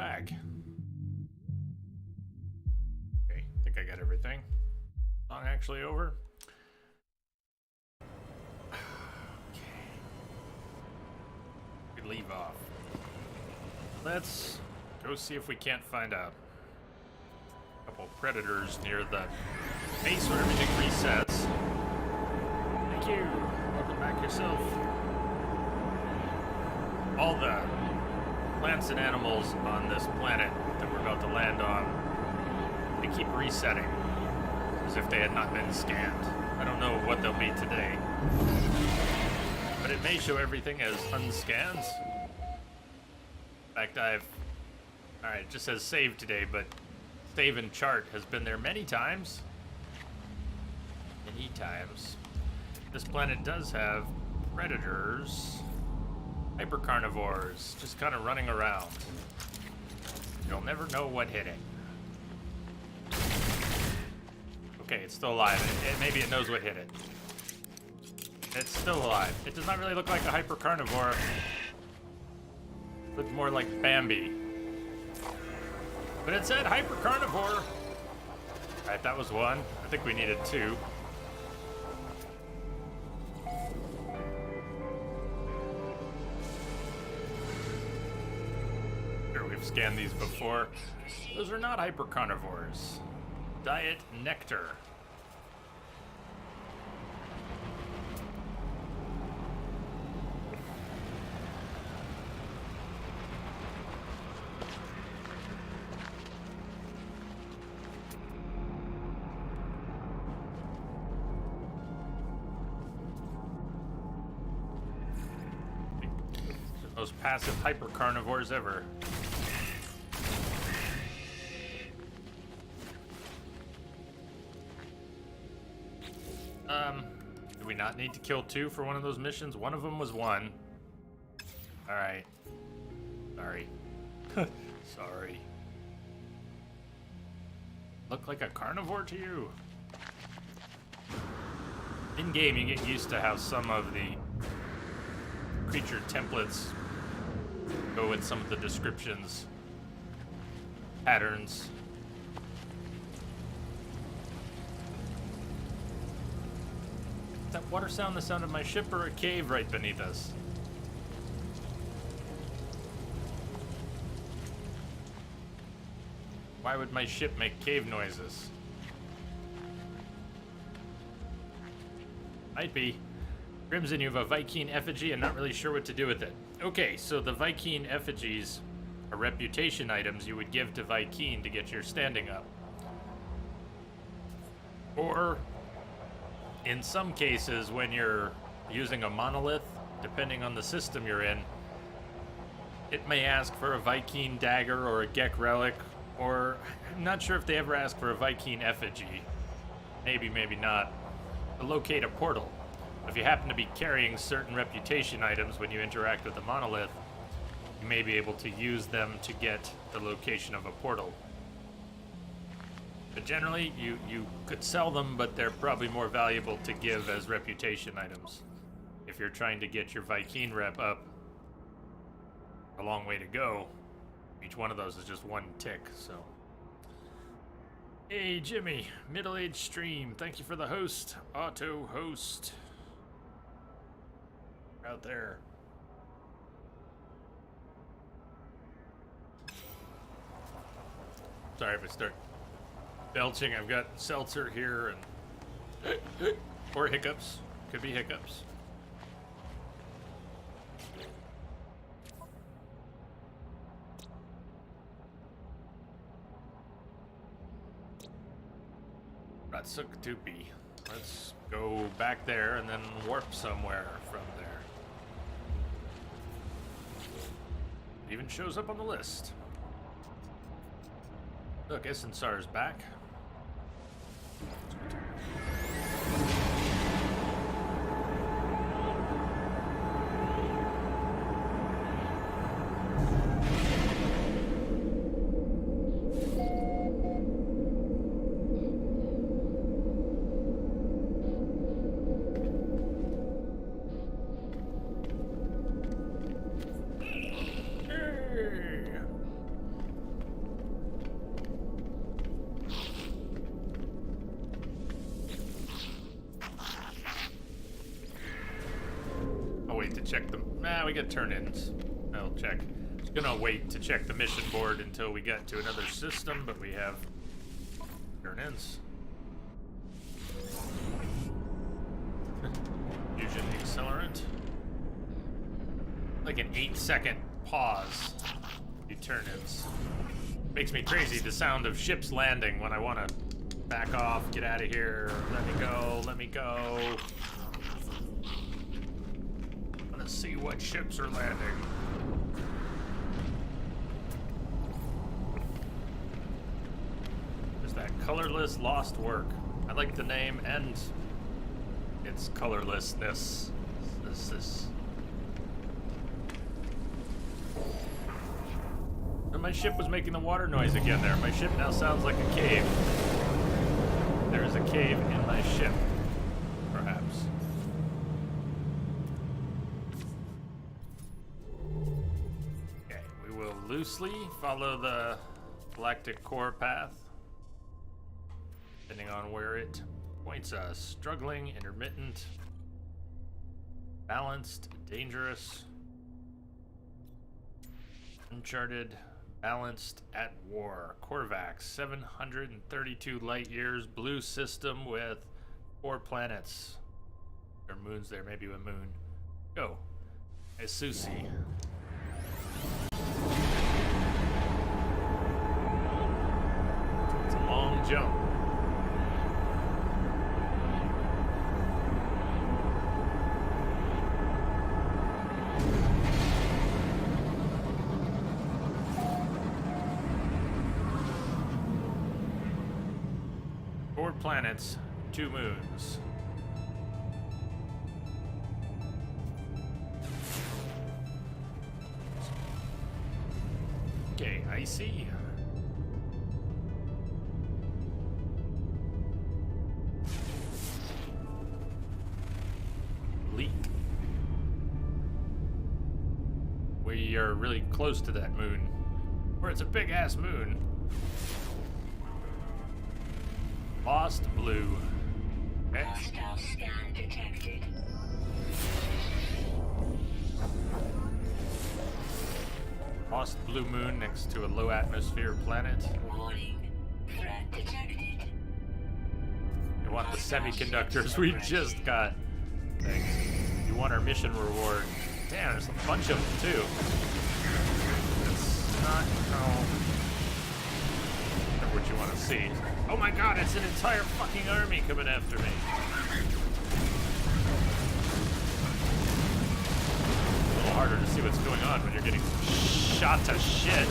back. Okay, I think I got everything. Song actually over. Okay. We leave off. Let's go see if we can't find a couple predators near the base where everything resets. Thank you. Welcome back yourself. All the plants and animals on this planet that we're about to land on, they keep resetting as if they had not been scanned. I don't know what they'll be today, but it may show everything as unscanned. In fact, alright, it just says save today, but save and chart has been there many times. Many times. This planet does have predators. Hypercarnivores, just kind of running around. You'll never know what hit it. Okay, it's still alive. Maybe it knows what hit it. It's still alive. It does not really look like a hypercarnivore. It looks more like Bambi. But it said hypercarnivore. Alright, that was one. I think we needed two. Scanned these before. Those are not hypercarnivores. Diet nectar. The most passive hypercarnivores ever. Do we not need to kill two for one of those missions? One of them was one. Alright. Sorry. Sorry. Look like a carnivore to you? In-game, you get used to how some of the creature templates go with some of the descriptions, patterns. Is that water sound the sound of my ship or a cave right beneath us? Why would my ship make cave noises? Might be. Crimson, you have a Vy'keen effigy and not really sure what to do with it. Okay, so the Vy'keen effigies are reputation items you would give to Vy'keen to get your standing up. Or in some cases, when you're using a monolith, depending on the system you're in, it may ask for a Vy'keen dagger or a Gek relic, or I'm not sure if they ever ask for a Vy'keen effigy. Maybe, maybe not. To locate a portal. If you happen to be carrying certain reputation items when you interact with the monolith, you may be able to use them to get the location of a portal. But generally, you could sell them, but they're probably more valuable to give as reputation items. If you're trying to get your Vy'keen rep up, a long way to go. Each one of those is just one tick, so. Hey, Jimmy, middle-aged stream. Thank you for the host, auto host. Out there. Sorry if I start belching. I've got seltzer here and or hiccups. Could be hiccups. Ratsuk Tupi. Let's go back there and then warp somewhere from there. It even shows up on the list. Look, Issensar's back. check them. Nah, we get turn-ins. I'll check. Gonna wait to check the mission board until we get to another system, but we have turn-ins. Fusion accelerant. Like an 8-second pause. You turn-ins. Makes me crazy, the sound of ships landing when I want to back off, get out of here, let me go, let me go. I want to see what ships are landing. There's that colorless lost work. I like the name and its colorlessness. This. My ship was making the water noise again there. My ship now sounds like a cave. There is a cave in my ship, perhaps. Okay, we will loosely follow the galactic core path, depending on where it points us. Struggling, intermittent, balanced, dangerous, uncharted, balanced, at war. Corvax, 732 light years, blue system with 4 planets. There are moons there, maybe a moon. Go. Isusi. It's a long jump. Planets, 2 moons. Okay, I see. Leak. We are really close to that moon. Or it's a big ass moon. Lost blue. Okay. Hostile scan detected. Lost blue moon next to a low atmosphere planet. Warning. Threat detected. You want the semiconductors we just got. Thanks. You want our mission reward. Damn, there's a bunch of them too. That's not what you want to see. Oh my god, it's an entire fucking army coming after me. A little harder to see what's going on when you're getting shot to shit.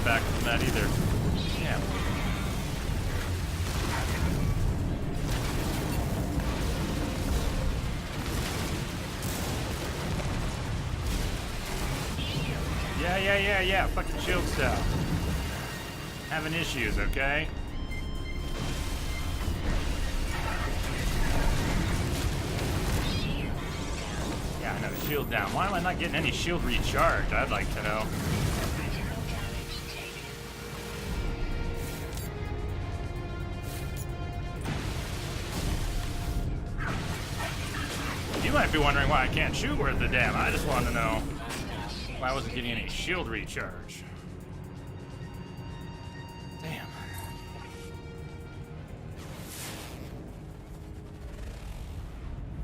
Back from that either. Yeah. Yeah. Fucking shield cell. Having issues, okay? Yeah, I know. Shield down. Why am I not getting any shield recharge? I'd like to know. You might be wondering why I can't shoot worth a damn. I just want to know why I wasn't getting any shield recharge. Damn.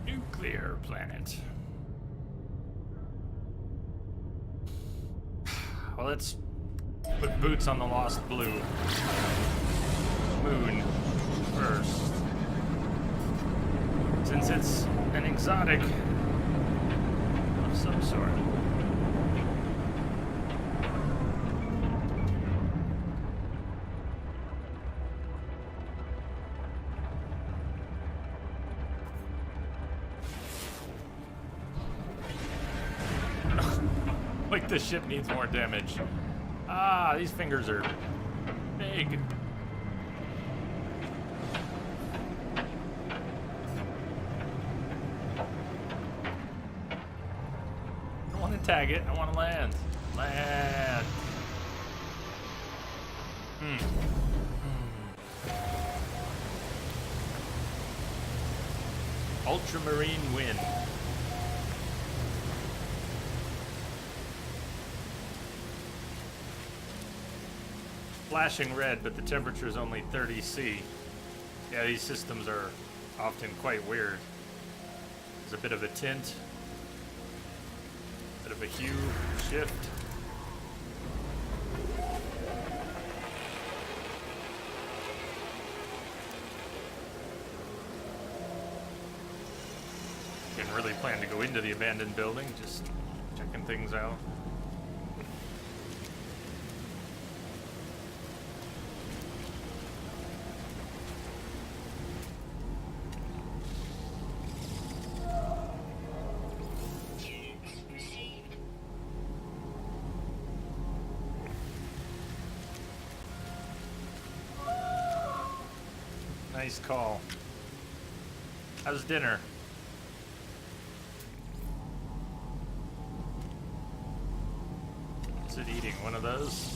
Nuclear planet. Well, let's put boots on the lost blue moon first. Since it's an exotic of some sort. the ship needs more damage. Ah, these fingers are big. I don't want to tag it. I want to land. Land. Ultramarine wind. Flashing red, but the temperature is only 30 C. Yeah, these systems are often quite weird. There's a bit of a tint, bit of a hue shift. Didn't really plan to go into the abandoned building, just checking things out. Nice call. How's dinner? What's it eating? One of those?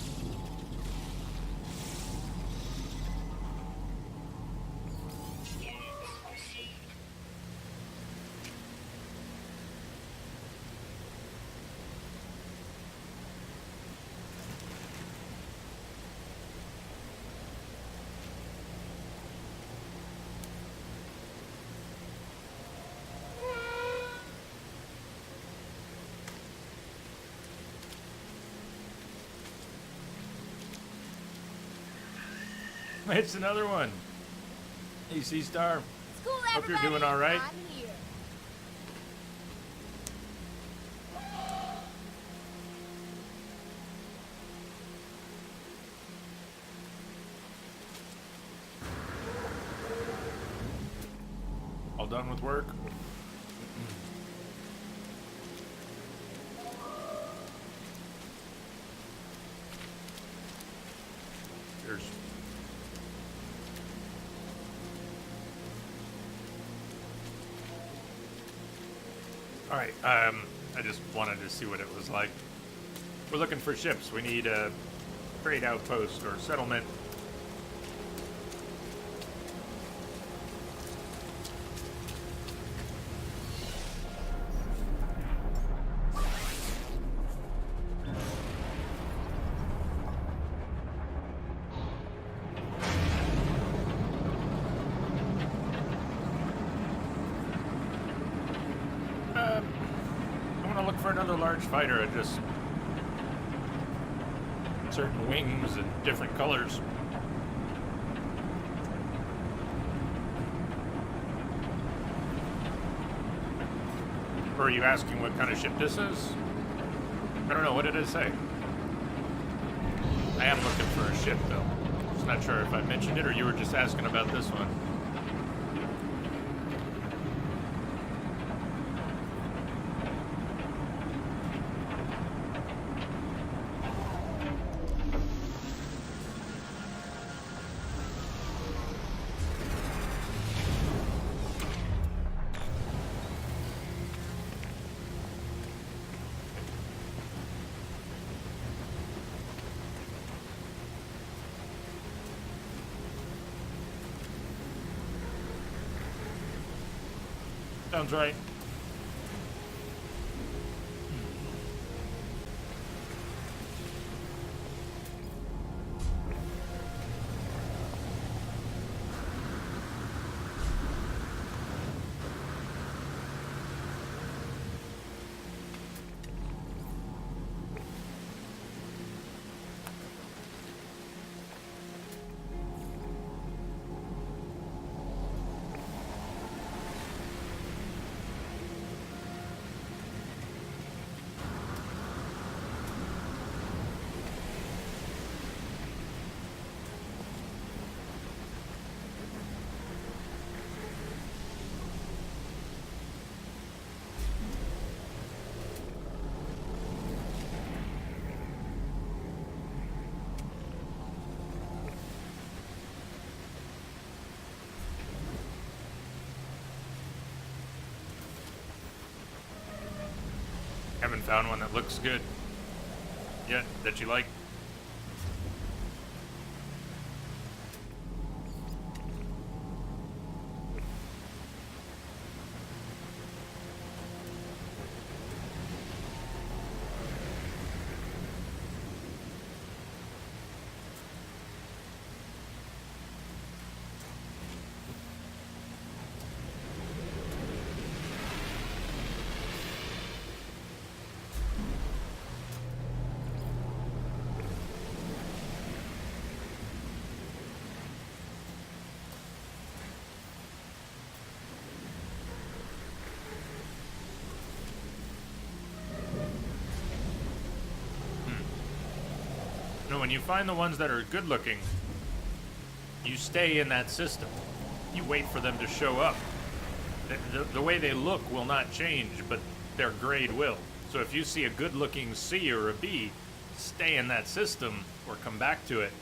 It's another one. Hey, Sea Star. School, Hope you're doing all right. I'm here. All done with work? Cheers. All right, I just wanted to see what it was like. We're looking for ships. We need a trade outpost or settlement. Large fighter, just certain wings and different colors. Or are you asking what kind of ship this is? I don't know. What did it say? I am looking for a ship, though. Just not sure if I mentioned it or you were just asking about this one. Sounds right. Haven't found one that looks good yet that you like. No, when you find the ones that are good looking, you stay in that system. You wait for them to show up. The way they look will not change, but their grade will. So if you see a good looking C or a B, stay in that system or come back to it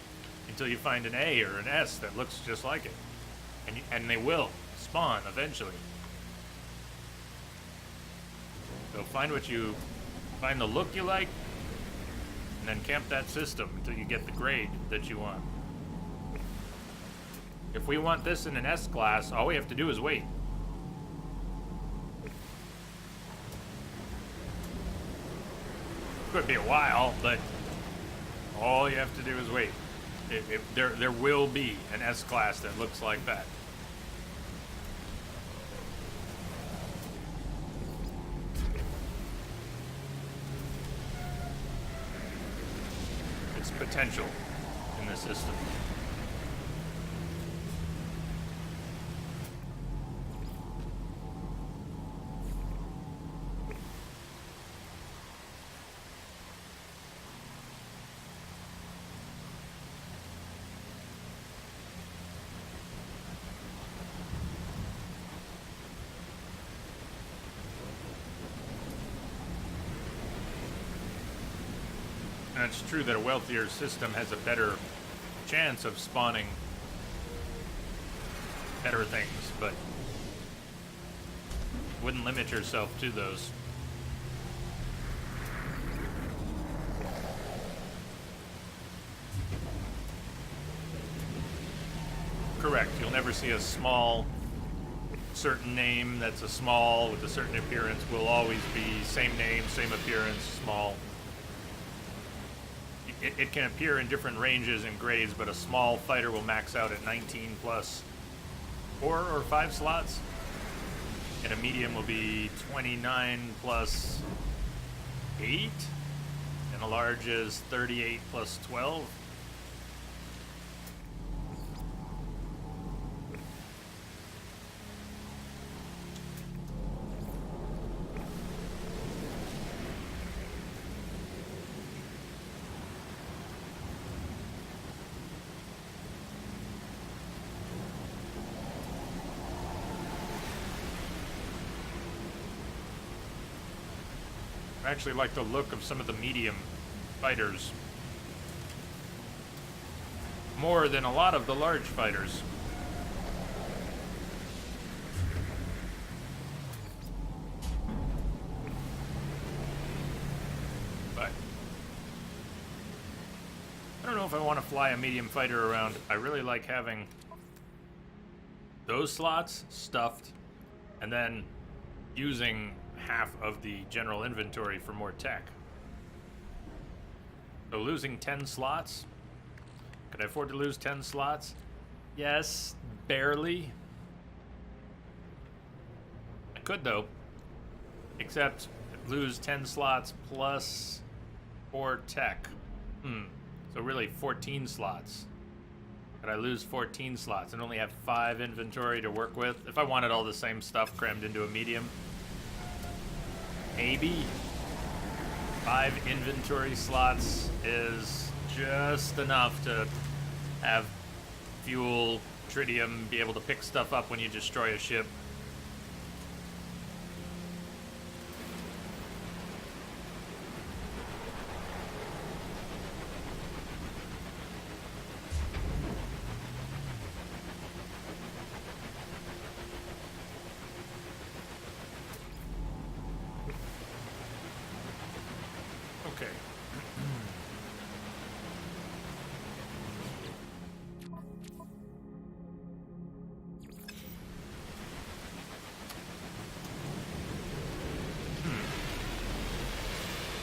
until you find an A or an S that looks just like it. And they will spawn eventually. So find the look you like, and then camp that system until you get the grade that you want. If we want this in an S class, all we have to do is wait. Could be a while, but all you have to do is wait. There will be an S class that looks like that. It's potential in the system. And it's true that a wealthier system has a better chance of spawning better things, but wouldn't limit yourself to those. Correct. You'll never see a small certain name that's a small with a certain appearance. Will always be same name, same appearance, small. It can appear in different ranges and grades, but a small fighter will max out at 19 plus 4 or 5 slots, and a medium will be 29 plus 8, and a large is 38 plus 12. I actually like the look of some of the medium fighters more than a lot of the large fighters. But I don't know if I want to fly a medium fighter around. I really like having those slots stuffed and then using half of the general inventory for more tech. So losing 10 slots? Could I afford to lose 10 slots? Yes, barely. I could though. Except lose 10 slots plus 4 tech. So really 14 slots. Could I lose 14 slots and only have 5 inventory to work with? If I wanted all the same stuff crammed into a medium. Maybe 5 inventory slots is just enough to have fuel, tritium, be able to pick stuff up when you destroy a ship.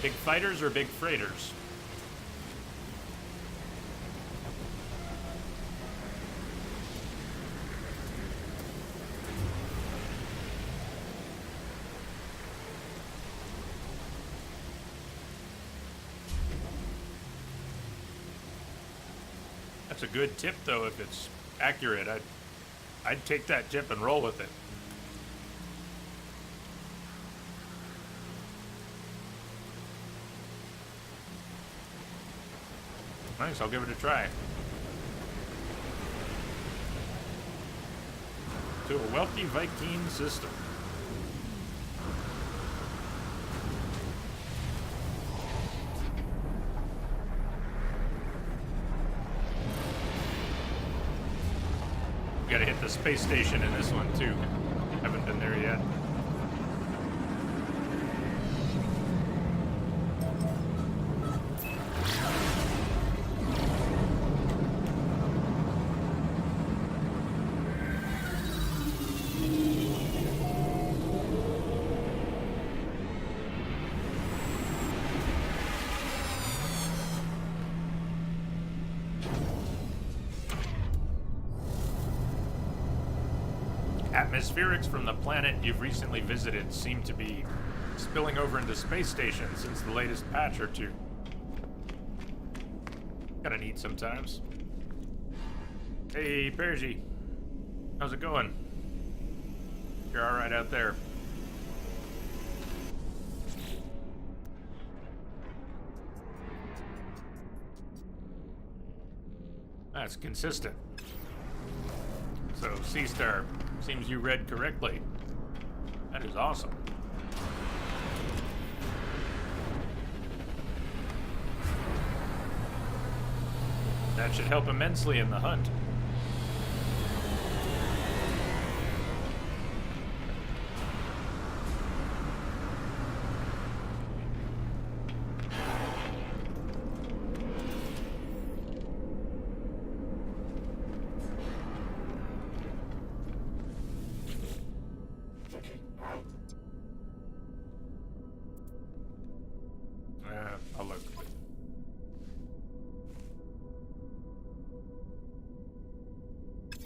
Big fighters or big freighters? That's a good tip, though, if it's accurate. I'd take that tip and roll with it. Nice, I'll give it a try. To a wealthy Viking system. We gotta hit the space station in this one too. Haven't been there yet. Atmospherics from the planet you've recently visited seem to be spilling over into space stations since the latest patch or two. Kinda neat sometimes. Hey, Pergy. How's it going? You're alright out there. That's consistent. So, C-Star, seems you read correctly. That is awesome. That should help immensely in the hunt. I'll look.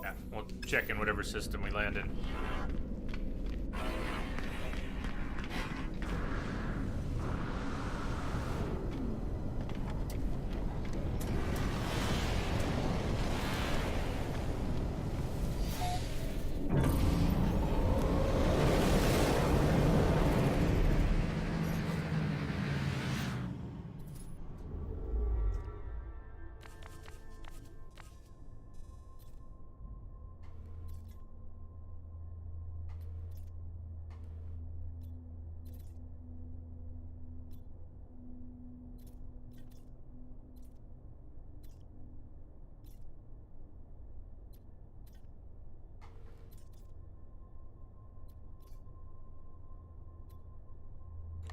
Yeah, we'll check in whatever system we land in.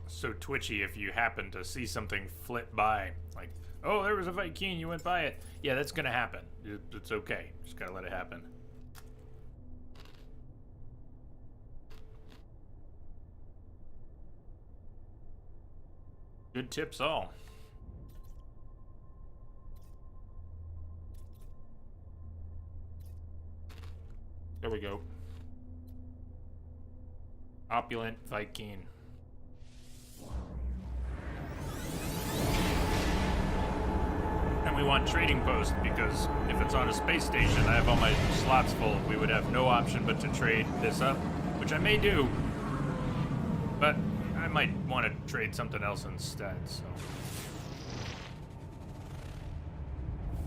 So twitchy if you happen to see something flit by, like, oh, there was a Viking, you went by it. Yeah, that's gonna happen. It's okay. Just gotta let it happen. Good tips all. There we go. Opulent Viking. And we want trading post because if it's on a space station, I have all my slots full. We would have no option but to trade this up, which I may do, but I might want to trade something else instead, so.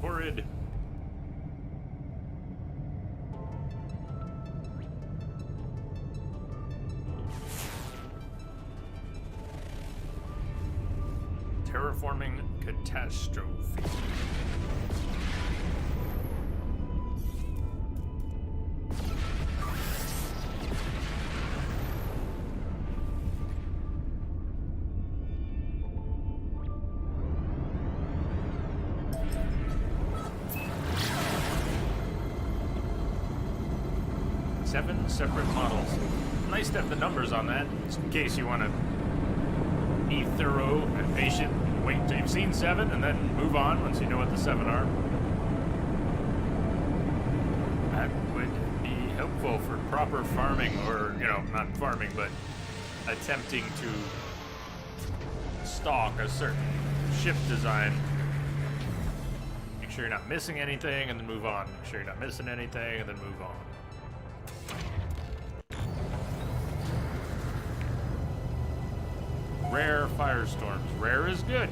Horrid. Terraforming catastrophe. Seven separate models. Nice to have the numbers on that, just in case you want to be thorough and patient. Wait until you've seen 7 and then move on once you know what the 7 are. That would be helpful for proper farming, or, you know, not farming, but attempting to stalk a certain ship design. Make sure you're not missing anything and then move on. Make sure you're not missing anything and then move on. Rare firestorms. Rare is good.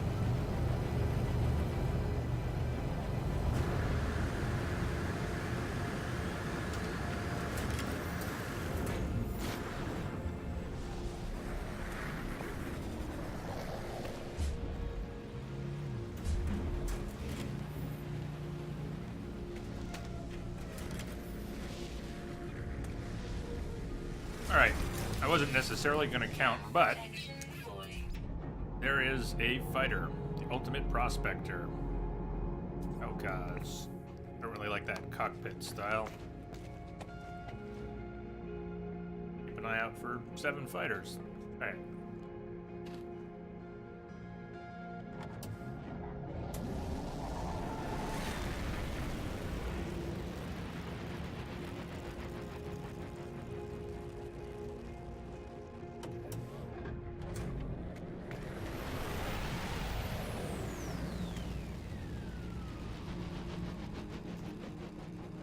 All right. I wasn't necessarily going to count, but there is a fighter, the ultimate prospector. Oh gosh, I don't really like that cockpit style. Keep an eye out for 7 fighters. All right.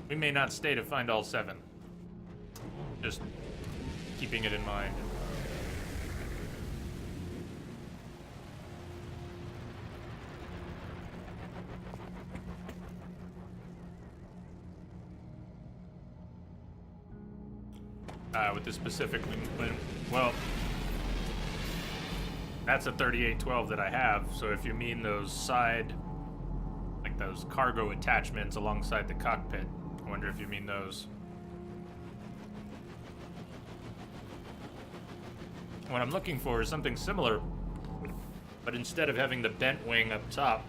We may not stay to find all 7. Just keeping it in mind. With the specific, well, that's a 3812 that I have, so if you mean those side, like those cargo attachments alongside the cockpit, I wonder if you mean those. What I'm looking for is something similar, but instead of having the bent wing up top,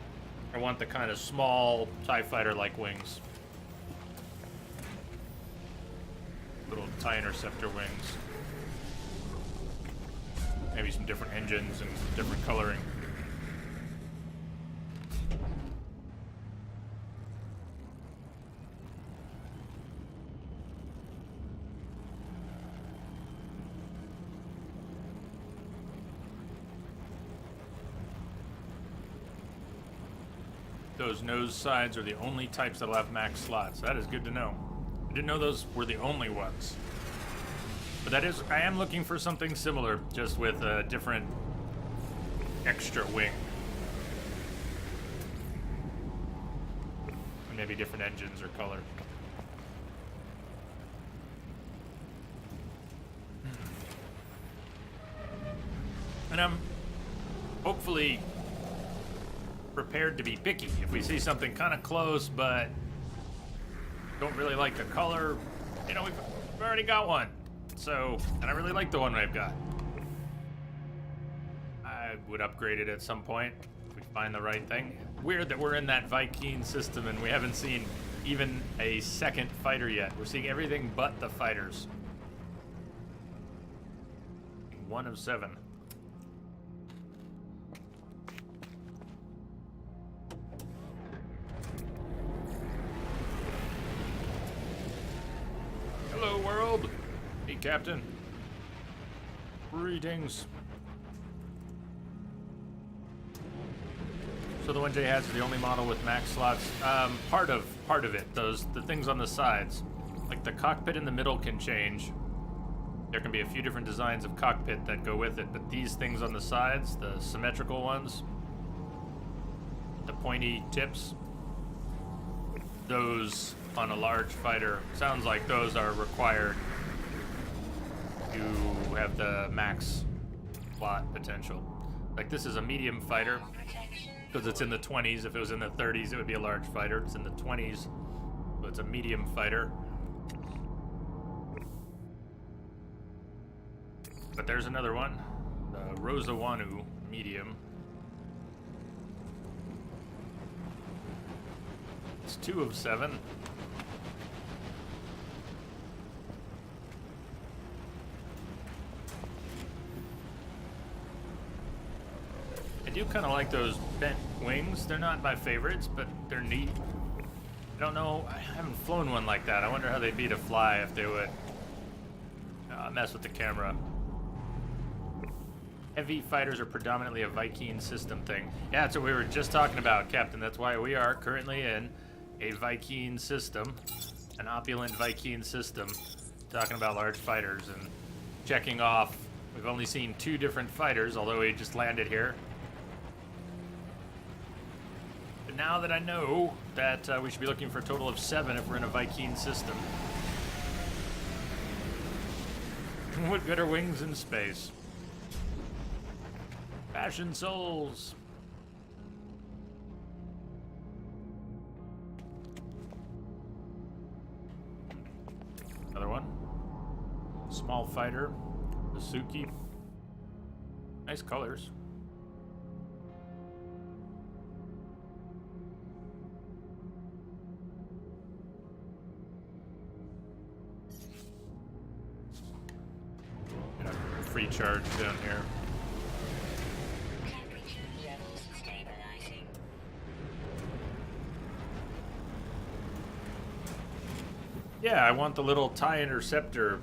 I want the kind of small TIE fighter-like wings. Little TIE Interceptor wings. Maybe some different engines and different coloring. Those nose sides are the only types that'll have max slots. That is good to know. I didn't know those were the only ones. But that is, I am looking for something similar, just with a different extra wing. And maybe different engines or color. And I'm hopefully prepared to be picky. If we see something kind of close, but don't really like the color, you know, we've already got one. So, and I really like the one I've got. I would upgrade it at some point if we find the right thing. Weird that we're in that Vy'keen system and we haven't seen even a second fighter yet. We're seeing everything but the fighters. 1 of 7. Hello, world. Hey, Captain. Greetings. So the one Jay has is the only model with max slots. Part of it. The things on the sides, like the cockpit in the middle, can change. There can be a few different designs of cockpit that go with it, but these things on the sides, the symmetrical ones, the pointy tips, those on a large fighter, sounds like those are required to have the max slot potential. Like this is a medium fighter because it's in the 20s. If it was in the 30s, it would be a large fighter. It's in the 20s, so it's a medium fighter. But there's another one, the Rosawanu medium. It's 2 of 7. do kind of like those bent wings. They're not my favorites, but they're neat. I don't know. I haven't flown one like that. I wonder how they'd be to fly if they would mess with the camera. Heavy fighters are predominantly a Viking system thing. Yeah, that's what we were just talking about, Captain. That's why we are currently in a Viking system, an opulent Viking system, talking about large fighters and checking off. We've only seen 2 different fighters, although we just landed here. But now that I know that we should be looking for a total of 7 if we're in a Viking system. What good are wings in space? Fashion souls. Another one. Small fighter. Asuki. Nice colors. Get a free charge down here. Temperature levels stabilizing. Yeah, I want the little TIE Interceptor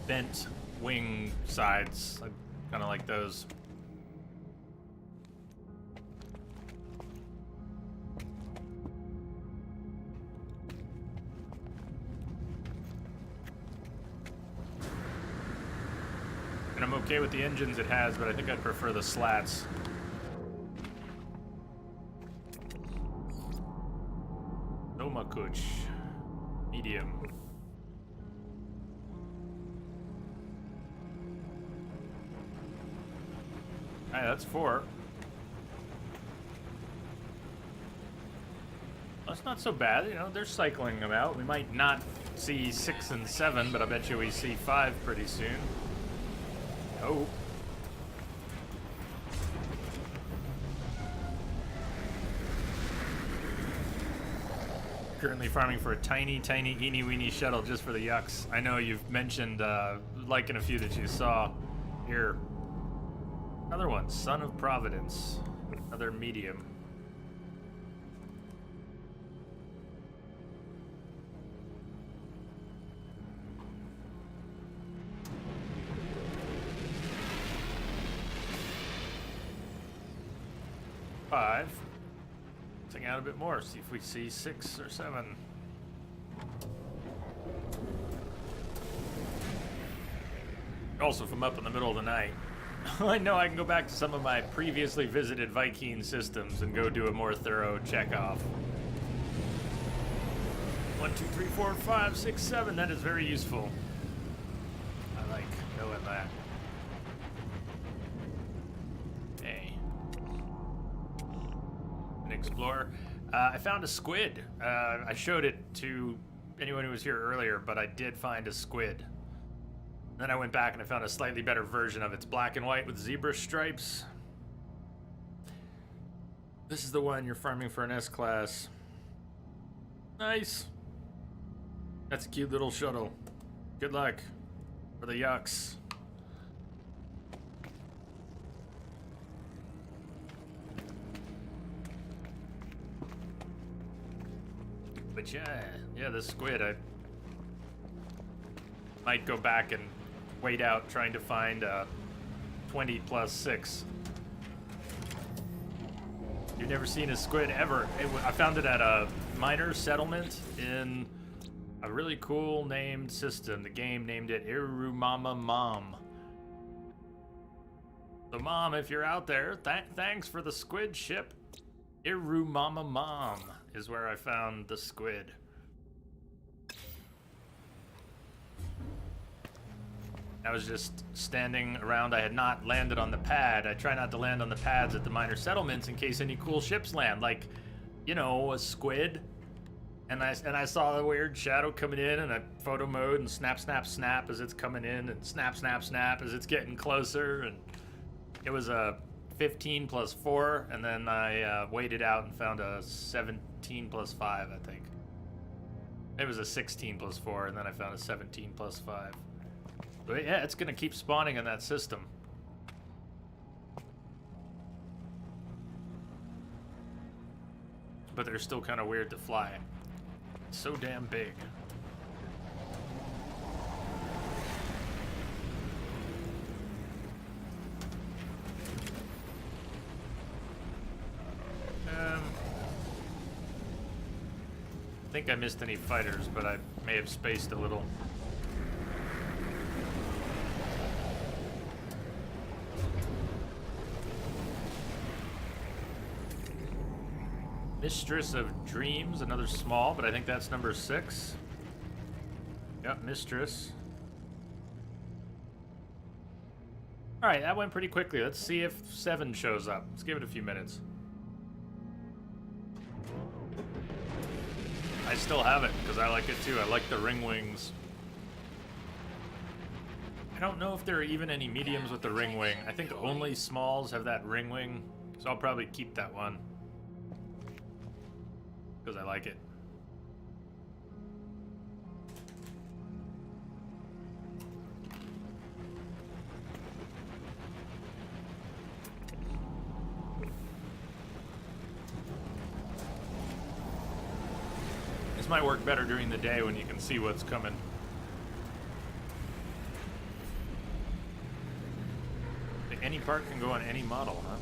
bent wing sides. I kind of like those. And I'm okay with the engines it has, but I think I'd prefer the slats. Nomakuch. Medium. Alright, that's 4. That's not so bad, you know, they're cycling them out. We might not see 6 and 7, but I bet you we see 5 pretty soon. Oh. Currently farming for a tiny, eeny-weeny shuttle just for the yucks. I know you've mentioned liking a few that you saw here. Another one, Son of Providence. Another medium. Five. Take out a bit more, see if we see 6 or 7. Also, if I'm up in the middle of the night, I know I can go back to some of my previously visited Viking systems and go do a more thorough check-off. 1, 2, 3, 4, 5, 6, 7. That is very useful. I like knowing that. Hey. An explorer. I found a squid. I showed it to anyone who was here earlier, but I did find a squid. Then I went back and I found a slightly better version of it. It's black and white with zebra stripes. This is the one you're farming for an S-Class. Nice. That's a cute little shuttle. Good luck for the yucks. But yeah, this squid, I might go back and wait out trying to find 20 plus 6. You've never seen a squid ever. I found it at a miner settlement in a really cool named system. The game named it Irumama Mom. So Mom, if you're out there, thanks for the squid ship. Irumama Mom is where I found the squid. I was just standing around. I had not landed on the pad. I try not to land on the pads at the minor settlements in case any cool ships land, like, you know, a squid. And I saw the weird shadow coming in, and I photo mode and snap, snap, snap as it's coming in, and snap, snap, snap as it's getting closer. And it was a 15 plus 4, and then I waited out and found a 17 plus 5, I think. It was a 16 plus 4, and then I found a 17 plus 5. But yeah, it's gonna keep spawning in that system. but they're still kind of weird to fly. It's so damn big. I think I missed any fighters, but I may have spaced a little. Mistress of Dreams, another small, but I think that's number 6. Yep, Mistress. Alright, that went pretty quickly. Let's see if 7 shows up. Let's give it a few minutes. I still have it, because I like it too. I like the ring wings. I don't know if there are even any mediums with the ring wing. I think only smalls have that ring wing, so I'll probably keep that one. Because I like it. This might work better during the day when you can see what's coming. Any part can go on any model, huh?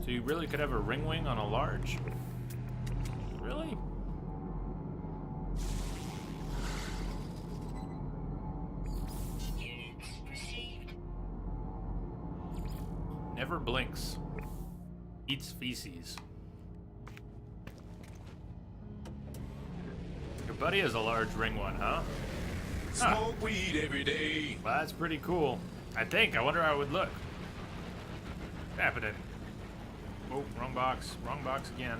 So you really could have a ring wing on a large? Really? Units received. Never blinks. Eats feces. Your buddy has a large ring one, huh? Smoke weed every day. Well, that's pretty cool. I think. I wonder how it would look. What's happening? Oh, wrong box. Wrong box again.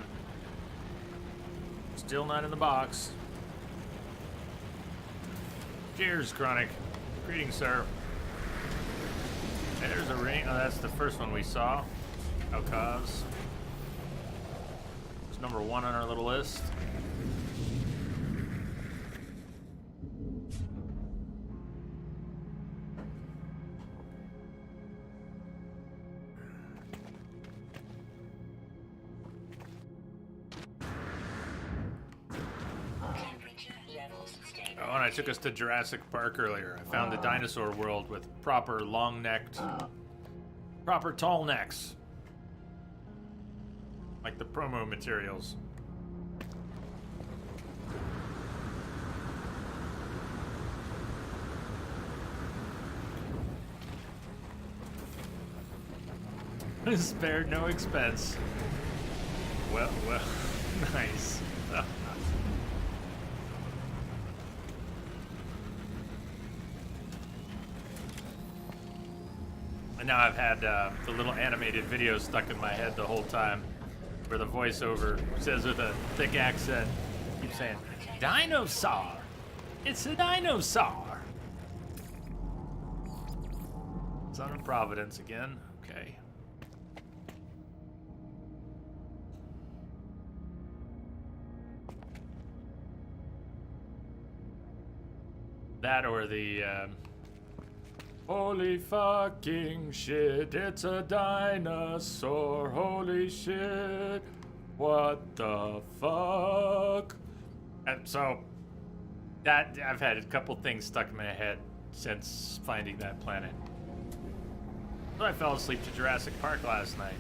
Still not in the box. Cheers, Chronic. Greetings, sir. There's a ring. Oh, that's the first one we saw. Alcaz. It's number 1 on our little list. Temperature levels stable. Oh, and I took us to Jurassic Park earlier. I found the dinosaur world with proper long-necked, proper tall necks. Like the promo materials. Spared no expense. Well, nice. And now I've had the little animated video stuck in my head the whole time, where the voiceover says with a thick accent, keeps saying, "Dinosaur! It's a dinosaur!" Son of Providence again. Okay. That or the holy fucking shit, it's a dinosaur, holy shit, what the fuck? And so, that, I've had a couple things stuck in my head since finding that planet. So I fell asleep to Jurassic Park last night.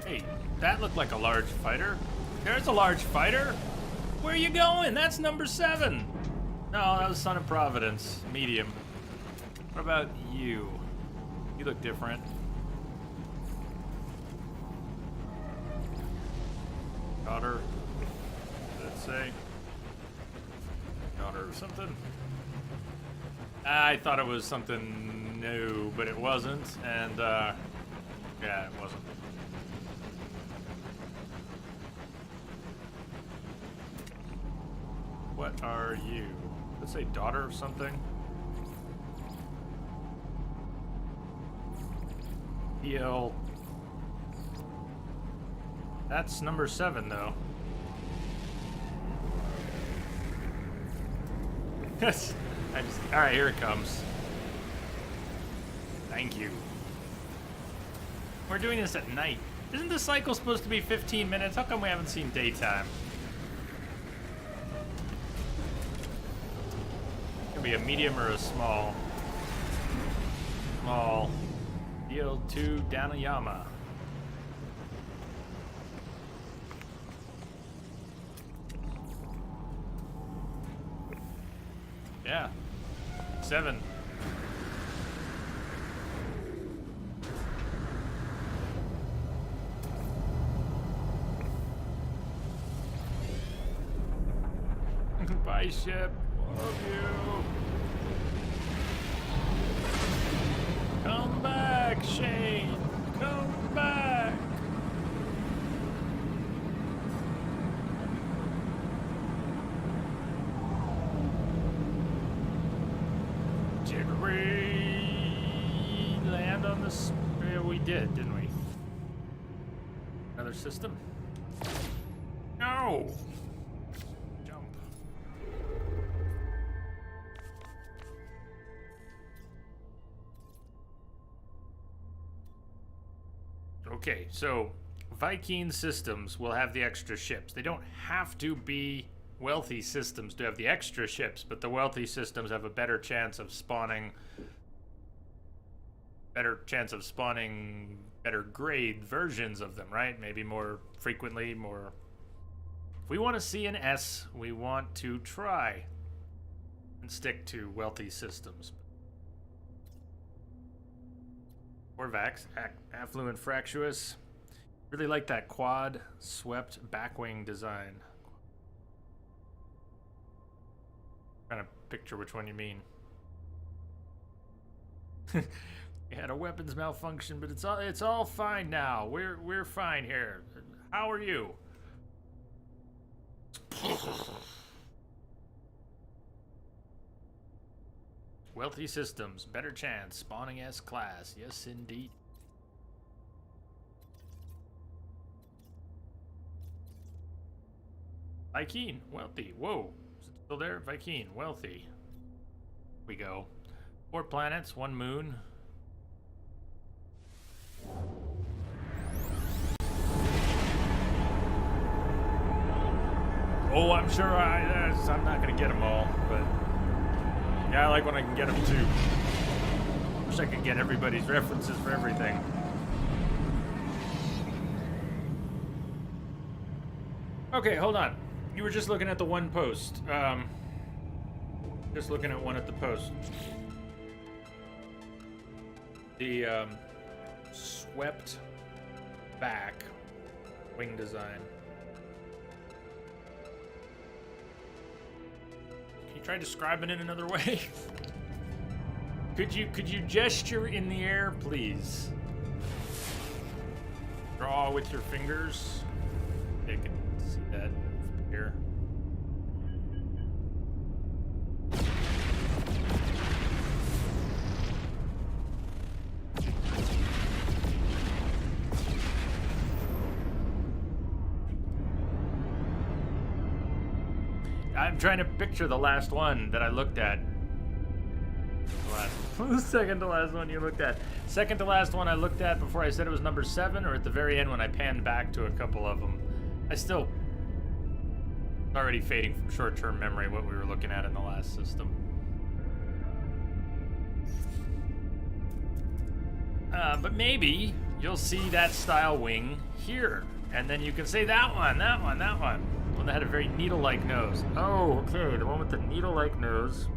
Hey, that looked like a large fighter. There's a large fighter. Where are you going? That's number 7. No, that was Son of Providence, medium. What about you? You look different. Daughter. What did it say? Daughter or something? I thought it was something new, but it wasn't. And, yeah, it wasn't. What are you? Let's say daughter of something. EL. That's number 7, though. Yes. All right, here it comes. Thank you. We're doing this at night. Isn't the cycle supposed to be 15 minutes? How come we haven't seen daytime? Could be a medium or a small. Small. DL2 Danayama. Yeah. 7. Bye, ship. Love you. Come back, Shane. Come back. Did we land on this? Yeah, we did, didn't we? Another system? No! Jump. Okay, so Viking systems will have the extra ships. They don't have to be wealthy systems to have the extra ships, but the wealthy systems have a better chance of spawning better grade versions of them, right? Maybe more frequently, more. If we want to see an S, we want to try and stick to wealthy systems. Orvax, affluent fractious. Really like that quad swept backwing design. Trying to picture which one you mean. We had a weapons malfunction, but it's all fine now. We're fine here. How are you? Wealthy systems, better chance, spawning S class. Yes, indeed. Viking, wealthy. Whoa, is it still there? Viking, wealthy. Here we go. 4 planets, 1 moon. Oh, I'm sure I'm not gonna get them all, but yeah, I like when I can get them too. Wish I could get everybody's references for everything. Okay, hold on. You were just looking at the one post. Just looking at one at the post. The swept back wing design. Can you try describing it another way? Could you gesture in the air, please? Draw with your fingers. You can see that from here. I'm trying to picture the last one that I looked at. The second to last one you looked at. Second to last one I looked at before I said it was number 7, or at the very end when I panned back to a couple of them. It's already fading from short-term memory what we were looking at in the last system. But maybe you'll see that style wing here, and then you can say that one. One that had a very needle-like nose. Oh, okay, the one with the needle-like nose.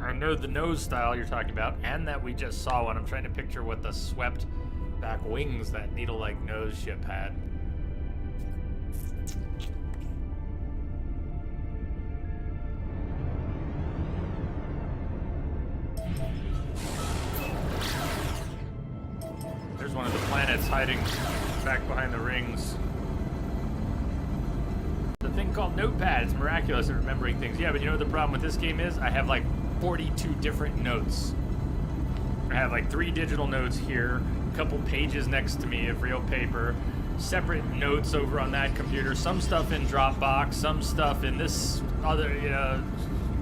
I know the nose style you're talking about, and that we just saw one. I'm trying to picture what the swept back wings that needle-like nose ship had. There's one of the planets hiding back behind the rings. The thing called called Notepad. It's miraculous at remembering things. Yeah, but you know what the problem with this game is? I have like 42 different notes. I have like 3 digital notes here, a couple pages next to me of real paper, separate notes over on that computer, some stuff in Dropbox, some stuff in this other,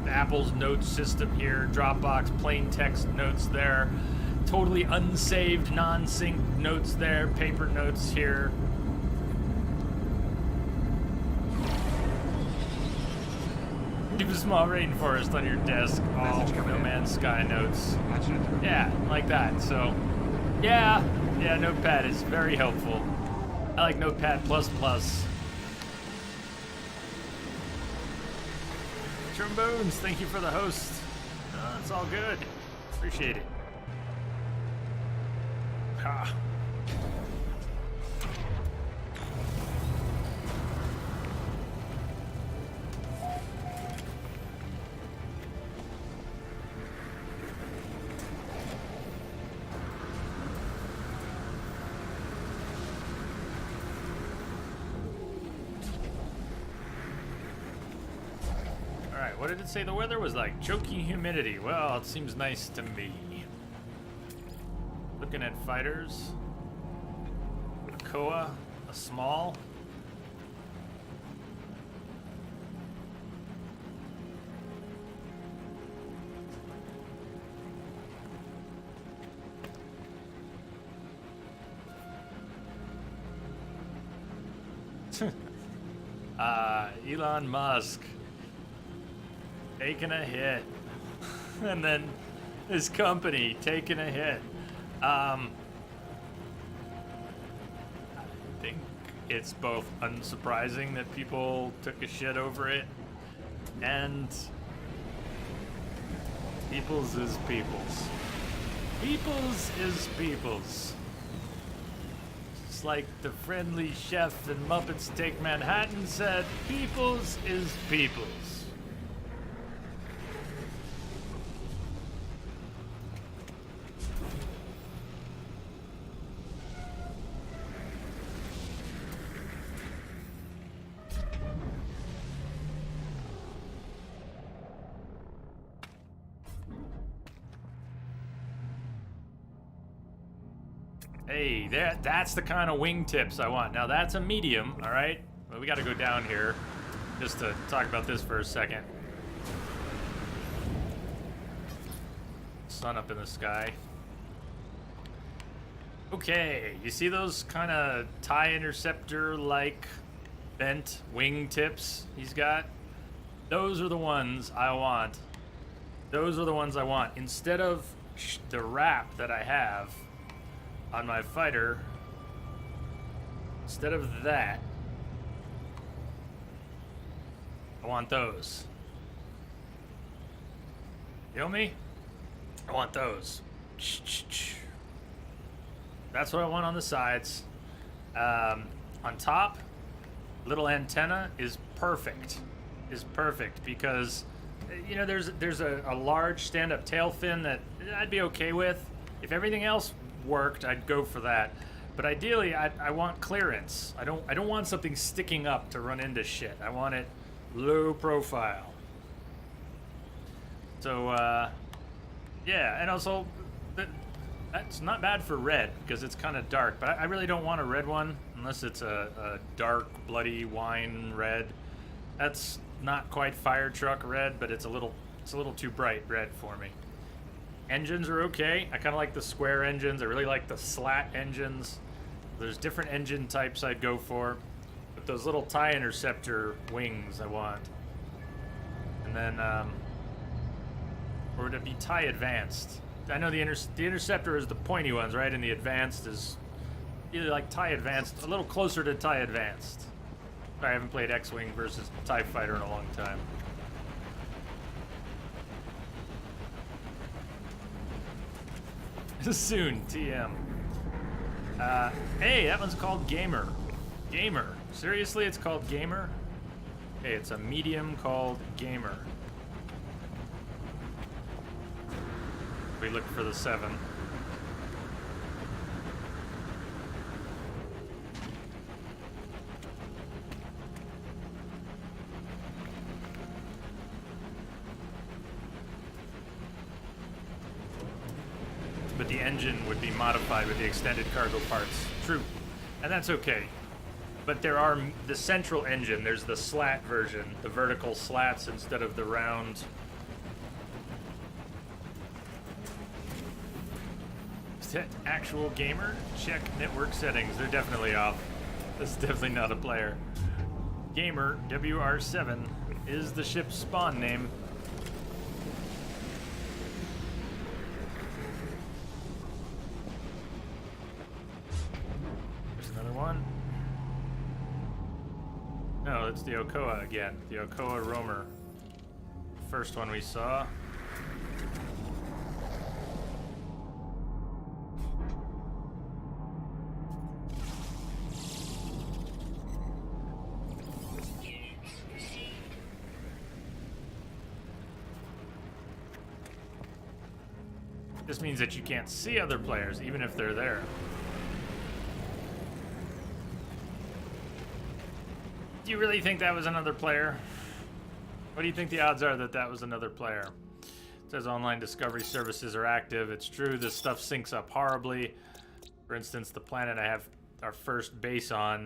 Apple's note system here, Dropbox, plain text notes there, totally unsaved, non-synced notes there, paper notes here. Keep a small rainforest on your desk. Oh, No Man's Sky notes. Yeah, like that. So, yeah, Notepad is very helpful. I like Notepad++. Trombones, thank you for the host. It's all good. Appreciate it. Ha. What did it say the weather was like? Choking humidity. Well, it seems nice to me. Looking at fighters. A Koa, a small. Elon Musk. Taking a hit. And then his company taking a hit. I think it's both unsurprising that people took a shit over it, and people's is people's. People's is people's. Just like the friendly chef in Muppets Take Manhattan said, people's is people's. Hey, that's the kind of wingtips I want. Now that's a medium, all right? Well, we got to go down here just to talk about this for a second. Sun up in the sky. Okay, you see those kind of TIE Interceptor-like bent wingtips he's got? Those are the ones I want. Those are the ones I want. Instead of the wrap that I have on my fighter, instead of that, I want those. Feel me? I want those. That's what I want on the sides. On top, little antenna is perfect. Is perfect because, you know, there's a large stand-up tail fin that I'd be okay with. If everything else worked, I'd go for that. But ideally, I want clearance. I don't want something sticking up to run into shit. I want it low profile. So, yeah, and also, that's not bad for red, because it's kind of dark. But I really don't want a red one, unless it's a dark, bloody wine red. That's not quite fire truck red, but it's a little too bright red for me. Engines are okay. I kind of like the square engines. I really like the slat engines. There's different engine types I'd go for. But those little TIE Interceptor wings I want. And then, or would it be TIE Advanced? I know the Interceptor is the pointy ones, right? And the Advanced is either like TIE Advanced, a little closer to TIE Advanced. I haven't played X-Wing versus TIE Fighter in a long time. Soon, TM. Hey, that one's called Gamer. Gamer. Seriously, it's called Gamer? Hey, it's a medium called Gamer. We look for the 7. but the engine would be modified with the extended cargo parts. True, and that's okay. But there are the central engine. There's the slat version, the vertical slats instead of the round. Set actual gamer. Check network settings. They're definitely off. This is definitely not a player. Gamer WR7 is the ship's spawn name. There's another one. No, it's the Okoa again. The Okoa roamer. First one we saw. Units received. This means that you can't see other players, even if they're there. Do you really think that was another player? What do you think the odds are that that was another player? It says online discovery services are active. It's true, this stuff syncs up horribly. For instance, the planet I have our first base on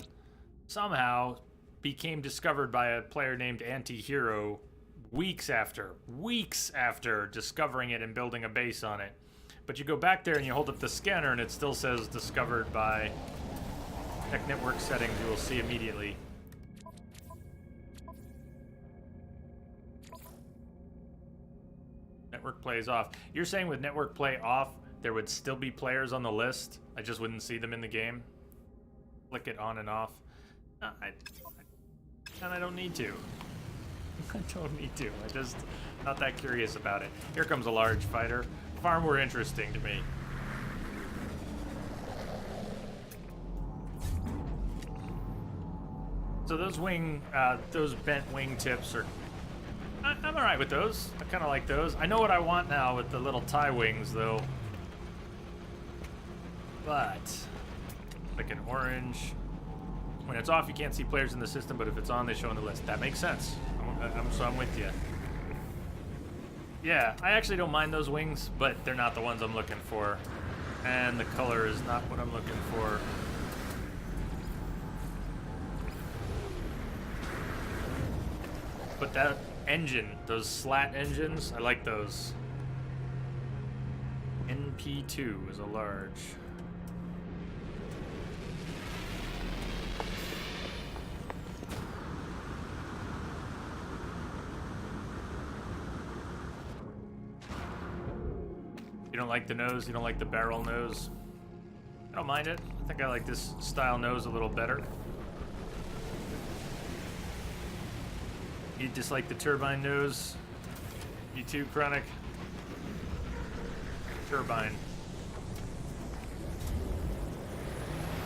somehow became discovered by a player named Anti-Hero weeks after discovering it and building a base on it. But you go back there and you hold up the scanner and it still says discovered by Tech Network settings. You will see immediately. Network play is off. You're saying with network play off, there would still be players on the list? I just wouldn't see them in the game? Flick it on and off? I don't need to. I don't need to. I'm just not that curious about it. Here comes a large fighter. Far more interesting to me. So those those bent wing tips are... I'm alright with those. I kind of like those. I know what I want now with the little tie wings, though. But, like an orange. When it's off, you can't see players in the system, but if it's on, they show on the list. That makes sense. So I'm with you. Yeah, I actually don't mind those wings, but they're not the ones I'm looking for. And the color is not what I'm looking for. But that engine, those slat engines, I like those. NP2 is a large. You don't like the nose? You don't like the barrel nose? I don't mind it. I think I like this style nose a little better. You dislike the turbine nose? You too, Chronic? Turbine.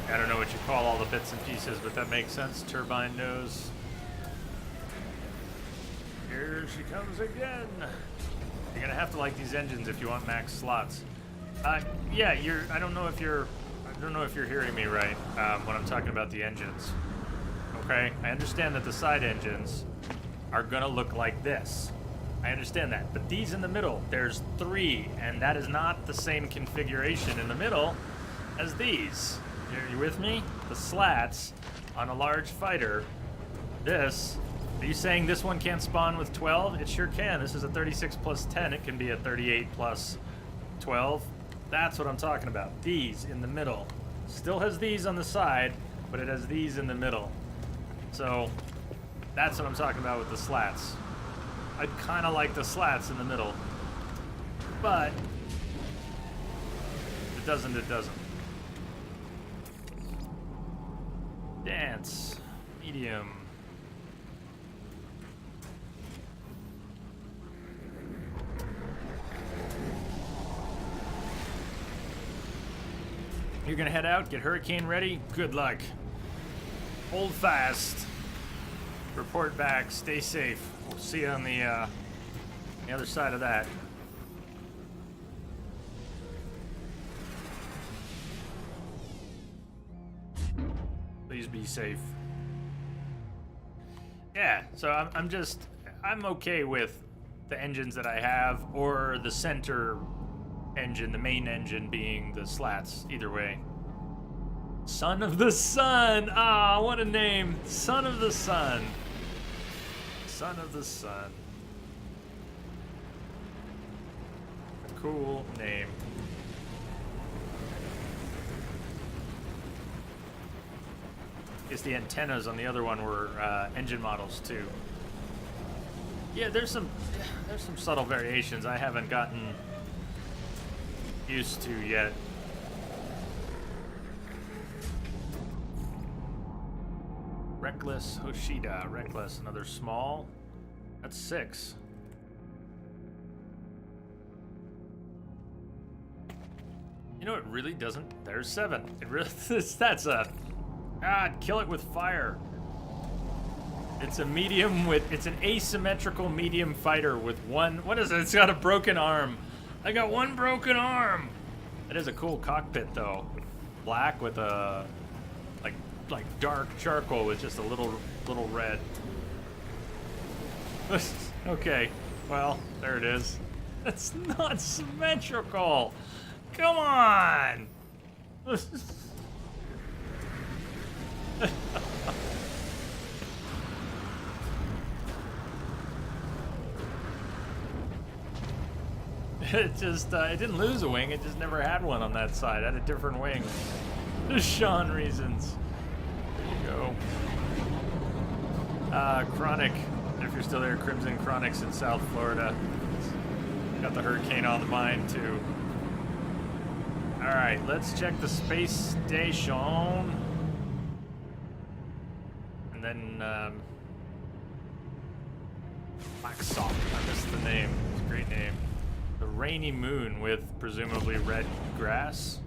I don't know what you call all the bits and pieces, but that makes sense. Turbine nose. Here she comes again. You're gonna have to like these engines if you want max slots. Yeah, I don't know if you're hearing me right when I'm talking about the engines. Okay, I understand that the side engines are gonna look like this. I understand that, but these in the middle, there's 3, and that is not the same configuration in the middle as these. You with me? The slats on a large fighter. This. Are you saying this one can't spawn with 12? It sure can. This is a 36 plus 10. It can be a 38 plus 12. That's what I'm talking about. These in the middle. Still has these on the side, but it has these in the middle. So that's what I'm talking about with the slats. I kind of like the slats in the middle. But if it doesn't, it doesn't. Dance. Medium. You're gonna head out, get Hurricane ready. Good luck. Hold fast. Report back. Stay safe. We'll see you on the other side of that. Please be safe. Yeah, so I'm okay with the engines that I have, or the center engine, the main engine being the slats, either way. Son of the Sun! Ah, what a name! Son of the Sun. Son of the Sun. A cool name. Guess the antennas on the other one were engine models too. Yeah, there's some subtle variations I haven't gotten used to yet. Reckless Hoshida. Reckless, another small. That's 6. You know, it really doesn't. There's 7. It really. That's a. God, kill it with fire. It's a medium with. It's an asymmetrical medium fighter with one. What is it? It's got a broken arm. I got one broken arm. That is a cool cockpit though. Black with a. Like dark charcoal with just a little red. Okay, well, there it is. That's not symmetrical. Come on. It just, it didn't lose a wing, it just never had one on that side. It had a different wing. Sean reasons. There you go. Chronic, if you're still there, Crimson Chronics in South Florida. Got the hurricane on the mind, too. Alright, let's check the space station. And then, Black Salt, I missed the name. It's a great name. The Rainy Moon with presumably red grass.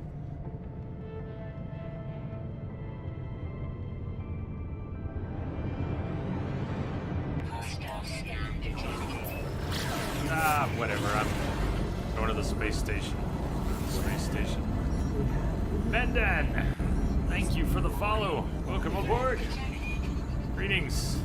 Ah, whatever. I'm going to the space station. Space station. Bendan, thank you for the follow. Welcome aboard. Greetings.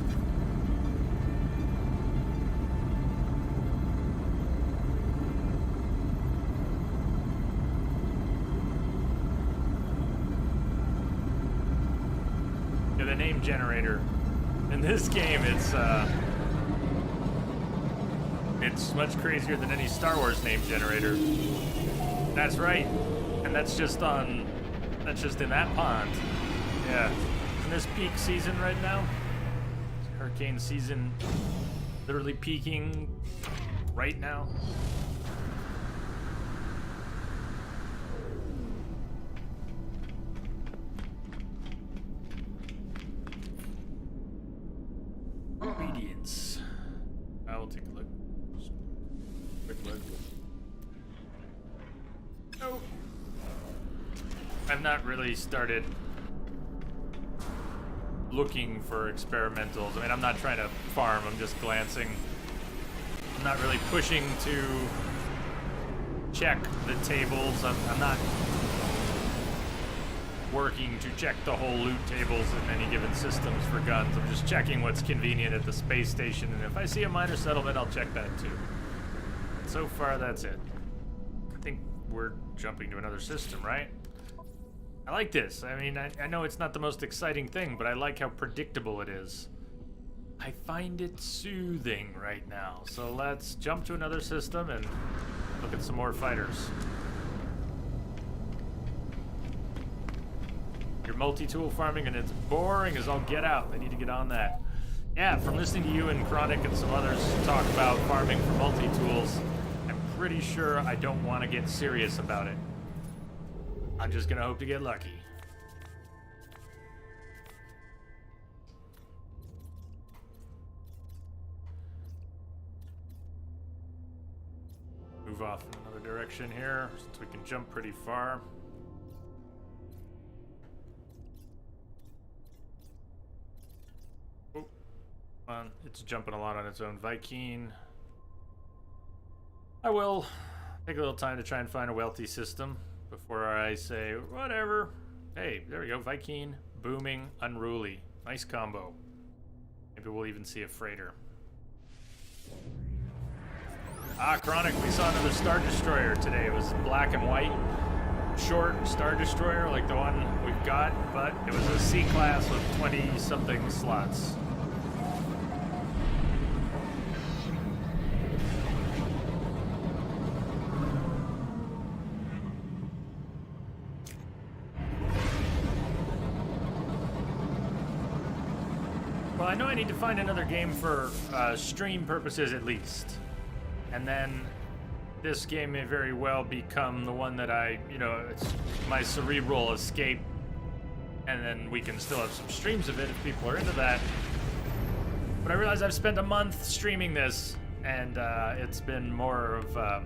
Yeah, the name generator. In this game, it's much crazier than any Star Wars name generator. That's right. And that's just in that pond. Yeah. In this peak season right now. Hurricane season literally peaking right now. Obedience. I will take a look. Quick look. Oh. I've not really started looking for experimentals. I mean, I'm not trying to farm, I'm just glancing. I'm not really pushing to check the tables. I'm not working to check the whole loot tables in any given systems for guns. I'm just checking what's convenient at the space station, and if I see a minor settlement, I'll check that too. So far, that's it. I think we're jumping to another system, right? I like this. I mean, I know it's not the most exciting thing, but I like how predictable it is. I find it soothing right now. So let's jump to another system and look at some more fighters. You're multi-tool farming and it's boring as all get out. I need to get on that. Yeah, from listening to you and Chronic and some others talk about farming for multi-tools, I'm pretty sure I don't want to get serious about it. I'm just gonna hope to get lucky. Move off in another direction here, since we can jump pretty far. Oh, come on, it's jumping a lot on its own. Viking. I will take a little time to try and find a wealthy system before I say whatever. Hey, there we go. Viking, booming, unruly. Nice combo. Maybe we'll even see a freighter. Ah, Chronic, we saw another Star Destroyer today. It was black and white, short Star Destroyer like the one we've got, but it was a C-class with 20-something slots. Well, I know I need to find another game for stream purposes at least. And then this game may very well become the one that it's my cerebral escape. And then we can still have some streams of it if people are into that. But I realize I've spent a month streaming this, and it's been more of...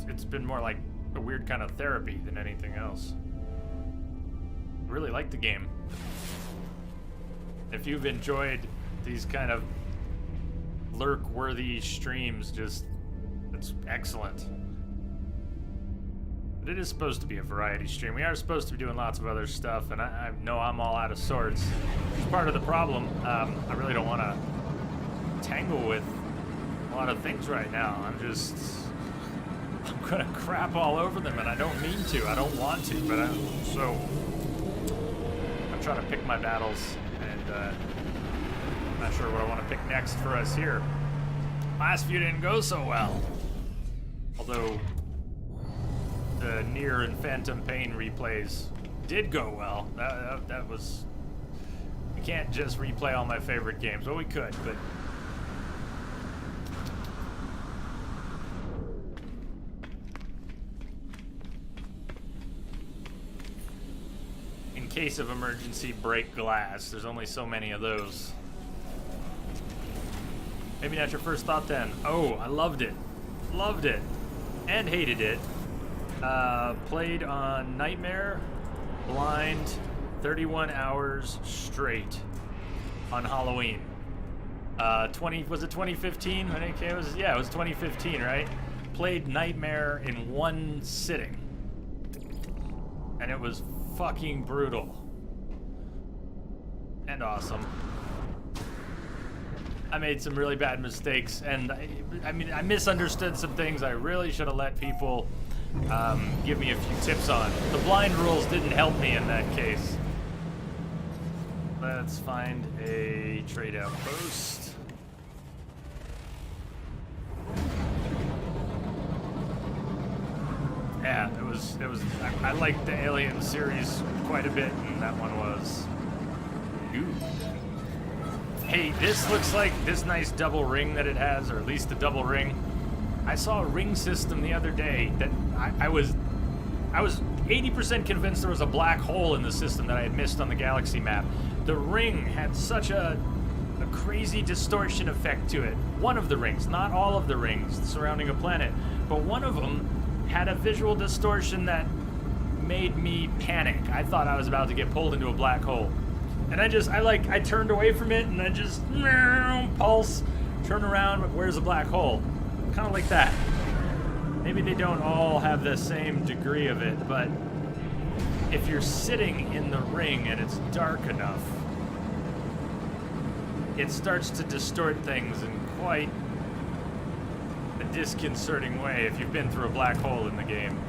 it's been more like a weird kind of therapy than anything else. I really like the game. If you've enjoyed these kind of lurk-worthy streams, it's excellent. But it is supposed to be a variety stream. We are supposed to be doing lots of other stuff, and I know I'm all out of sorts. It's part of the problem. I really don't want to tangle with a lot of things right now. I'm gonna crap all over them, and I don't mean to. I don't want to, but I'm trying to pick my battles, and I'm not sure what I want to pick next for us here. Last few didn't go so well. Although the Nier and Phantom Pain replays did go well. That was... We can't just replay all my favorite games. Well, we could, but... In case of emergency, break glass. There's only so many of those. Maybe not your first thought then. Oh, I loved it. Loved it. And hated it. Played on Nightmare, blind, 31 hours straight on Halloween. Was it 2015? I think it was 2015, right? Played Nightmare in one sitting. And it was fucking brutal. And awesome. I made some really bad mistakes, and I misunderstood some things I really should have let people give me a few tips on. The blind rules didn't help me in that case. Let's find a trade outpost. Yeah, it was. I liked the Alien series quite a bit, and that one was. Ooh. Hey, this looks like this nice double ring that it has, or at least a double ring. I saw a ring system the other day that I was 80% convinced there was a black hole in the system that I had missed on the galaxy map. The ring had such a crazy distortion effect to it. One of the rings, not all of the rings surrounding a planet, but one of them had a visual distortion that made me panic. I thought I was about to get pulled into a black hole. And I turned away from it, and I just pulse, turn around, but where's the black hole? Kind of like that. Maybe they don't all have the same degree of it, but if you're sitting in the ring and it's dark enough, it starts to distort things in quite a disconcerting way if you've been through a black hole in the game.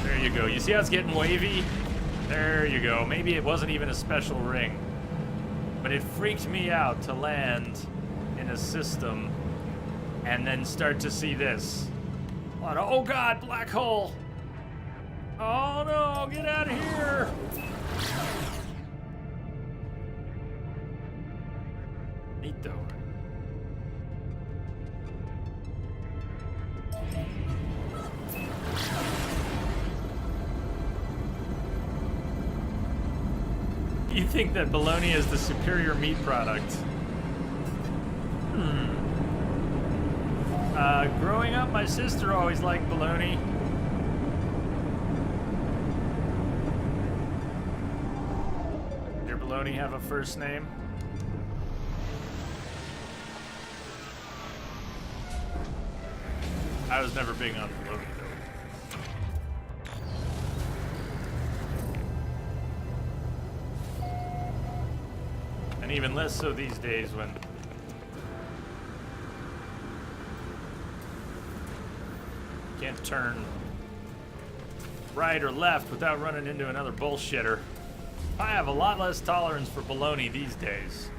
There you go. You see how it's getting wavy? There you go. Maybe it wasn't even a special ring. But it freaked me out to land in a system and then start to see this. Oh god, black hole! Oh no, get out of here! Neat though. You think that bologna is the superior meat product? Growing up, my sister always liked bologna. Did your bologna have a first name? I was never big on bologna, though. And even less so these days when you can't turn right or left without running into another bullshitter. I have a lot less tolerance for baloney these days.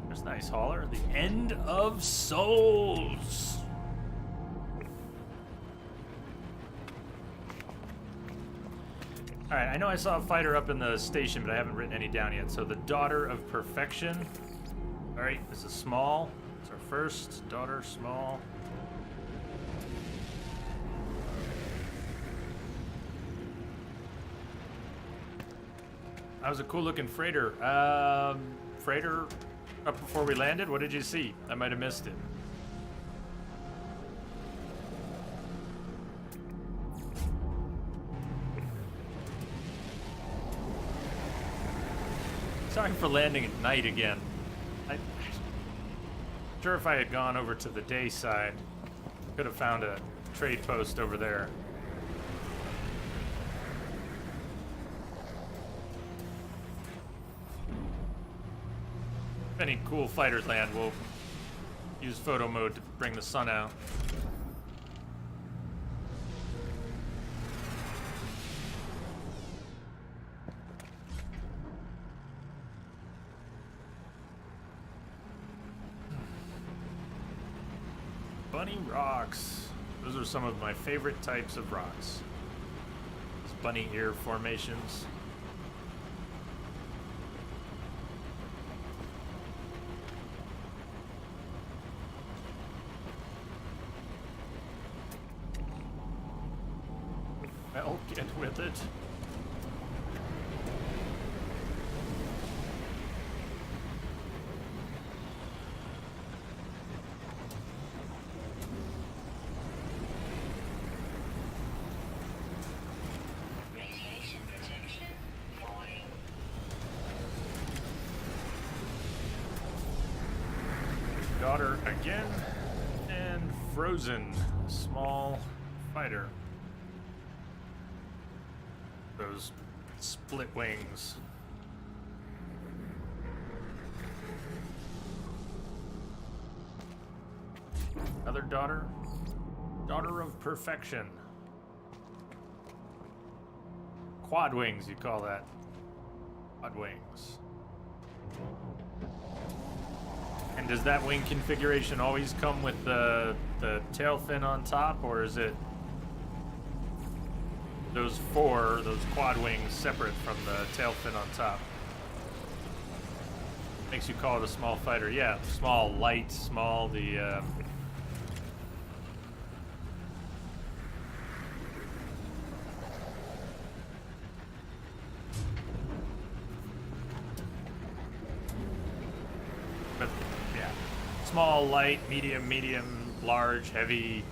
There's a nice hauler. The End of Souls. Alright, I know I saw a fighter up in the station, but I haven't written any down yet. So the Daughter of Perfection. Alright, this is small. It's our first daughter, small. That was a cool looking freighter. Freighter up before we landed? What did you see? I might have missed it. Sorry for landing at night again. I'm sure if I had gone over to the day side, could have found a trade post over there. If any cool fighters land, we'll use photo mode to bring the sun out. Bunny rocks. Those are some of my favorite types of rocks. These bunny ear formations. Well, get with it. Radiation protection falling. Daughter again. And Frozen. Small fighter. Those split wings. Another daughter. Daughter of Perfection. Quad wings, you call that. Quad wings. And does that wing configuration always come with the tail fin on top, or is it those quad wings separate from the tail fin on top? Makes you call it a small fighter. Yeah, small, light, small, but yeah, small, light, medium, large, heavy.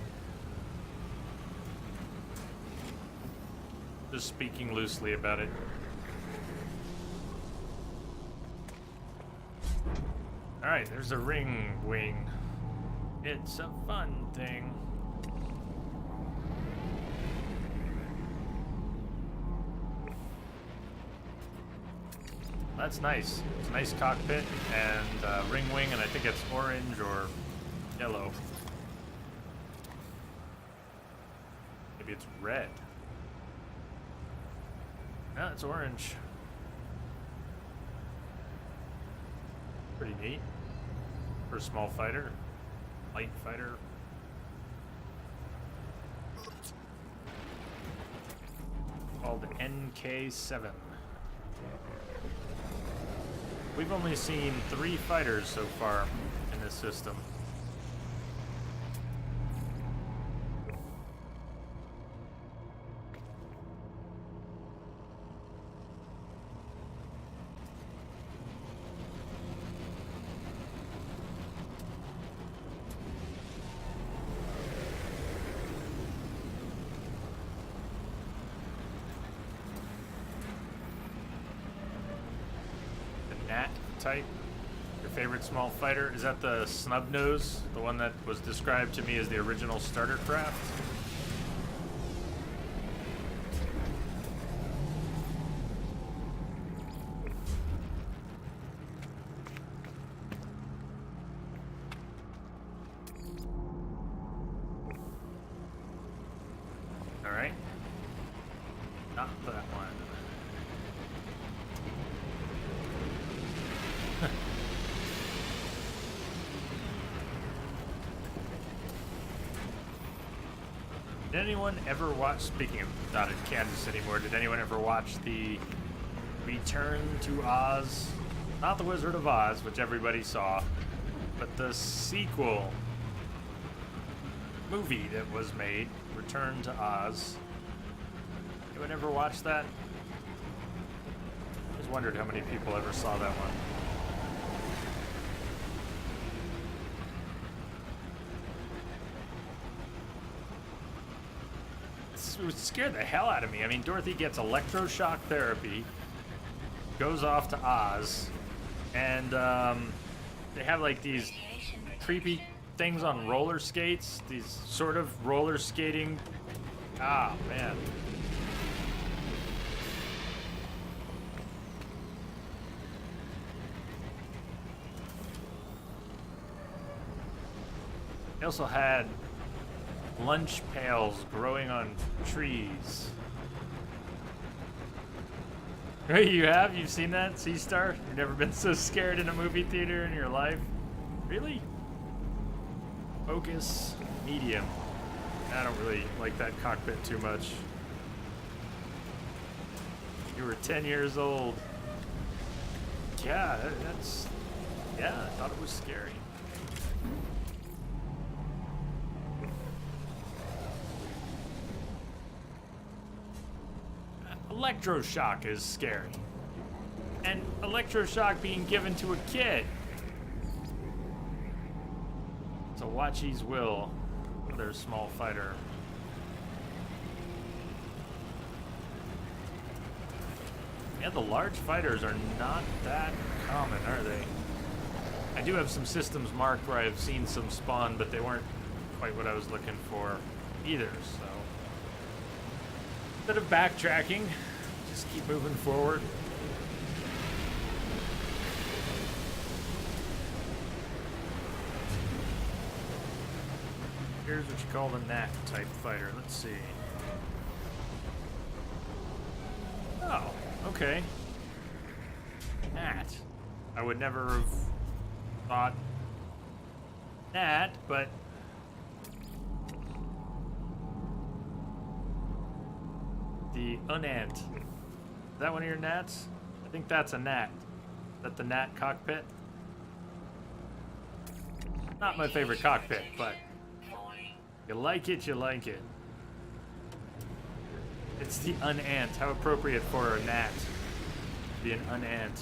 Just speaking loosely about it. Alright, there's a ring wing. It's a fun thing. That's nice. It's a nice cockpit and ring wing, and I think it's orange or yellow. Maybe it's red. Yeah, it's orange. Pretty neat. For a small fighter. Light fighter. Called NK-7. We've only seen 3 fighters so far in this system. Type. Your favorite small fighter? Is that the snub nose? The one that was described to me as the original starter craft? Did anyone ever watch, speaking of not in Kansas anymore, did anyone ever watch the Return to Oz? Not The Wizard of Oz, which everybody saw, but the sequel movie that was made, Return to Oz. Anyone ever watch that? I just wondered how many people ever saw that one. It scared the hell out of me. I mean, Dorothy gets electroshock therapy, goes off to Oz, and they have like these creepy things on roller skates, these sort of roller skating. Ah, man. They also had lunch pails growing on trees. Hey, you have? You've seen that, Sea Star? You've never been so scared in a movie theater in your life? Really? Focus, medium. I don't really like that cockpit too much. You were 10 years old. Yeah, that's... Yeah, I thought it was scary. Electroshock is scary. And electroshock being given to a kid. So Wachi's Will, their small fighter. Yeah, the large fighters are not that common, are they? I do have some systems marked where I've seen some spawn, but they weren't quite what I was looking for either, so. Bit of backtracking, just keep moving forward. Here's what you call the Nat type fighter. Let's see. Oh, okay. Nat. I would never have thought Nat, but the Unant. Is that one of your Nats? I think that's a Nat. Is that the Nat cockpit? Not my favorite cockpit, but you like it, you like it. It's the Unant. How appropriate for a Nat to be an Unant.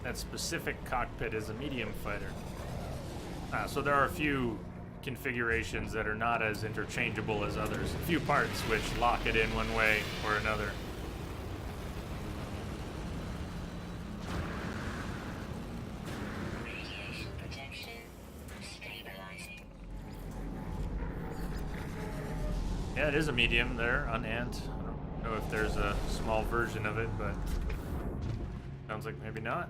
That specific cockpit is a medium fighter. So there are a few configurations that are not as interchangeable as others. A few parts which lock it in one way or another. Radiation protection stabilizing. Yeah, it is a medium there, Unant. I don't know if there's a small version of it, but sounds like maybe not.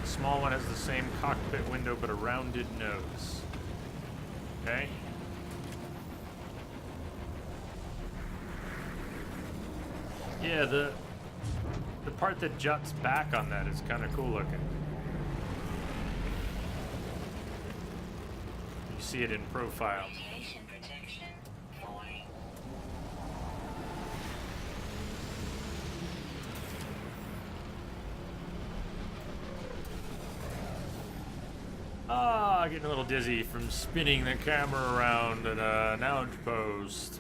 The small one has the same cockpit window but a rounded nose. Okay. Yeah, the part that juts back on that is kind of cool looking. You see it in profile. Radiation protection falling. Ah, getting a little dizzy from spinning the camera around at an outpost.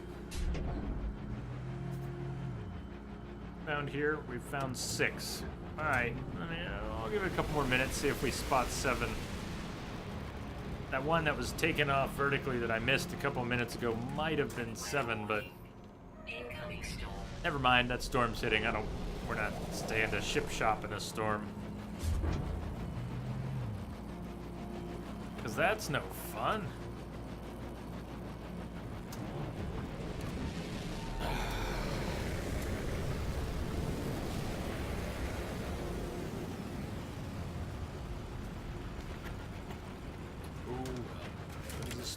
Found here, we've found 6. Alright, I'll give it a couple more minutes, see if we spot 7. That one that was taken off vertically that I missed a couple minutes ago might have been 7, but Incoming storm. never mind, that storm's hitting. We're not staying to ship shop in a storm. Cause that's no fun.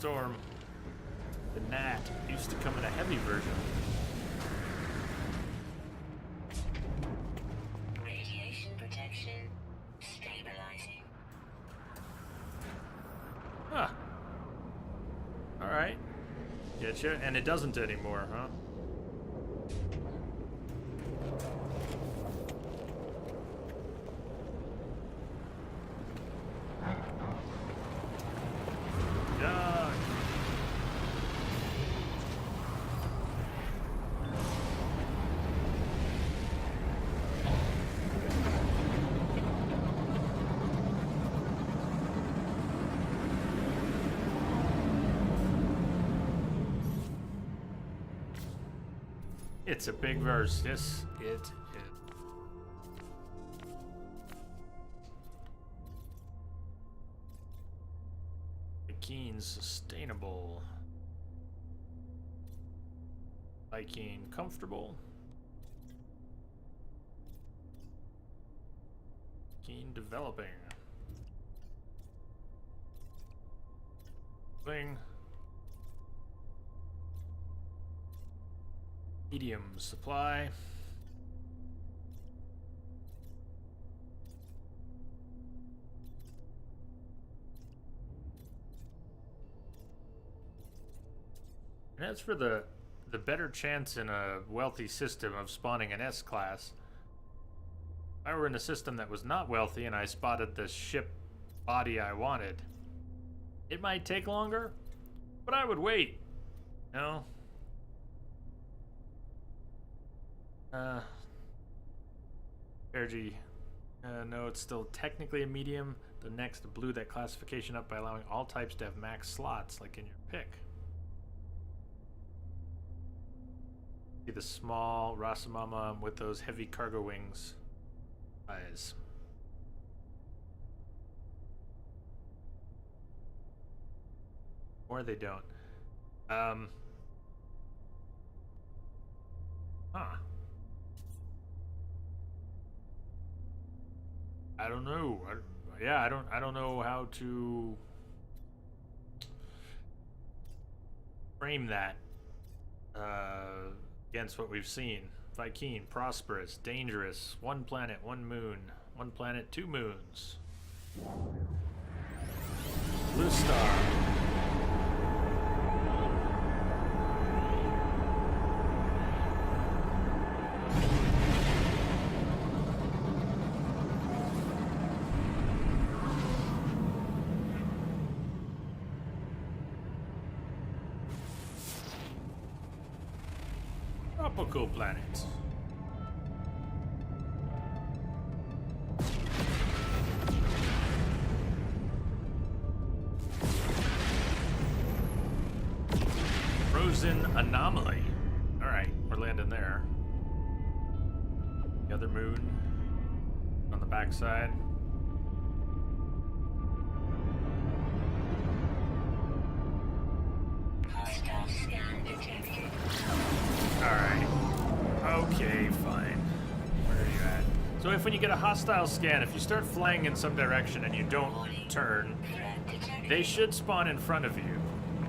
Storm. The Gnat used to come in a heavy version. Radiation protection stabilizing. Huh. Alright. Getcha. And it doesn't anymore, huh? Yuck. It's a big verse. Yes, it is. Viking's sustainable. Viking comfortable. Viking developing. Thing. Medium supply. And as for the better chance in a wealthy system of spawning an S-class, if I were in a system that was not wealthy and I spotted the ship body I wanted, it might take longer, but I would wait. No? Energy. No, it's still technically a medium. The next blew that classification up by allowing all types to have max slots, like in your pick. See the small Rasamama with those heavy cargo wings. Eyes. Or they don't. Huh. I don't know. I don't know how to frame that against what we've seen. Viking, prosperous, dangerous, one planet, one moon, one planet, two moons. Blue star. Tropical planet. Frozen anomaly. All right, we're landing there. The other moon on the backside. Hostile scan detected. Alright. Okay, fine. Where are you at? So if when you get a hostile scan, if you start flying in some direction and you don't turn, Threat detected. they should spawn in front of you.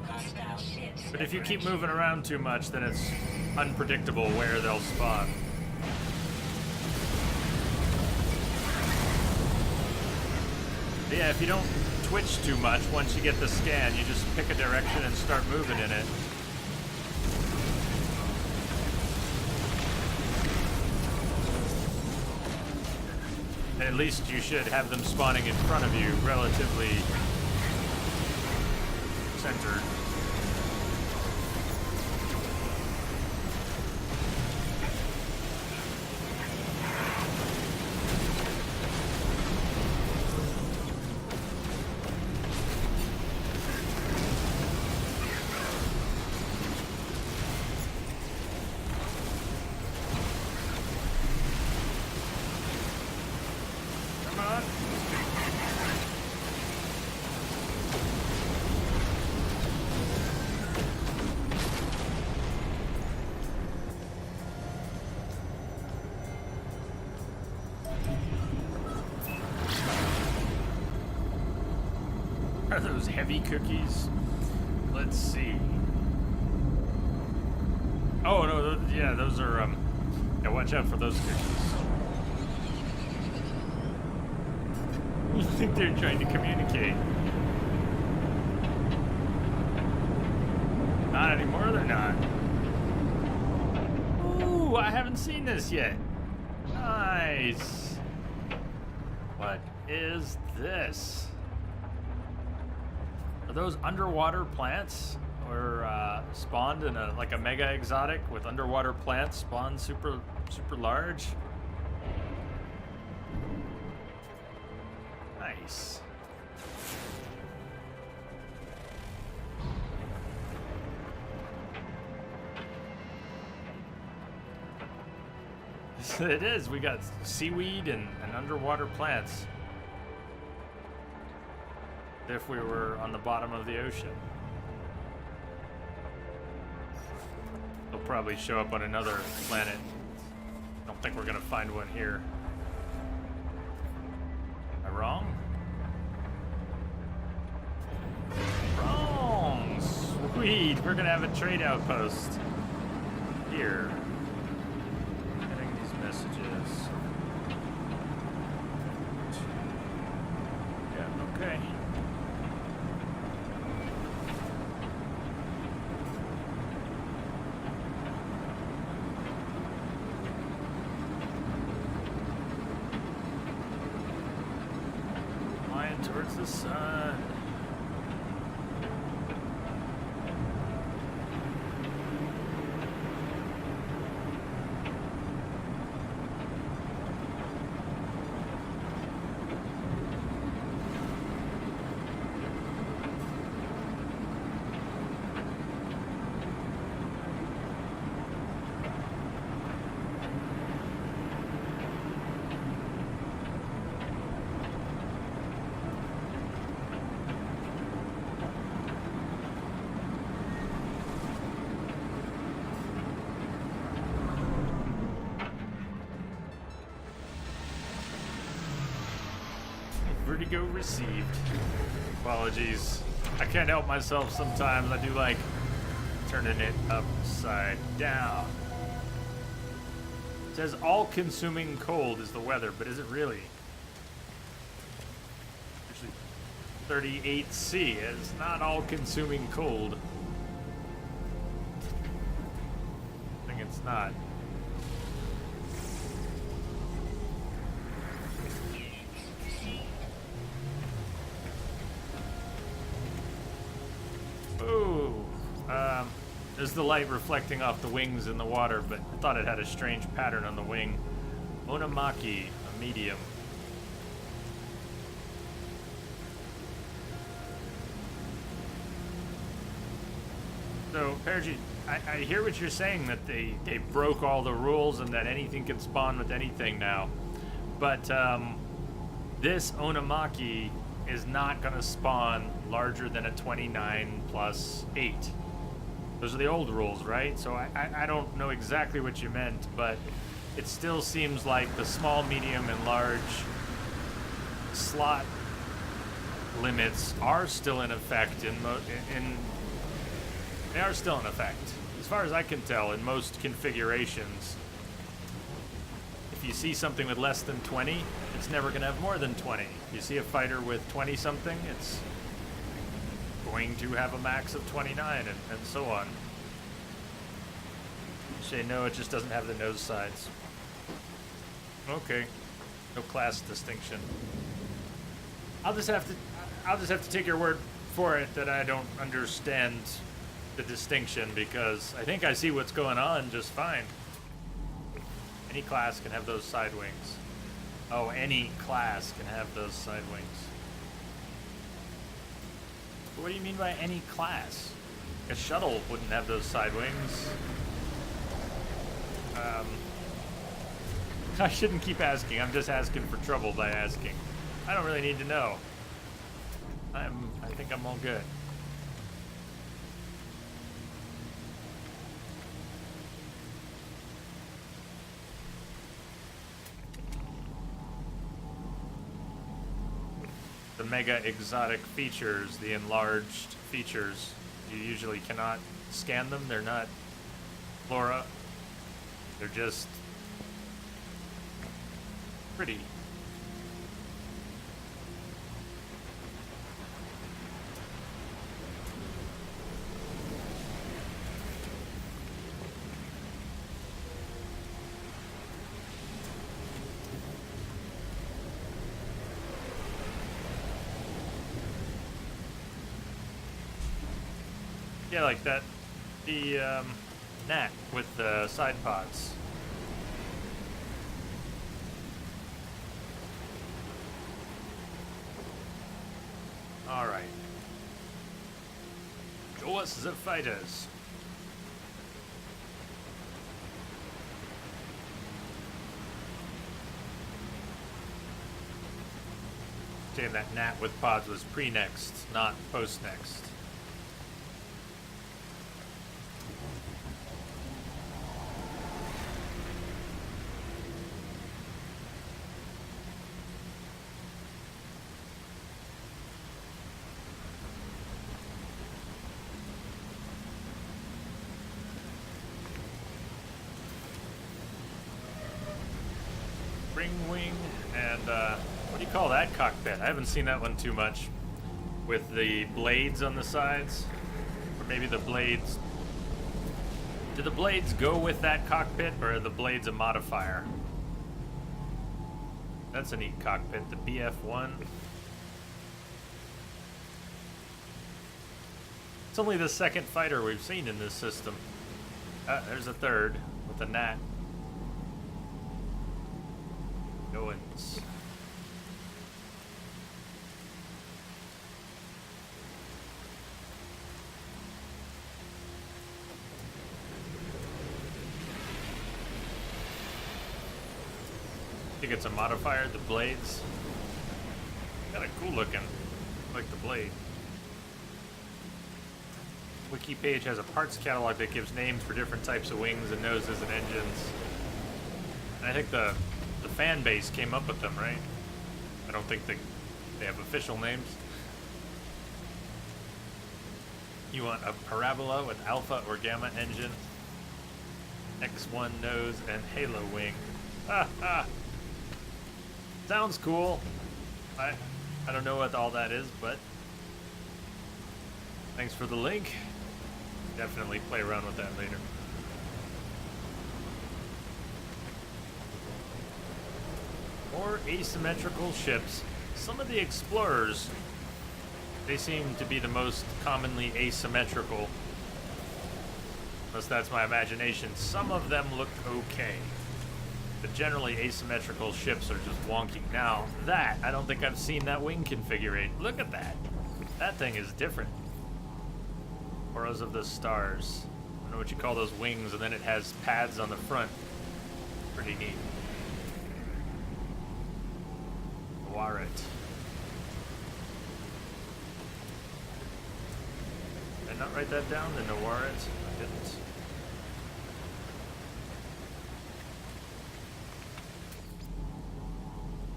Hostile ships. But if you keep moving around too much, then it's unpredictable where they'll spawn. But yeah, if you don't twitch too much, once you get the scan, you just pick a direction and start moving in it. And at least you should have them spawning in front of you relatively centered. Come on. Are those heavy cookies? let's see. Oh no, yeah, those are yeah, watch out for those fishes. I think they're trying to communicate. Not anymore, they're not. Ooh, I haven't seen this yet. Nice. What is this? Are those underwater plants? Or spawned in a like a mega exotic with underwater plants spawned super large? Nice. It is. We got seaweed and underwater plants. As if we were on the bottom of the ocean. They'll probably show up on another planet. Don't think we're gonna find one here. Am I wrong? Wrong! Sweet! We're gonna have a trade outpost here. Getting these messages. Yeah, okay. Towards the sun. Vertigo received. Apologies. I can't help myself sometimes. I do like turning it upside down. It says all-consuming cold is the weather, but is it really? Actually, 38C is not all-consuming cold. I think it's not. Ooh, there's the light reflecting off the wings in the water, but I thought it had a strange pattern on the wing. Onamaki, a medium. So, Perigi, I hear what you're saying, that they broke all the rules and that anything can spawn with anything now. But this Onamaki is not going to spawn larger than a 29 plus 8. Those are the old rules, right? So I don't know exactly what you meant, but it still seems like the small, medium, and large slot limits are still in effect they are still in effect. As far as I can tell, in most configurations, if you see something with less than 20, it's never going to have more than 20. You see a fighter with 20-something, it's going to have a max of 29, and so on. You say, no, it just doesn't have the nose sides. Okay. No class distinction. I'll just have to take your word for it that I don't understand the distinction, because I think I see what's going on just fine. Any class can have those side wings. Oh, any class can have those side wings. But what do you mean by any class? A shuttle wouldn't have those side wings. I shouldn't keep asking. I'm just asking for trouble by asking. I don't really need to know. I think I'm all good. The mega exotic features, the enlarged features, You usually cannot scan them. They're not flora. They're just pretty. Yeah, like that. The Gnat with the side pods. All right. Show us the fighters. Saying that Gnat with pods was pre-next, not post-next. Ring wing and what do you call that cockpit? I haven't seen that one too much. With the blades on the sides, or maybe the blades. Do the blades go with that cockpit, or are the blades a modifier? That's a neat cockpit. The BF-1. It's only the second fighter we've seen in this system. There's a third with the Gnat. Goins. I think it's a modifier, the blades. Kinda cool looking. Like the blade. Wiki page has a parts catalog that gives names for different types of wings and noses and engines. And I think the fan base came up with them, right? I don't think they have official names. You want a parabola with alpha or gamma engine, X1 nose, and halo wing. Ha ha! Sounds cool. I don't know what all that is, but thanks for the link. Definitely play around with that later. More asymmetrical ships. Some of the explorers, they seem to be the most commonly asymmetrical. Unless that's my imagination. Some of them look okay. But generally asymmetrical ships are just wonky. Now, that, I don't think I've seen that wing configuration. Look at that. That thing is different. Auras of the stars. I don't know what you call those wings, and then it has pads on the front. Pretty neat. Warret. Did I not write that down? The Nawaret? I didn't.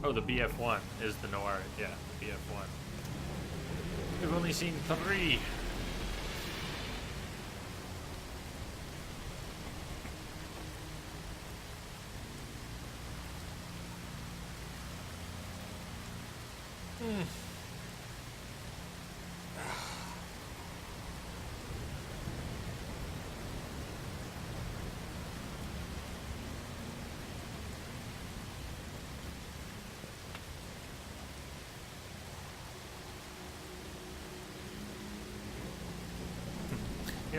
Oh, the BF-1 is the Nawaret. Yeah, BF-1. We've only seen 3.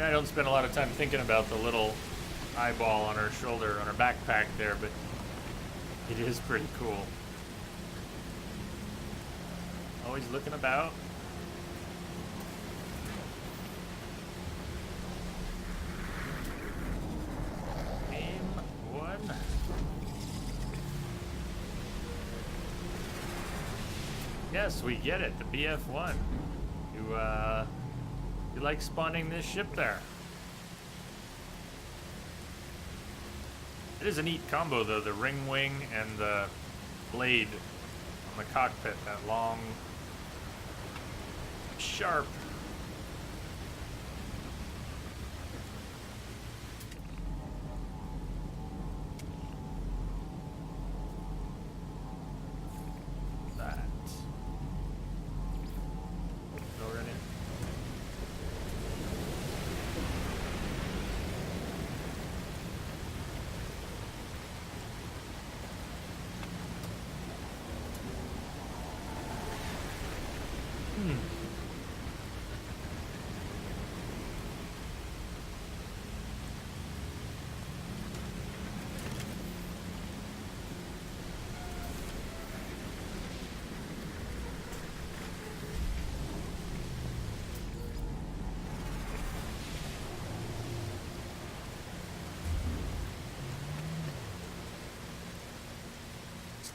I don't spend a lot of time thinking about the little eyeball on her shoulder, on her backpack there, but it is pretty cool. Always looking about. Aim 1. Yes, we get it. The BF-1. You like spawning this ship there. It is a neat combo though, the ring wing and the blade on the cockpit, that long, sharp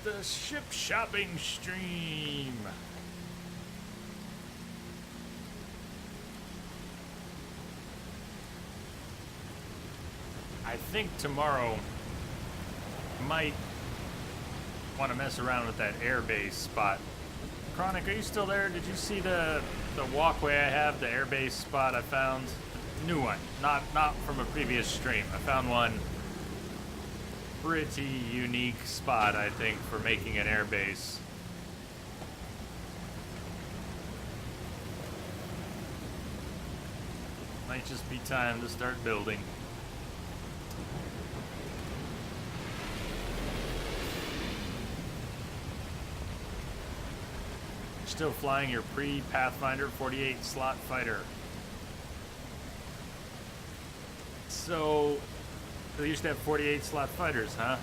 the ship shopping stream. I think tomorrow might want to mess around with that airbase spot. Chronic, are you still there? Did you see the walkway I have, the airbase spot I found? New one, not from a previous stream. I found one pretty unique spot, I think, for making an airbase. Might just be time to start building. Still flying your pre-Pathfinder 48 slot fighter. So, they used to have 48 slot fighters, huh?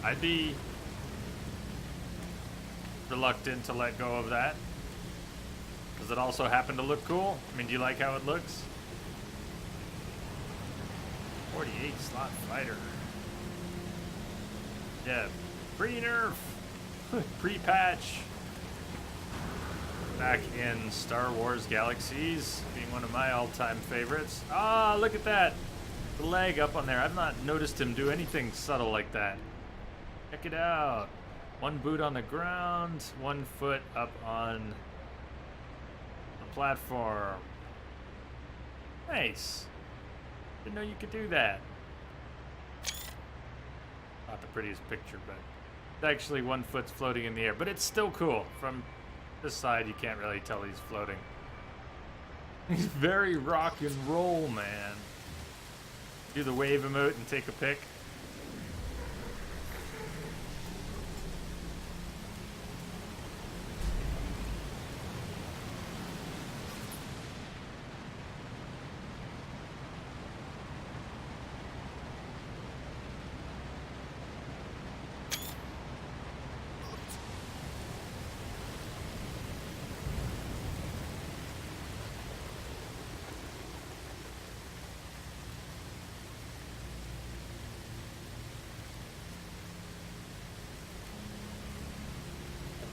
I'd be reluctant to let go of that. Does it also happen to look cool? I mean, do you like how it looks? 48 slot fighter. Yeah, pre-nerf, pre-patch. Back in Star Wars Galaxies, being one of my all-time favorites. Ah, look at that. The leg up on there. I've not noticed him do anything subtle like that. Check it out. One boot on the ground, 1 foot up on the platform. Nice. Didn't know you could do that. Not the prettiest picture, but it's actually 1 foot's floating in the air. But it's still cool. From this side, you can't really tell he's floating. He's very rock and roll, man. Do the wave emote and take a pic.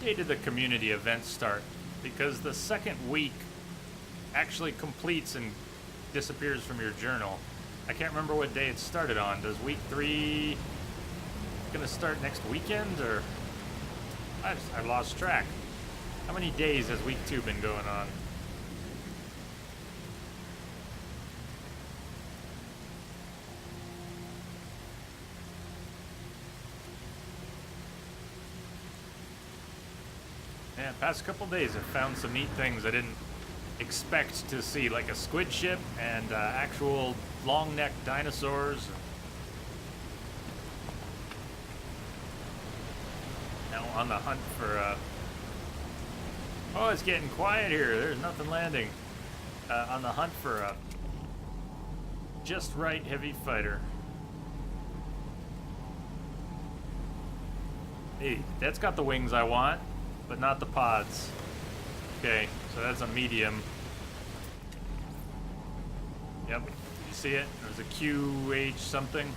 Day did the community event start? Because the second week actually completes and disappears from your journal. I can't remember what day it started on. Does week 3 gonna start next weekend, or I lost track. How many days has week 2 been going on? Yeah, past couple days I've found some neat things I didn't expect to see, like a squid ship and actual long-necked dinosaurs. Now on the hunt for oh, it's getting quiet here. There's nothing landing. On the hunt for a just right heavy fighter. Hey, that's got the wings I want, but not the pods. Okay, so that's a medium. Yep, you see it? There's a QH something.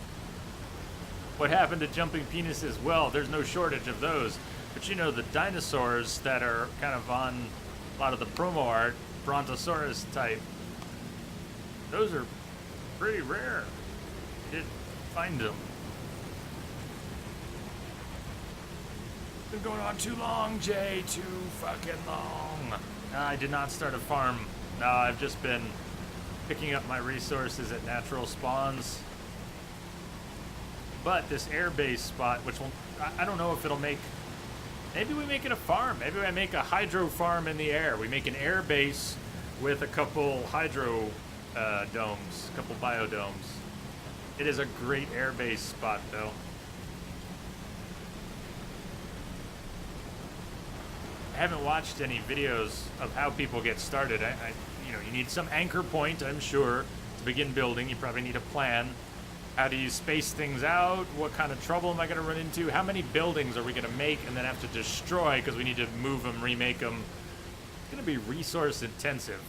What happened to jumping penises? Well, there's no shortage of those. But you know, the dinosaurs that are kind of on a lot of the promo art, Brontosaurus type, those are pretty rare. I didn't find them. Been going on too long, Jay. Too fucking long. I did not start a farm. No, I've just been picking up my resources at natural spawns. But this airbase spot, which will, I don't know if it'll make, maybe we make it a farm. Maybe I make a hydro farm in the air. We make an air base with a couple hydro domes, a couple biodomes. It is a great air base spot, though. I haven't watched any videos of how people get started. You know, you need some anchor point, I'm sure, to begin building. You probably need a plan. How do you space things out? What kind of trouble am I going to run into? How many buildings are we going to make and then have to destroy because we need to move them, remake them? It's going to be resource intensive.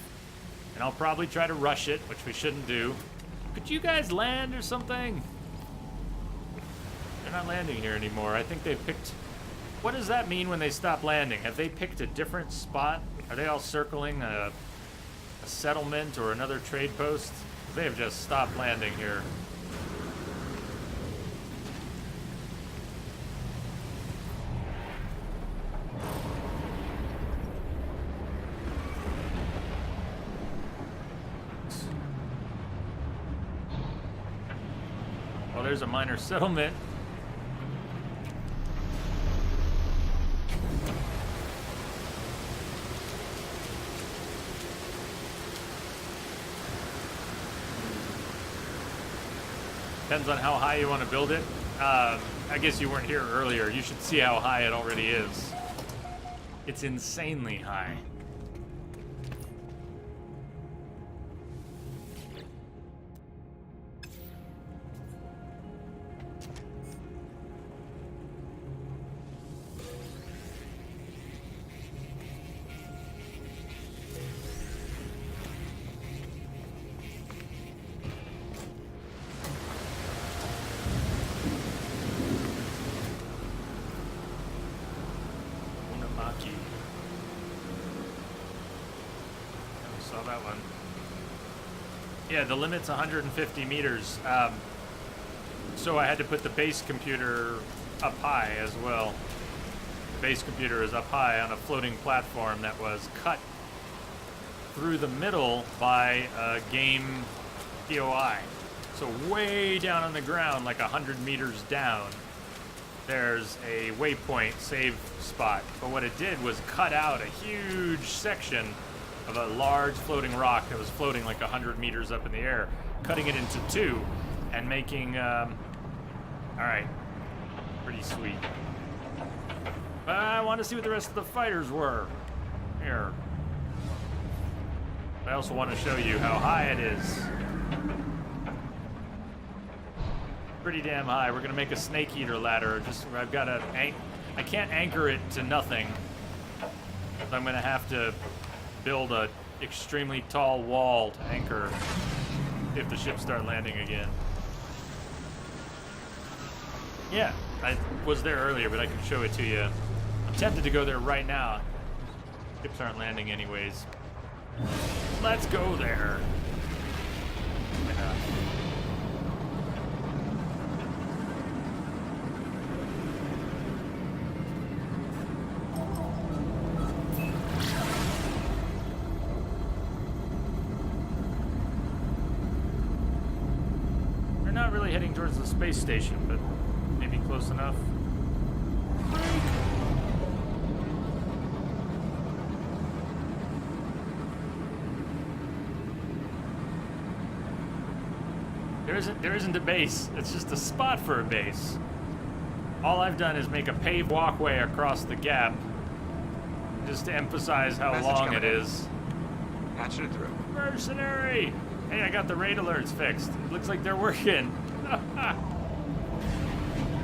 And I'll probably try to rush it, which we shouldn't do. Could you guys land or something? They're not landing here anymore. I think they've picked What does that mean when they stop landing? Have they picked a different spot? Are they all circling a settlement or another trade post? They have just stopped landing here. Well, there's a minor settlement. Depends on how high you want to build it. I guess you weren't here earlier. You should see how high it already is. It's insanely high. Yeah, the limit's 150 meters. So I had to put the base computer up high as well. The base computer is up high on a floating platform that was cut through the middle by a game POI. So way down on the ground, like 100 meters down, there's a waypoint save spot. But what it did was cut out a huge section of a large floating rock that was floating like 100 meters up in the air, cutting it into two and making, alright, pretty sweet. But I want to see what the rest of the fighters were. Here. I also want to show you how high it is. Pretty damn high. We're going to make a snake eater ladder. I've got to, I can't anchor it to nothing. So I'm going to have to build a extremely tall wall to anchor if the ships start landing again. Yeah, I was there earlier, but I can show it to you. I'm tempted to go there right now. Ships aren't landing anyways. Let's go there. Yeah. Heading towards the space station, but maybe close enough. There isn't a base. It's just a spot for a base. All I've done is make a paved walkway across the gap, just to emphasize how long it is. Patching it through. Mercenary! Hey, I got the raid alerts fixed. Looks like they're working.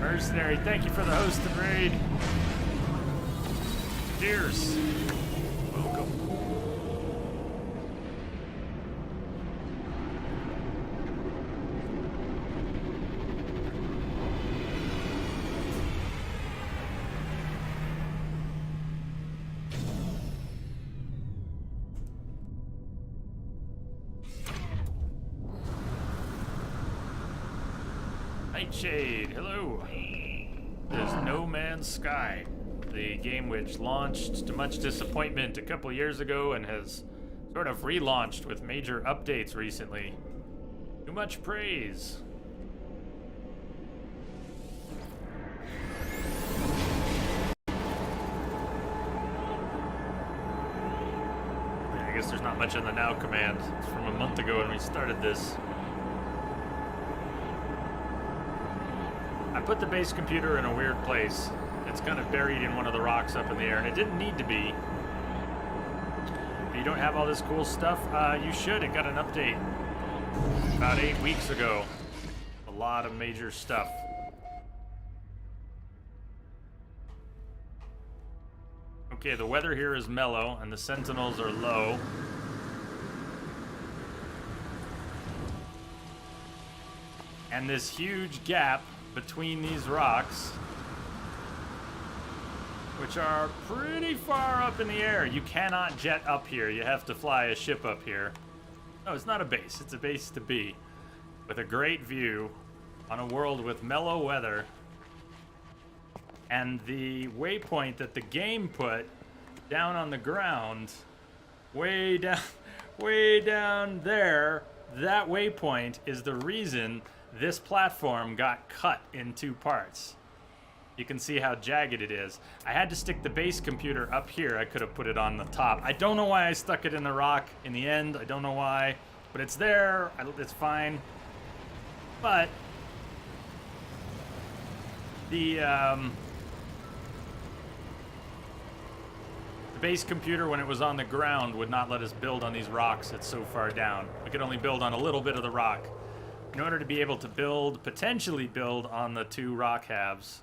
Mercenary, thank you for the host and raid. Cheers. Welcome. Nightshade, hello. There's No Man's Sky, the game which launched to much disappointment a couple years ago and has sort of relaunched with major updates recently. Too much praise. I guess there's not much in the now command. It's from a month ago when we started this. I put the base computer in a weird place. It's kind of buried in one of the rocks up in the air, and it didn't need to be. If you don't have all this cool stuff, you should. It got an update about 8 weeks ago. A lot of major stuff. Okay, the weather here is mellow, and the sentinels are low. And this huge gap between these rocks which are pretty far up in the air. You cannot jet up here. You have to fly a ship up here. No, it's not a base. It's a base to be, with a great view on a world with mellow weather. And the waypoint that the game put down on the ground, way down there, that waypoint is the reason this platform got cut in 2 parts. You can see how jagged it is. I had to stick the base computer up here. I could have put it on the top. I don't know why I stuck it in the rock in the end. I don't know why, but it's there. It's fine. But the base computer, when it was on the ground, would not let us build on these rocks. It's so far down. We could only build on a little bit of the rock. In order to be able to build, potentially build on the 2 rock halves,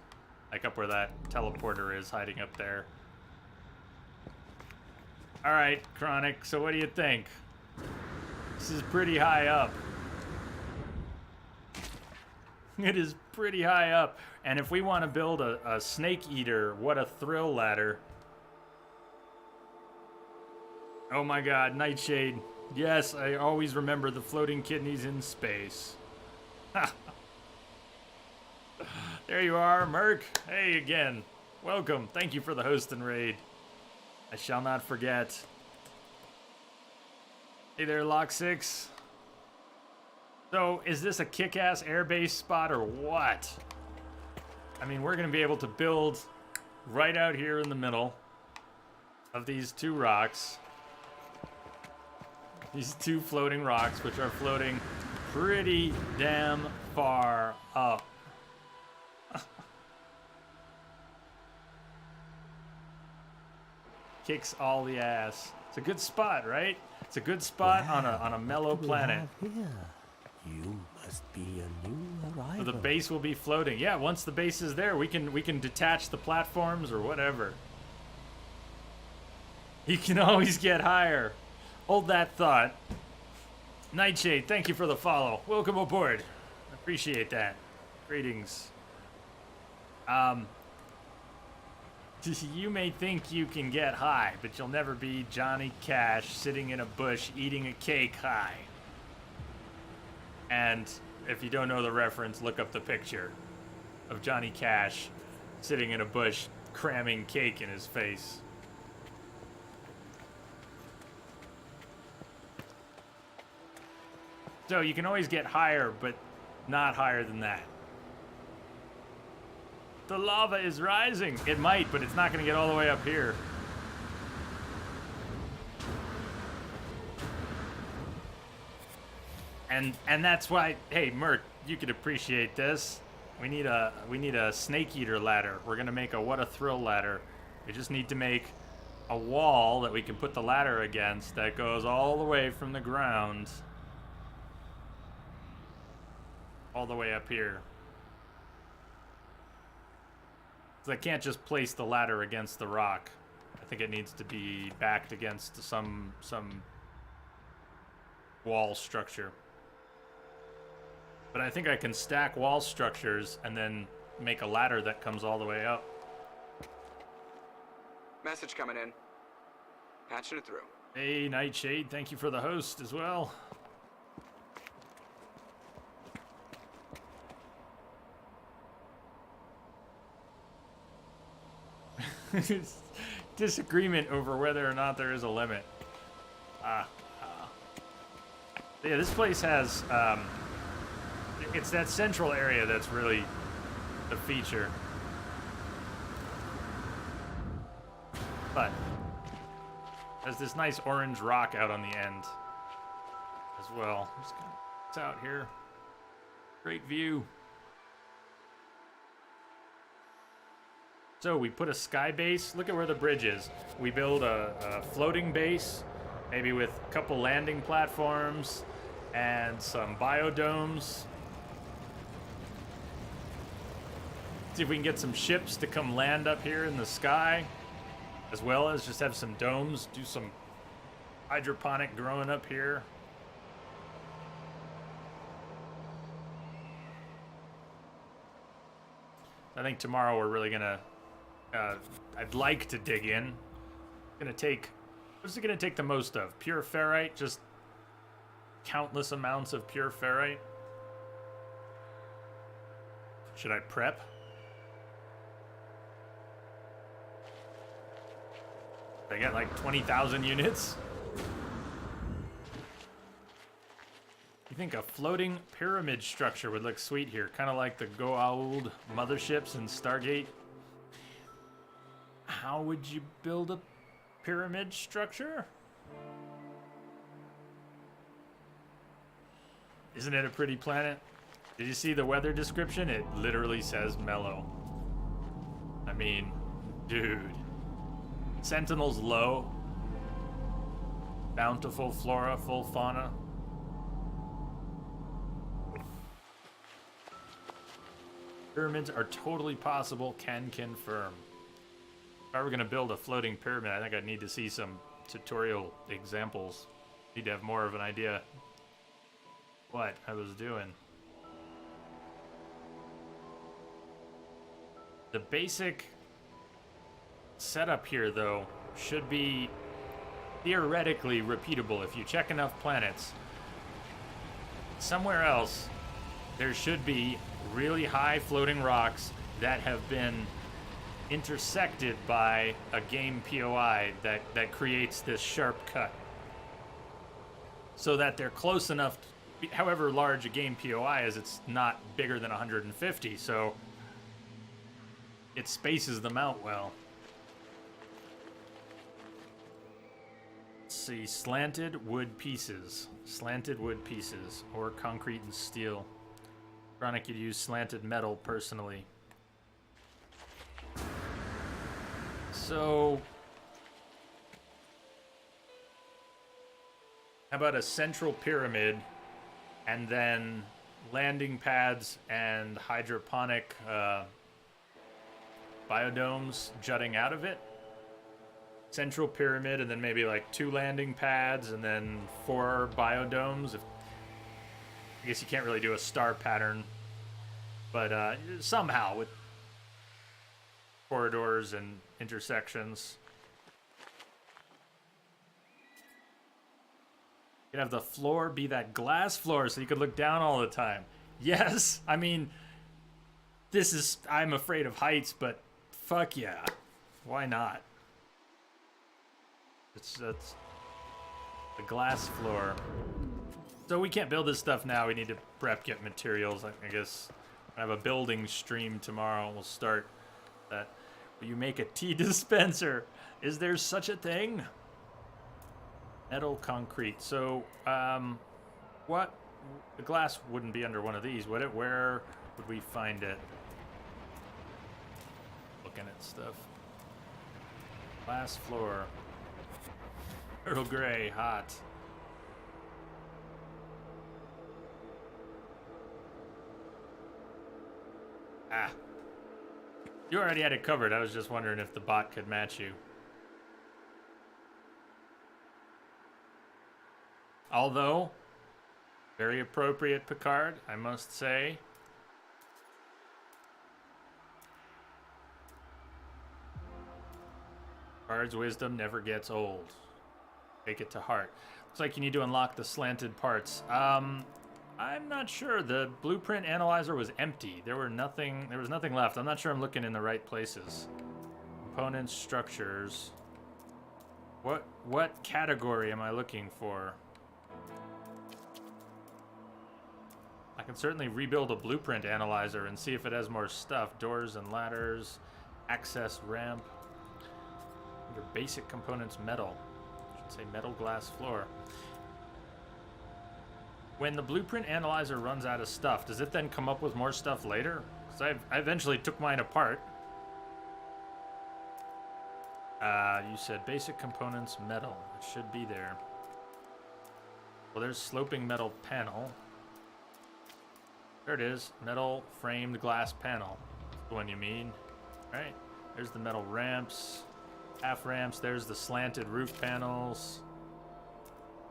like up where that teleporter is hiding up there. All right, Chronic, so what do you think? This is pretty high up. It is pretty high up. And if we want to build a snake eater, what a thrill ladder. Oh my god, Nightshade. Yes, I always remember the floating kidneys in space. There you are, Merc. Hey again. Welcome. Thank you for the host and raid. I shall not forget. Hey there, Lock 6. So, is this a kick-ass airbase spot or what? I mean, we're going to be able to build right out here in the middle of these 2 rocks. These 2 floating rocks, which are floating pretty damn far up. Kicks all the ass. It's a good spot, right? It's a good spot on a mellow planet. You must be a new arrival. So the base will be floating. Yeah, once the base is there, we can detach the platforms or whatever. You can always get higher. Hold that thought. Nightshade, thank you for the follow. Welcome aboard. Appreciate that. Greetings. You may think you can get high, but you'll never be Johnny Cash sitting in a bush eating a cake high. And if you don't know the reference, look up the picture of Johnny Cash sitting in a bush cramming cake in his face. So you can always get higher, but not higher than that. The lava is rising. It might, but it's not going to get all the way up here. And that's why, hey, Merc, you could appreciate this. We need a snake eater ladder. We're going to make a what a thrill ladder. We just need to make a wall that we can put the ladder against that goes all the way from the ground all the way up here. So I can't just place the ladder against the rock. I think it needs to be backed against some wall structure. But I think I can stack wall structures and then make a ladder that comes all the way up. Message coming in. Patching it through. Hey, Nightshade, thank you for the host as well. Disagreement over whether or not there is a limit. Yeah, this place has, it's that central area that's really the feature. But there's this nice orange rock out on the end as well. Just gonna, it's out here. Great view. So we put a sky base. Look at where the bridge is. We build a floating base, maybe with a couple landing platforms and some biodomes. See if we can get some ships to come land up here in the sky, as well as just have some domes, do some hydroponic growing up here. I think tomorrow we're really gonna I'd like to dig in. Gonna take. What's it gonna take the most of? Pure ferrite? Just countless amounts of pure ferrite? Should I prep? I get like 20,000 units? You think a floating pyramid structure would look sweet here? Kind of like the Goa'uld motherships in Stargate. How would you build a pyramid structure? Isn't it a pretty planet? Did you see the weather description? It literally says mellow. I mean, dude. Sentinels low. Bountiful flora, full fauna. Pyramids are totally possible, can confirm. If I were gonna build a floating pyramid, I think I'd need to see some tutorial examples. Need to have more of an idea what I was doing. The basic setup here, though, should be theoretically repeatable. If you check enough planets, somewhere else, there should be really high floating rocks that have been intersected by a game POI that creates this sharp cut. So that they're close enough, however large a game POI is, it's not bigger than 150, so it spaces them out well. Let's see, slanted wood pieces. Slanted wood pieces, or concrete and steel. Chronic could use slanted metal personally. So, how about a central pyramid and then landing pads and hydroponic biodomes jutting out of it? Central pyramid and then maybe like 2 landing pads and then 4 biodomes. I guess you can't really do a star pattern, but somehow with corridors and intersections. You can have the floor be that glass floor so you could look down all the time. Yes, I mean, I'm afraid of heights, but fuck yeah, why not? That's the glass floor. So we can't build this stuff now. We need to prep, get materials. I guess I have a building stream tomorrow. We'll start that. Will you make a tea dispenser? Is there such a thing? Metal concrete. So, what? The glass wouldn't be under one of these, would it? Where would we find it? Looking at stuff. Glass floor. Earl Grey, hot. Ah. You already had it covered. I was just wondering if the bot could match you. Although, very appropriate Picard, I must say. Picard's wisdom never gets old. Take it to heart. Looks like you need to unlock the slanted parts. I'm not sure. The blueprint analyzer was empty. There was nothing left. I'm not sure I'm looking in the right places. Components, structures. What category am I looking for? I can certainly rebuild a blueprint analyzer and see if it has more stuff. Doors and ladders, access ramp. Under basic components, metal. Say metal glass floor. When the blueprint analyzer runs out of stuff, does it then come up with more stuff later? Because I eventually took mine apart. You said basic components, metal. It should be there. Well, there's sloping metal panel. There it is. Metal framed glass panel. That's the one you mean. All right. There's the metal ramps. Half ramps. There's the slanted roof panels.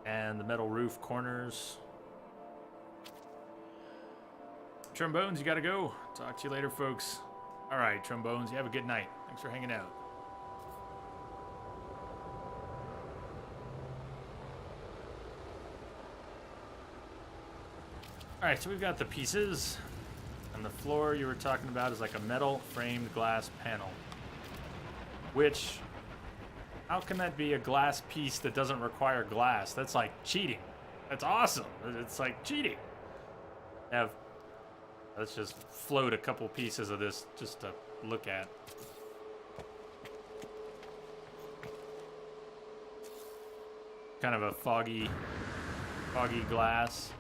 And the metal roof corners. Trombones, you gotta go. Talk to you later, folks. All right, Trombones, you have a good night. Thanks for hanging out. All right, so we've got the pieces. And the floor you were talking about is like a metal framed glass panel. Which, how can that be a glass piece that doesn't require glass? That's like cheating. That's awesome. It's like cheating. Let's just float a couple pieces of this just to look at. Kind of a foggy glass.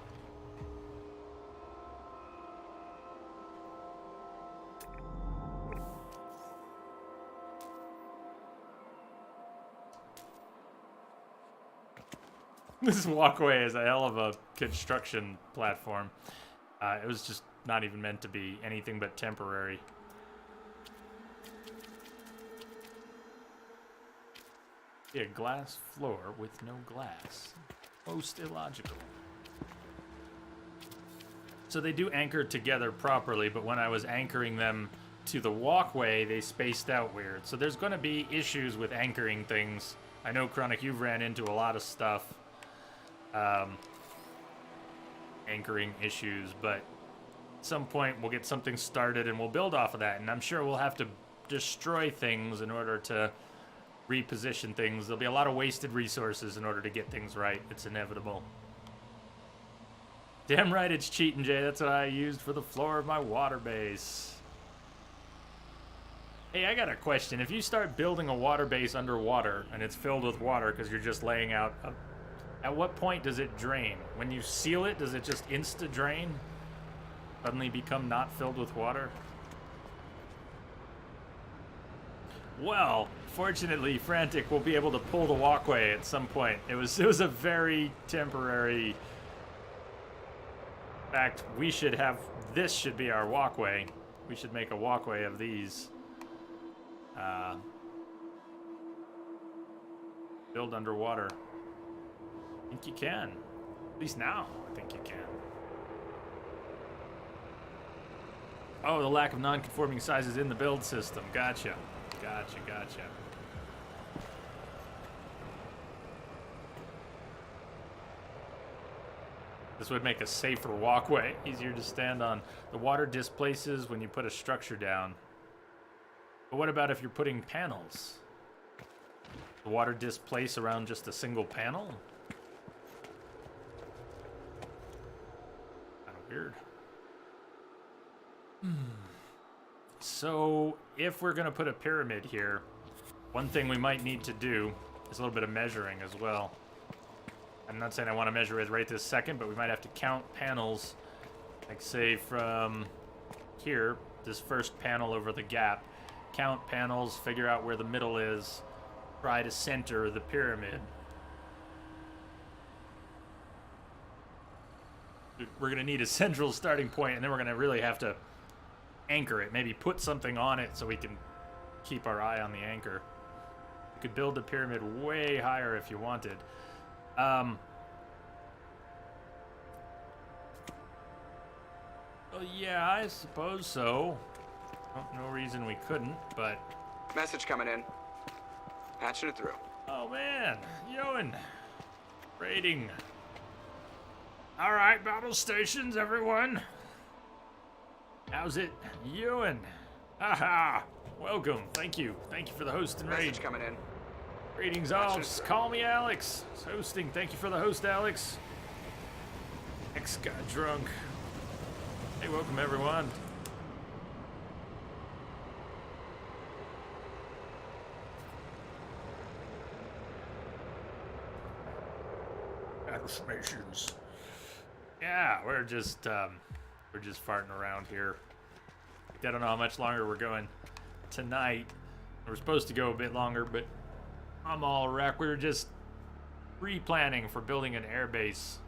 This walkway is a hell of a construction platform. It was just not even meant to be anything but temporary. A glass floor with no glass. Most illogical. So they do anchor together properly, but when I was anchoring them to the walkway, they spaced out weird. So there's going to be issues with anchoring things. I know, Chronic, you've ran into a lot of stuff. Anchoring issues, but at some point we'll get something started and we'll build off of that, and I'm sure we'll have to destroy things in order to reposition things. There'll be a lot of wasted resources in order to get things right. It's inevitable. Damn right it's cheating, Jay. That's what I used for the floor of my water base. Hey, I got a question. If you start building a water base underwater and it's filled with water because you're just laying out at what point does it drain? When you seal it, does it just insta-drain? Suddenly become not filled with water? Well, fortunately, Frantic will be able to pull the walkway at some point. It was a very temporary... In fact, this should be our walkway. We should make a walkway of these. Build underwater. I think you can. At least now, I think you can. Oh, the lack of non-conforming sizes in the build system. Gotcha. Gotcha. This would make a safer walkway, easier to stand on. The water displaces when you put a structure down. But what about if you're putting panels? The water displace around just a single panel? Weird. So, if we're going to put a pyramid here, one thing we might need to do is a little bit of measuring as well. I'm not saying I want to measure it right this second, but we might have to count panels, like say from here, this first panel over the gap. Count panels, figure out where the middle is, try to center the pyramid. We're going to need a central starting point, and then we're going to really have to anchor it. Maybe put something on it so we can keep our eye on the anchor. You could build the pyramid way higher if you wanted. Well, yeah, I suppose so. No reason we couldn't, but... Message coming in. Patching it through. Oh, man. Yoan. Raiding. All right, battle stations, everyone. How's it, Ewan? Haha. Welcome. Thank you for the host and raid. Message coming in. Greetings, all. Just call me Alex. It's hosting. Thank you for the host, Alex. X got drunk. Hey, welcome, everyone. Battle stations. Yeah, we're just farting around here. I don't know how much longer we're going tonight. We're supposed to go a bit longer, but I'm all wrecked. We're just pre-planning for building an airbase.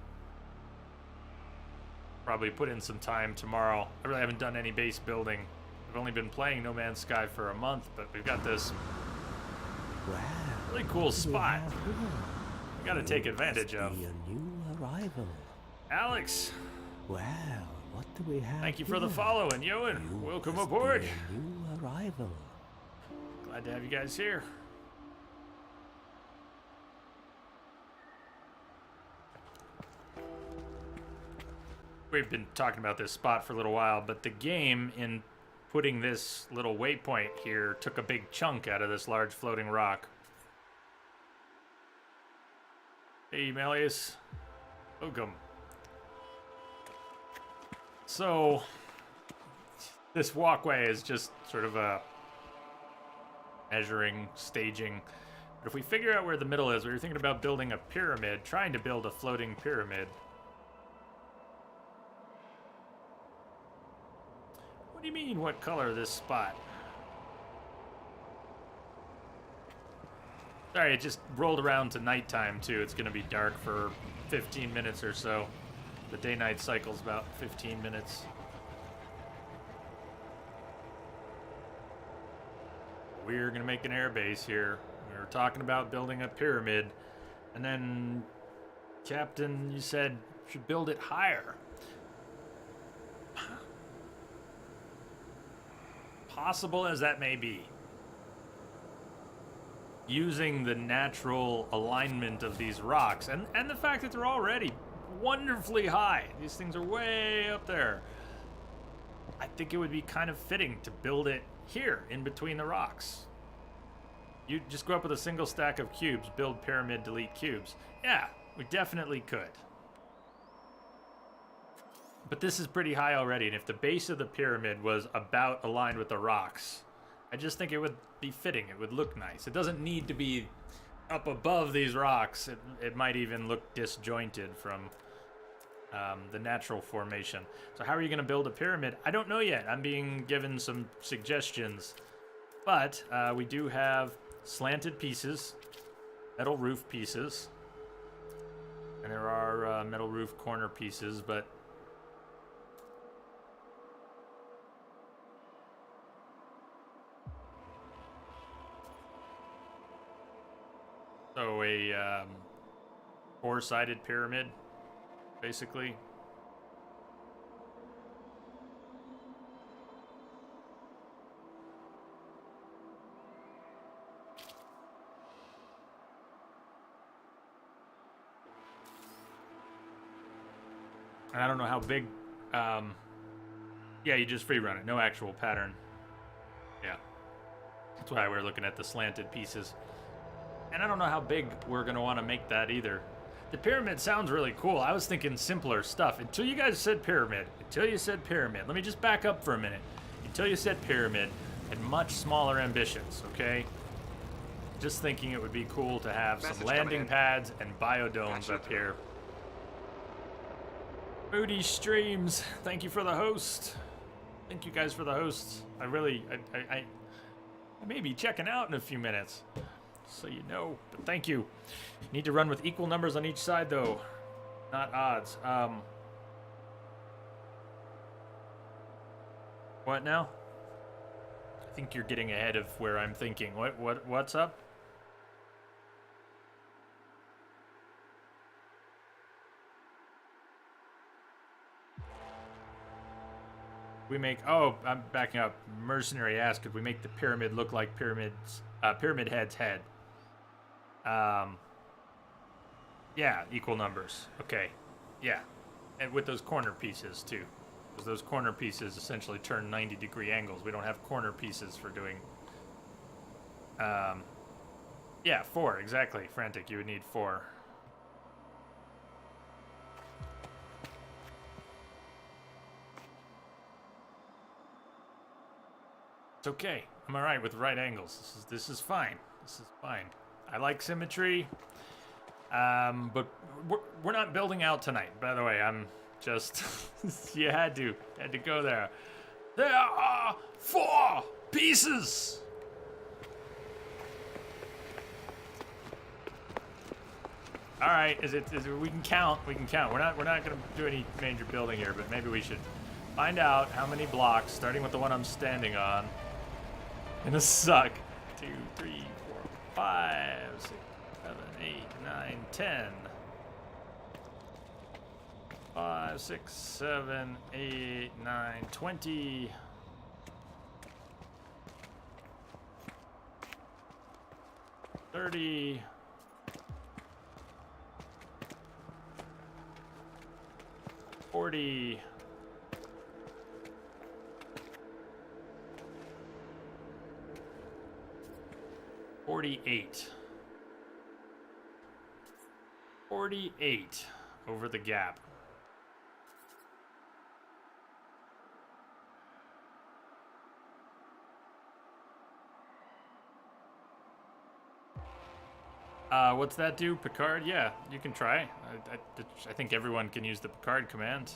Probably put in some time tomorrow. I really haven't done any base building. I've only been playing No Man's Sky for a month, but we've got this really cool spot we gotta take advantage of. A new arrival. Alex. Well, what do we have? Thank you for the here? follow, and Ewan, You welcome must aboard. be a new arrival. Glad to have you guys here. We've been talking about this spot for a little while, but the game, in putting this little waypoint here, took a big chunk out of this large floating rock. Hey, Melius. Welcome. So, this walkway is just sort of a measuring, staging. But if we figure out where the middle is, we were thinking about building a pyramid, trying to build a floating pyramid. What do you mean, what color this spot? Sorry, it just rolled around to nighttime too. It's gonna be dark for 15 minutes or so. The day-night cycle's about 15 minutes. We're gonna make an air base here. We were talking about building a pyramid, and then Captain, you said should build it higher. Possible as that may be, using the natural alignment of these rocks and the fact that they're already wonderfully high. These things are way up there. I think it would be kind of fitting to build it here in between the rocks. You just go up with a single stack of cubes, build pyramid, delete cubes. Yeah, we definitely could. But this is pretty high already, and if the base of the pyramid was about aligned with the rocks, I just think it would be fitting. It would look nice. It doesn't need to be up above these rocks. It might even look disjointed from the natural formation. So how are you going to build a pyramid? I don't know yet. I'm being given some suggestions. But we do have slanted pieces, metal roof pieces, and there are metal roof corner pieces, but so a four-sided pyramid, basically. And I don't know how big, yeah, you just free run it, no actual pattern. Yeah, that's why we're looking at the slanted pieces. And I don't know how big we're gonna wanna make that either. The pyramid sounds really cool. I was thinking simpler stuff until you guys said pyramid. Let me just back up for a minute. Until you said pyramid, and much smaller ambitions, okay? Just thinking it would be cool to have some Message landing coming in. pads and biodomes up here. Moody Streams, thank you for the host. Thank you guys for the hosts. I may be checking out in a few minutes, so you know, but thank you. You need to run with equal numbers on each side though, not odds. What now? I think you're getting ahead of where I'm thinking. What's up? We make, oh, I'm backing up. Mercenary asked, could we make the pyramid look like Pyramid Head's head? Yeah, equal numbers. Okay, yeah, and with those corner pieces too, because those corner pieces essentially turn 90-degree angles. We don't have corner pieces for doing. Yeah, 4 exactly. Frantic, you would need 4. It's okay. I'm all right with right angles. This is fine. This is fine. I like symmetry, but we're not building out tonight. By the way, I'm just you had to go there. There are 4 pieces. All right, is it we can count. We can count. We're not going to do any major building here, but maybe we should find out how many blocks, starting with the one I'm standing on. Gonna suck. 2, 3, 4, 5, 6, 7, 8, 9, 10. 5, 6, 7, 8, 9, 20. 30. 40. 48. 48 over the gap. What's that do, Picard? Yeah, you can try. I think everyone can use the Picard command.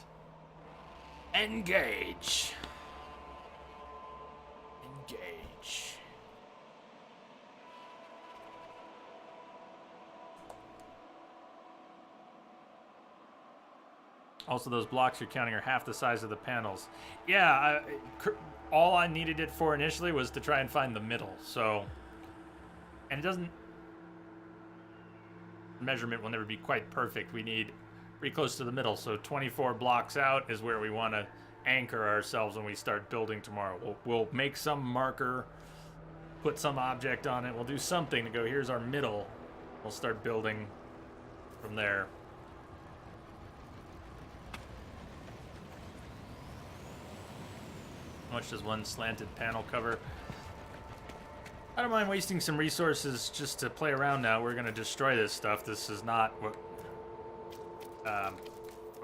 Engage. Engage. Also, those blocks you're counting are half the size of the panels. Yeah, all I needed it for initially was to try and find the middle, so... And it doesn't... Measurement will never be quite perfect. We need pretty close to the middle, so 24 blocks out is where we want to anchor ourselves when we start building tomorrow. We'll make some marker, put some object on it. We'll do something to go, here's our middle. We'll start building from there. How much does one slanted panel cover? I don't mind wasting some resources just to play around now. We're going to destroy this stuff. This is not what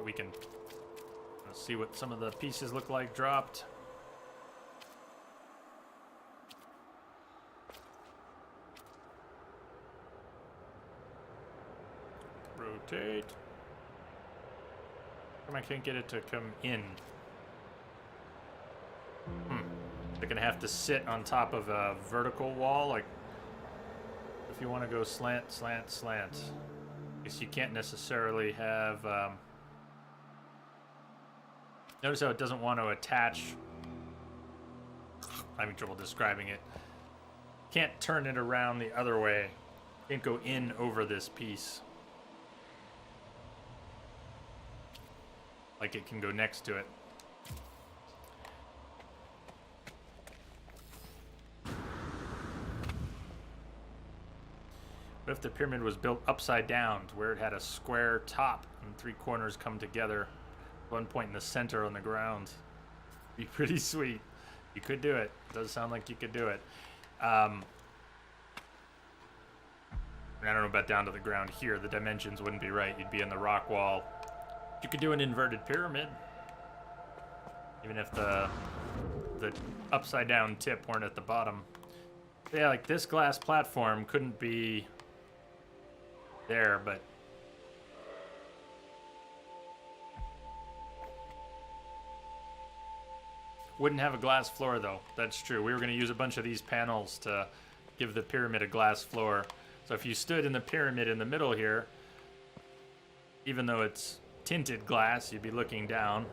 we can... Let's see what some of the pieces look like dropped. Rotate. Come, I can't get it to come in. They're gonna have to sit on top of a vertical wall, like if you want to go slant, slant, slant. Guess you can't necessarily have. Notice how it doesn't want to attach. I'm having trouble describing it. Can't turn it around the other way. Can't go in over this piece. Like it can go next to it. What if the pyramid was built upside down to where it had a square top and 3 corners come together? One point in the center on the ground. Be pretty sweet. You could do it. Does sound like you could do it. I don't know about down to the ground here. The dimensions wouldn't be right. You'd be in the rock wall. You could do an inverted pyramid. Even if the upside down tip weren't at the bottom. Yeah, like this glass platform couldn't be there, but wouldn't have a glass floor though. That's true. We were going to use a bunch of these panels to give the pyramid a glass floor. So if you stood in the pyramid in the middle here, even though it's tinted glass, you'd be looking down.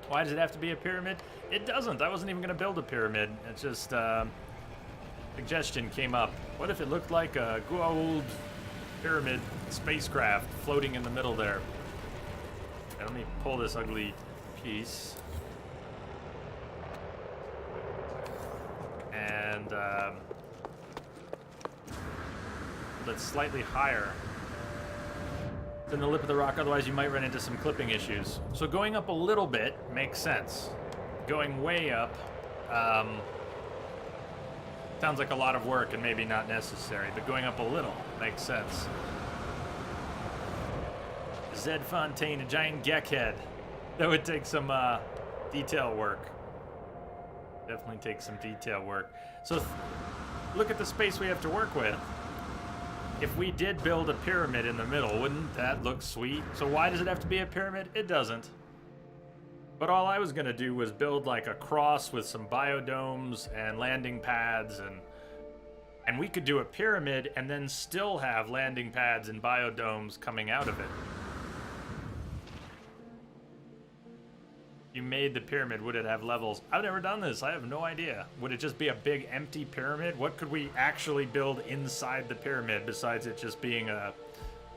Why does it have to be a pyramid? It doesn't. I wasn't even going to build a pyramid. It's just suggestion came up. What if it looked like a gold pyramid spacecraft floating in the middle there? Okay, let me pull this ugly piece. And that's slightly higher than the lip of the rock, otherwise you might run into some clipping issues. So going up a little bit makes sense. Going way up sounds like a lot of work and maybe not necessary, but going up a little makes sense. Zed Fontaine, a giant geck head. That would take some detail work. Definitely take some detail work. So look at the space we have to work with. If we did build a pyramid in the middle, wouldn't that look sweet? So why does it have to be a pyramid? It doesn't. But all I was gonna do was build like a cross with some biodomes and landing pads, and we could do a pyramid and then still have landing pads and biodomes coming out of it. You made the pyramid, would it have levels? I've never done this, I have no idea. Would it just be a big empty pyramid? What could we actually build inside the pyramid besides it just being a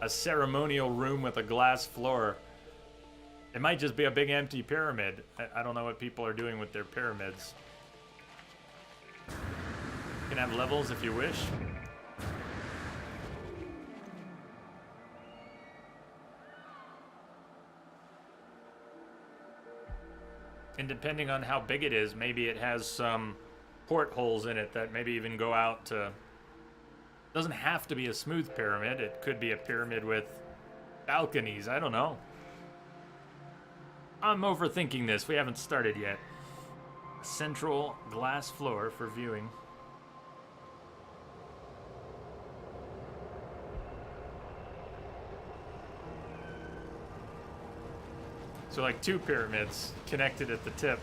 ceremonial room with a glass floor? It might just be a big empty pyramid. I don't know what people are doing with their pyramids. You can have levels if you wish. And depending on how big it is, maybe it has some portholes in it that maybe even go out to... Doesn't have to be a smooth pyramid. It could be a pyramid with balconies. I don't know. I'm overthinking this. We haven't started yet. Central glass floor for viewing. So like 2 pyramids connected at the tip.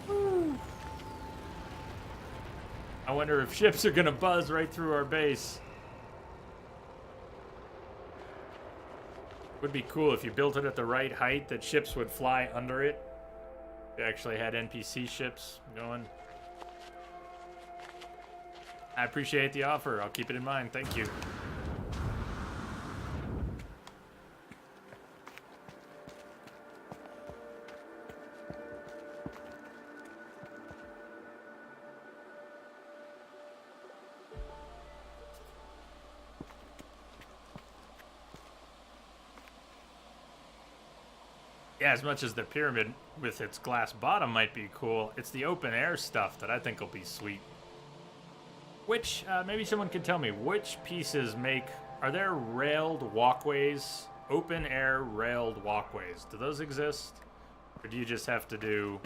Woo. I wonder if ships are gonna buzz right through our base. Would be cool if you built it at the right height that ships would fly under it. You actually had NPC ships going. I appreciate the offer. I'll keep it in mind. Thank you. Yeah, as much as the pyramid with its glass bottom might be cool, it's the open air stuff that I think will be sweet. Which, maybe someone can tell me, which pieces make... Are there railed walkways? Open air railed walkways. Do those exist? Or do you just have to do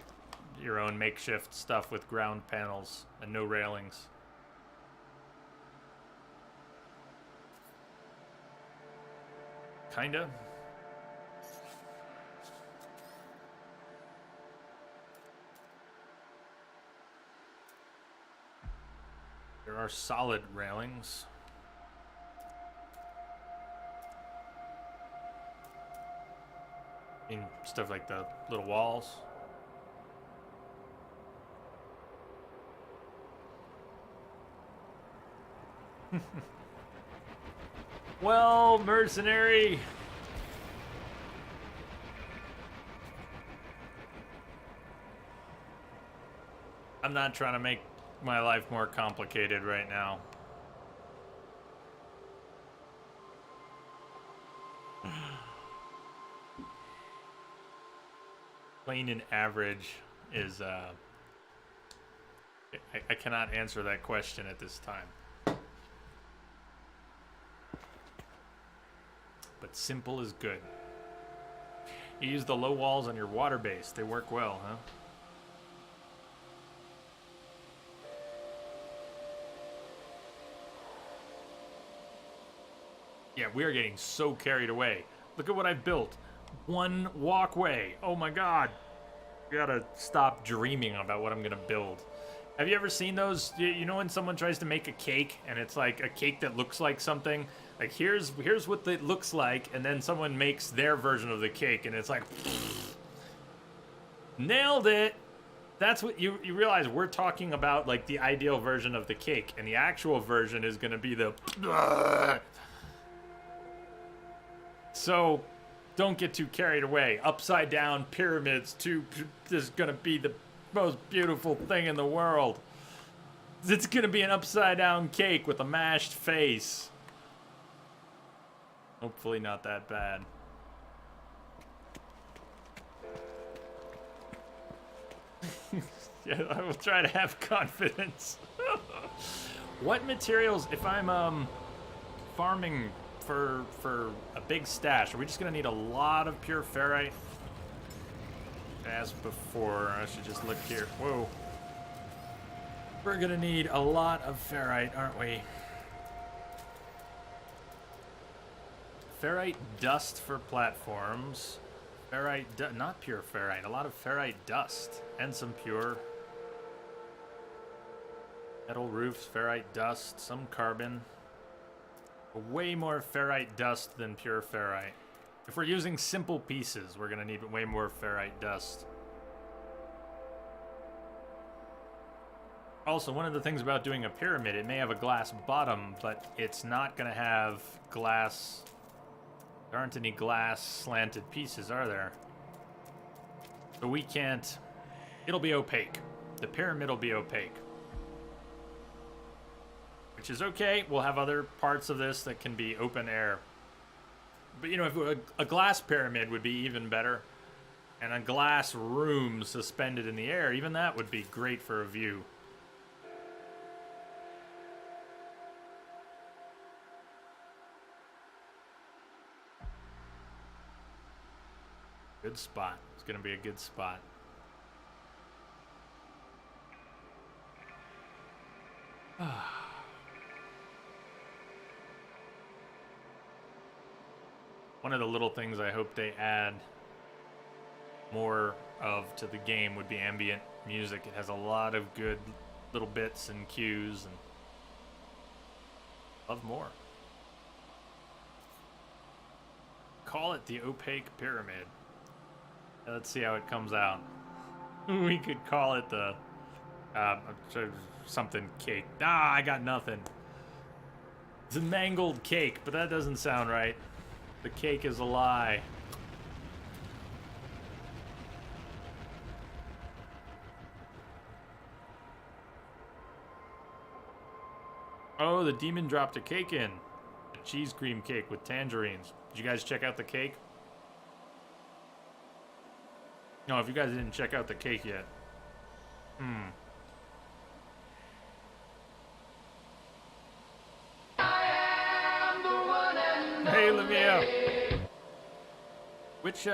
your own makeshift stuff with ground panels and no railings? Kinda. There are solid railings. In stuff like the little walls. Well, mercenary. I'm not trying to make my life more complicated right now. Plain and average is I cannot answer that question at this time. But simple is good. You use the low walls on your water base. They work well, huh? Yeah, we are getting so carried away. Look at what I've built. One walkway. Oh my god. I gotta stop dreaming about what I'm gonna build. Have you ever seen those? You know when someone tries to make a cake and it's like a cake that looks like something? Like here's what it looks like, and then someone makes their version of the cake and it's like nailed it. That's what you realize we're talking about, like the ideal version of the cake, and the actual version is gonna be the So, don't get too carried away. Upside down pyramids, is gonna be the most beautiful thing in the world. It's gonna be an upside down cake with a mashed face. Hopefully not that bad. Yeah, I will try to have confidence. What materials, if I'm farming for a big stash, are we just gonna need a lot of pure ferrite? As before, I should just look here. Whoa. We're gonna need a lot of ferrite, aren't we? Ferrite dust for platforms. Ferrite, not pure ferrite, a lot of ferrite dust. And some pure metal roofs, ferrite dust, some carbon. Way more ferrite dust than pure ferrite. If we're using simple pieces, we're gonna need way more ferrite dust. Also, one of the things about doing a pyramid, it may have a glass bottom, but it's not gonna have glass. There aren't any glass slanted pieces, are there? So we can't. It'll be opaque. The pyramid will be opaque. Which is okay. We'll have other parts of this that can be open air. But you know, if a glass pyramid would be even better. And a glass room suspended in the air. Even that would be great for a view. Good spot. It's going to be a good spot. One of the little things I hope they add more of to the game would be ambient music. It has a lot of good little bits and cues, and love more. Call it the opaque pyramid. Let's see how it comes out. We could call it the something cake. Ah, I got nothing. It's a mangled cake, but that doesn't sound right. The cake is a lie. Oh, the demon dropped a cake in. A cheese cream cake with tangerines. Did you guys check out the cake? No, if you guys didn't check out the cake yet. Hey, Livia. Which,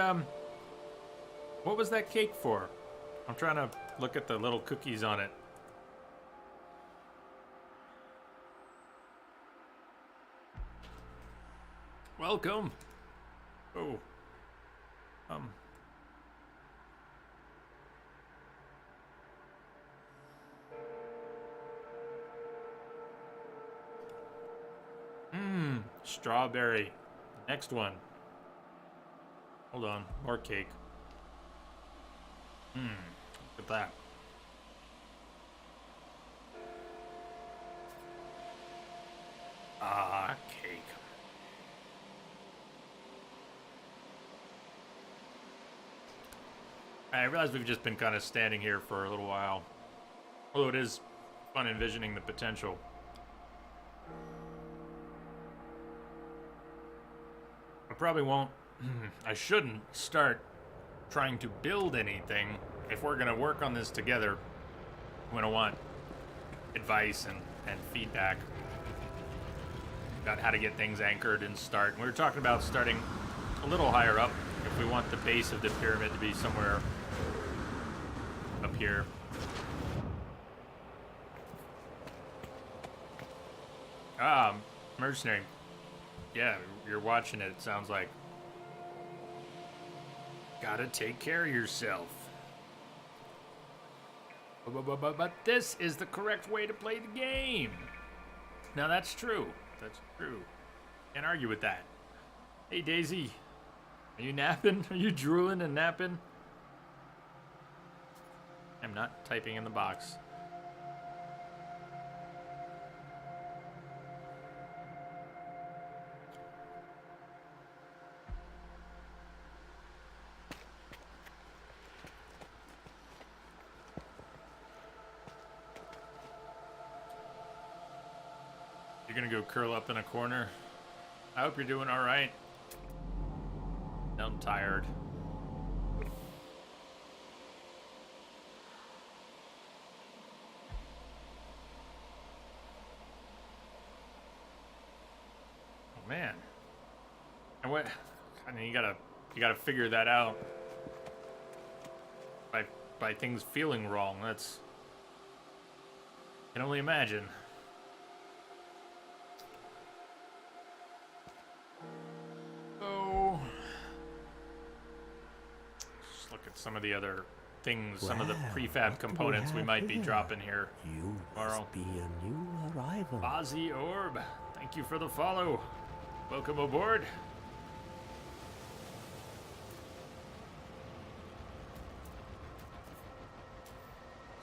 what was that cake for? I'm trying to look at the little cookies on it. Welcome. Oh. Strawberry. Next one. Hold on. More cake. Look at that. Ah, cake. I realize we've just been kind of standing here for a little while. Although it is fun envisioning the potential. I probably won't, I shouldn't start trying to build anything. If we're going to work on this together, I'm going to want advice and feedback about how to get things anchored and start. We were talking about starting a little higher up if we want the base of the pyramid to be somewhere up here. Mercenary. Yeah, you're watching it, it sounds like. Gotta take care of yourself. But this is the correct way to play the game. Now that's true. That's true. Can't argue with that. Hey, Daisy. Are you napping? Are you drooling and napping? I'm not typing in the box. You're gonna go curl up in a corner? I hope you're doing all right. I'm tired. Oh man. And what? I mean, you gotta figure that out by things feeling wrong. That's. I can only imagine. Some of the other things, some of the prefab components we might be dropping here tomorrow. Must be a new arrival. Ozzy Orb, thank you for the follow. Welcome aboard.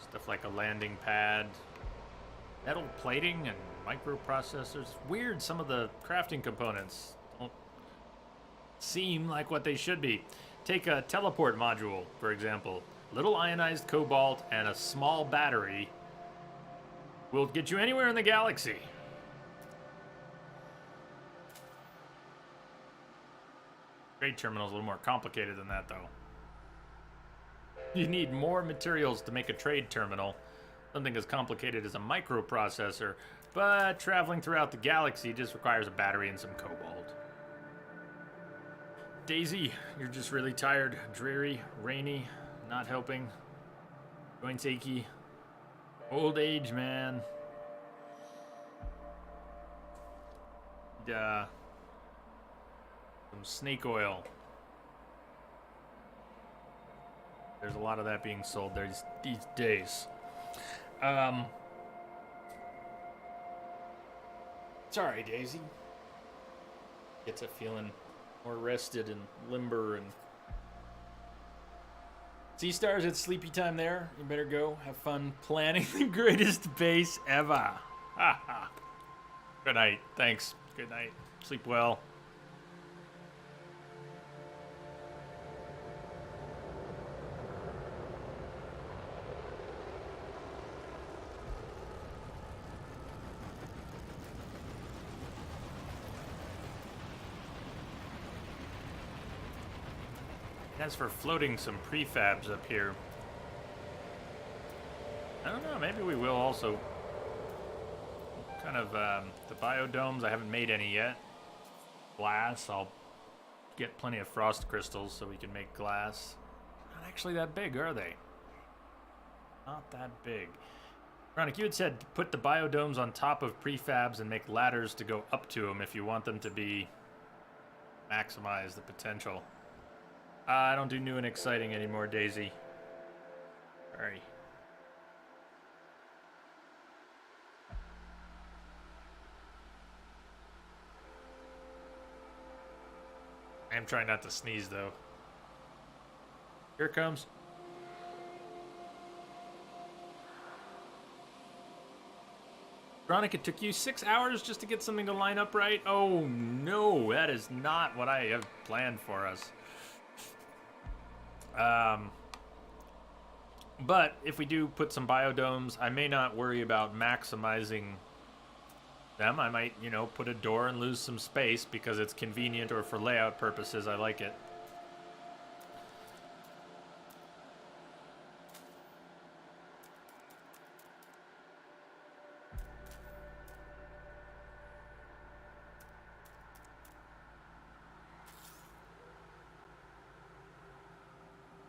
Stuff like a landing pad, metal plating, and microprocessors. Weird, some of the crafting components don't seem like what they should be. Take a teleport module, for example. Little ionized cobalt and a small battery will get you anywhere in the galaxy. Trade terminal's a little more complicated than that, though. You need more materials to make a trade terminal, something as complicated as a microprocessor, but traveling throughout the galaxy just requires a battery and some cobalt. Daisy, you're just really tired, dreary, rainy, not helping. Joints achy. Old age, man. Some snake oil. There's a lot of that being sold there these days. Sorry, Daisy. Gets a feeling more rested and limber and... Sea Stars, it's sleepy time there. You better go. Have fun planning the greatest base ever. Ha ha. Good night. Thanks. Good night. Sleep well. As for floating some prefabs up here, I don't know, maybe we will also. Kind of, the biodomes, I haven't made any yet. Glass, I'll get plenty of frost crystals so we can make glass. Not actually that big, are they? Not that big. Ronick, you had said put the biodomes on top of prefabs and make ladders to go up to them if you want them to be maximize the potential. I don't do new and exciting anymore, Daisy. Sorry. I am trying not to sneeze, though. Here it comes. Veronica, it took you 6 hours just to get something to line up right? Oh, no. That is not what I have planned for us. But if we do put some biodomes, I may not worry about maximizing them. I might, you know, put a door and lose some space because it's convenient, or for layout purposes, I like it.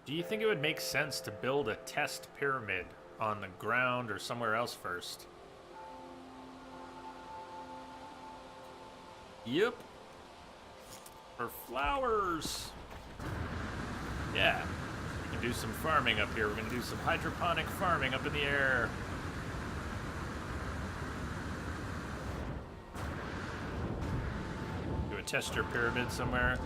Do you think it would make sense to build a test pyramid on the ground or somewhere else first? Yep. For flowers. Yeah. We can do some farming up here. We're going to do some hydroponic farming up in the air. Do a tester pyramid somewhere.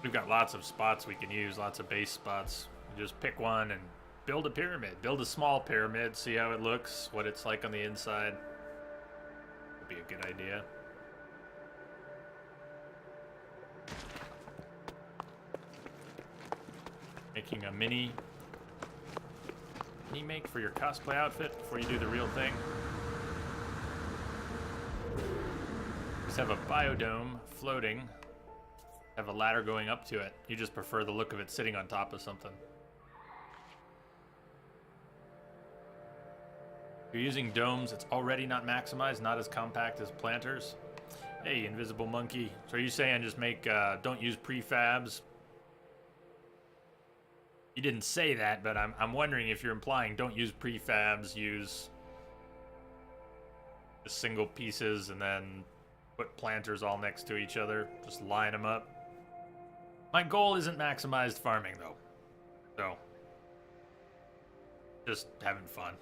We've got lots of spots we can use, lots of base spots. Just pick one and build a pyramid. Build a small pyramid, see how it looks, what it's like on the inside. Would be a good idea. Making a mini make for your cosplay outfit before you do the real thing. Just have a biodome floating. Have a ladder going up to it. You just prefer the look of it sitting on top of something. If you're using domes, it's already not maximized, not as compact as planters. Hey, Invisible Monkey. So are you saying just make, don't use prefabs? You didn't say that, but I'm wondering if you're implying don't use prefabs, use the single pieces and then put planters all next to each other. Just line them up. My goal isn't maximized farming, though. So, just having fun.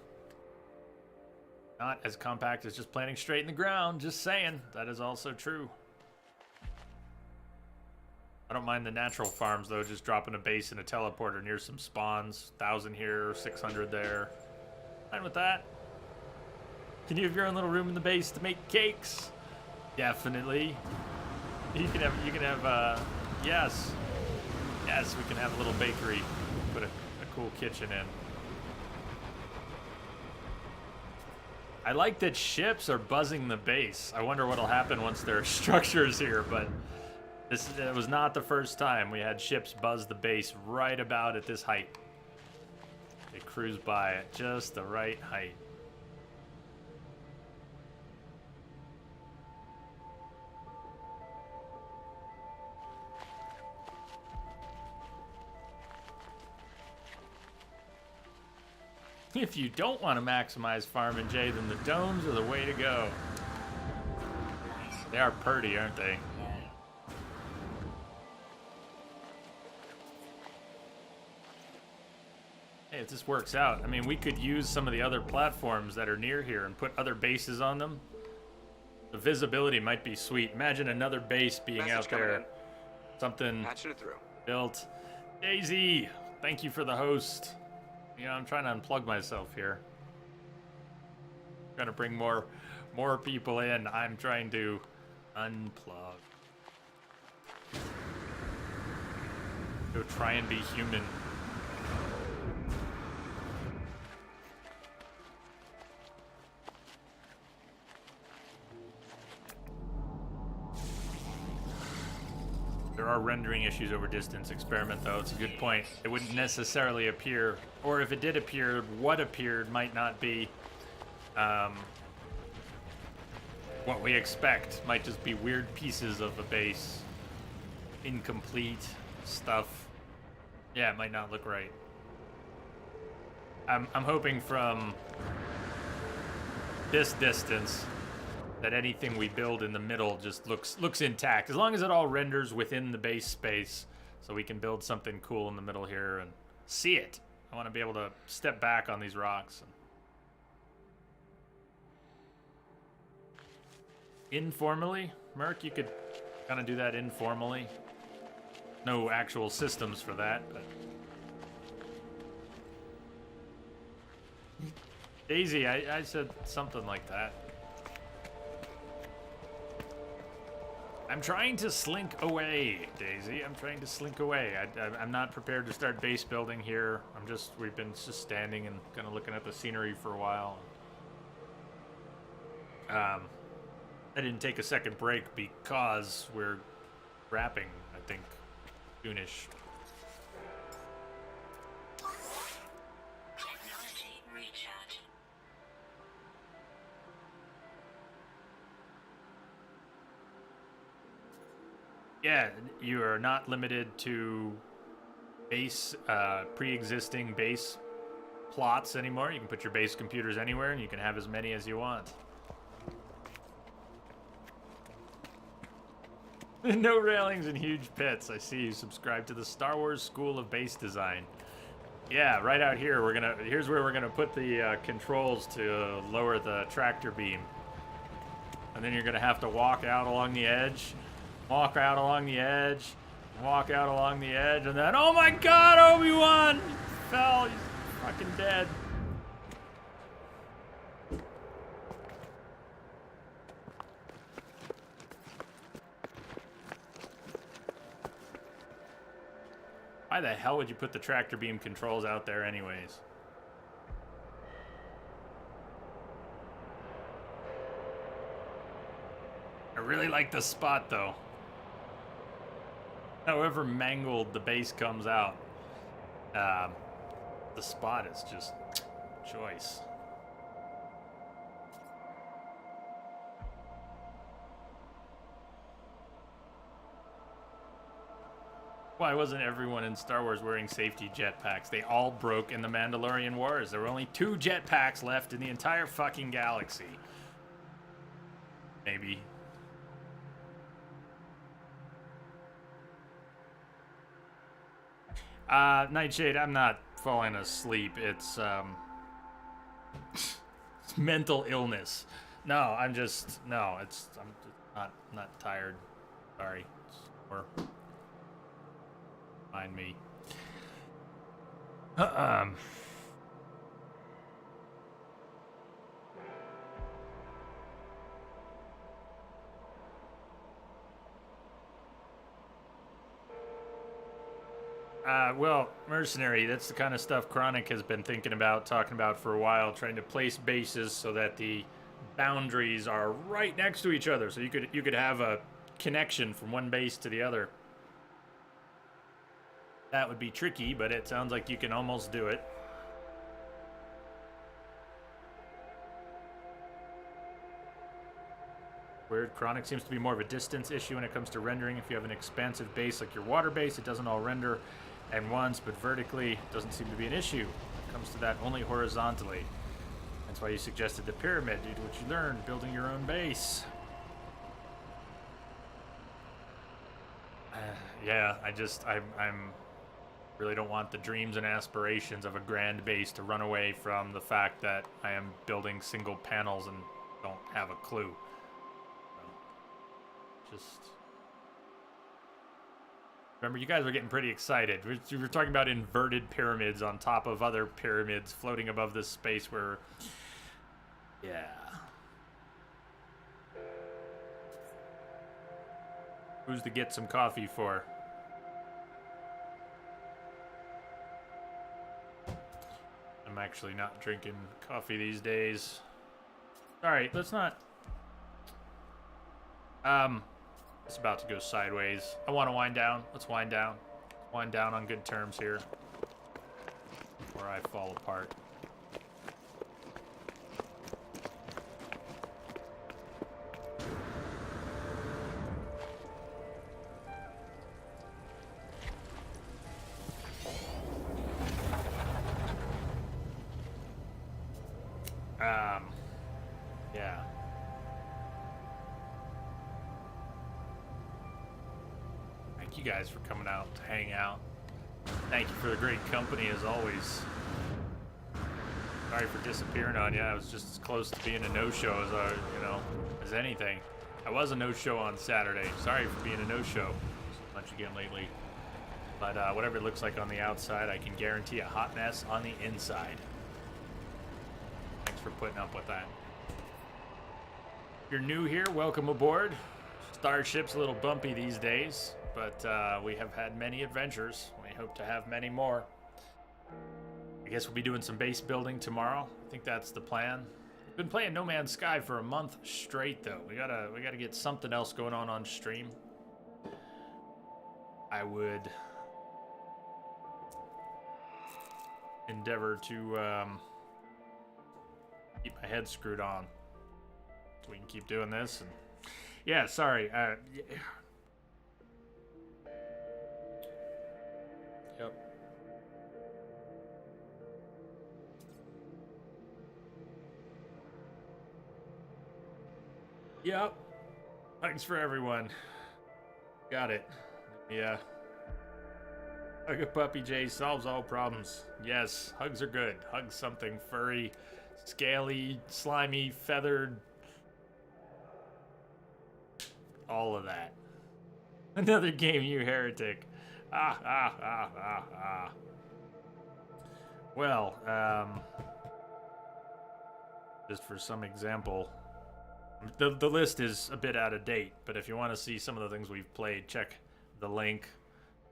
Not as compact as just planting straight in the ground, just saying. That is also true. I don't mind the natural farms, though, just dropping a base and a teleporter near some spawns. 1,000 here, 600 there. Fine with that. Can you have your own little room in the base to make cakes? Definitely. You can have, yes. Yes, we can have a little bakery. Put a cool kitchen in. I like that ships are buzzing the base. I wonder what'll happen once there are structures here, but It was not the first time we had ships buzz the base right about at this height. They cruise by at just the right height. If you don't want to maximize Farm & J, then the domes are the way to go. They are pretty, aren't they? Hey, if this works out, I mean, we could use some of the other platforms that are near here and put other bases on them. The visibility might be sweet. Imagine another base being Message out coming there. in. Something Patching it through. built. Daisy, thank you for the host. You know, I'm trying to unplug myself here. Trying to bring more people in. I'm trying to unplug. Go try and be human. There are rendering issues over distance experiment, though. It's a good point. It wouldn't necessarily appear, or if it did appear, what appeared might not be what we expect. Might just be weird pieces of a base, incomplete stuff. Yeah, it might not look right. I'm hoping from this distance that anything we build in the middle just looks intact, as long as it all renders within the base space, so we can build something cool in the middle here and see it. I want to be able to step back on these rocks. Informally, Merc, you could kind of do that informally. No actual systems for that, but Daisy, I said something like that. I'm trying to slink away, Daisy. I'm trying to slink away. I'm not prepared to start base building here. We've been just standing and kind of looking at the scenery for a while. I didn't take a second break because we're wrapping, I think, soonish. Technology recharge. Yeah, you are not limited to base, pre-existing base plots anymore. You can put your base computers anywhere, and you can have as many as you want. No railings and huge pits. I see you subscribe to the Star Wars School of Base Design. Yeah, right out here. Here's where we're gonna put the controls to lower the tractor beam. And then you're gonna have to walk out along the edge. Walk out along the edge, walk out along the edge, and then, oh my god, Obi-Wan! He fell, he's fucking dead. Why the hell would you put the tractor beam controls out there anyways? I really like the spot though. However mangled the base comes out, the spot is just choice. Why wasn't everyone in Star Wars wearing safety jetpacks? They all broke in the Mandalorian Wars. There were only 2 jetpacks left in the entire fucking galaxy. Maybe. Nightshade, I'm not falling asleep. It's it's mental illness. No, I'm not tired. Sorry. Or mind me. Well, Mercenary, that's the kind of stuff Chronic has been thinking about, talking about for a while, trying to place bases so that the boundaries are right next to each other. So you could have a connection from one base to the other. That would be tricky, but it sounds like you can almost do it. Weird. Chronic seems to be more of a distance issue when it comes to rendering. If you have an expansive base like your water base, it doesn't all render at once, but vertically it doesn't seem to be an issue. When it comes to that, only horizontally. That's why you suggested the pyramid, due to what you learned, building your own base. Yeah, I'm really don't want the dreams and aspirations of a grand base to run away from the fact that I am building single panels and don't have a clue. Just remember, you guys were getting pretty excited. We were talking about inverted pyramids on top of other pyramids floating above this space where, yeah. Who's to get some coffee for? I'm actually not drinking coffee these days. Alright, let's not... It's about to go sideways. I want to wind down. Let's wind down. Wind down on good terms here. Or I fall apart. Yeah. Thank you guys for coming out to hang out. Thank you for the great company as always. Sorry for disappearing on you. I was just as close to being a no-show as as anything. I was a no-show on Saturday. Sorry for being a no-show so much again lately. But whatever it looks like on the outside, I can guarantee a hot mess on the inside. Thanks for putting up with that. If you're new here, welcome aboard. Starship's a little bumpy these days, but we have had many adventures. We hope to have many more. I guess we'll be doing some base building tomorrow. I think that's the plan. We've been playing No Man's Sky for a month straight, though. We gotta get something else going on stream. I would endeavor to keep my head screwed on so we can keep doing this. And yeah, sorry. Yep. Yep. Thanks for everyone. Got it. Yeah. Hug a puppy, Jay, solves all problems. Yes, hugs are good. Hug something furry, scaly, slimy, feathered. All of that. Another game, you heretic. Well, just for some example, the list is a bit out of date, but if you want to see some of the things we've played, check the link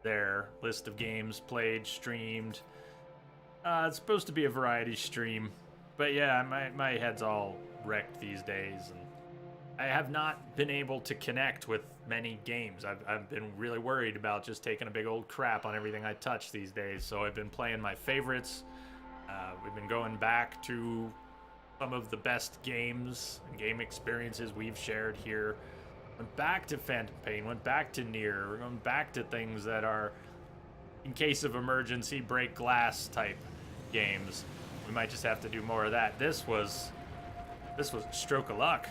there. List of games played, streamed. It's supposed to be a variety stream, but yeah, my head's all wrecked these days, and I have not been able to connect with many games. I've been really worried about just taking a big old crap on everything I touch these days, so I've been playing my favorites. We've been going back to some of the best games and game experiences we've shared here. Went back to Phantom Pain, went back to Nier, we're going back to things that are, in case of emergency, break glass type games. We might just have to do more of that. This was a stroke of luck.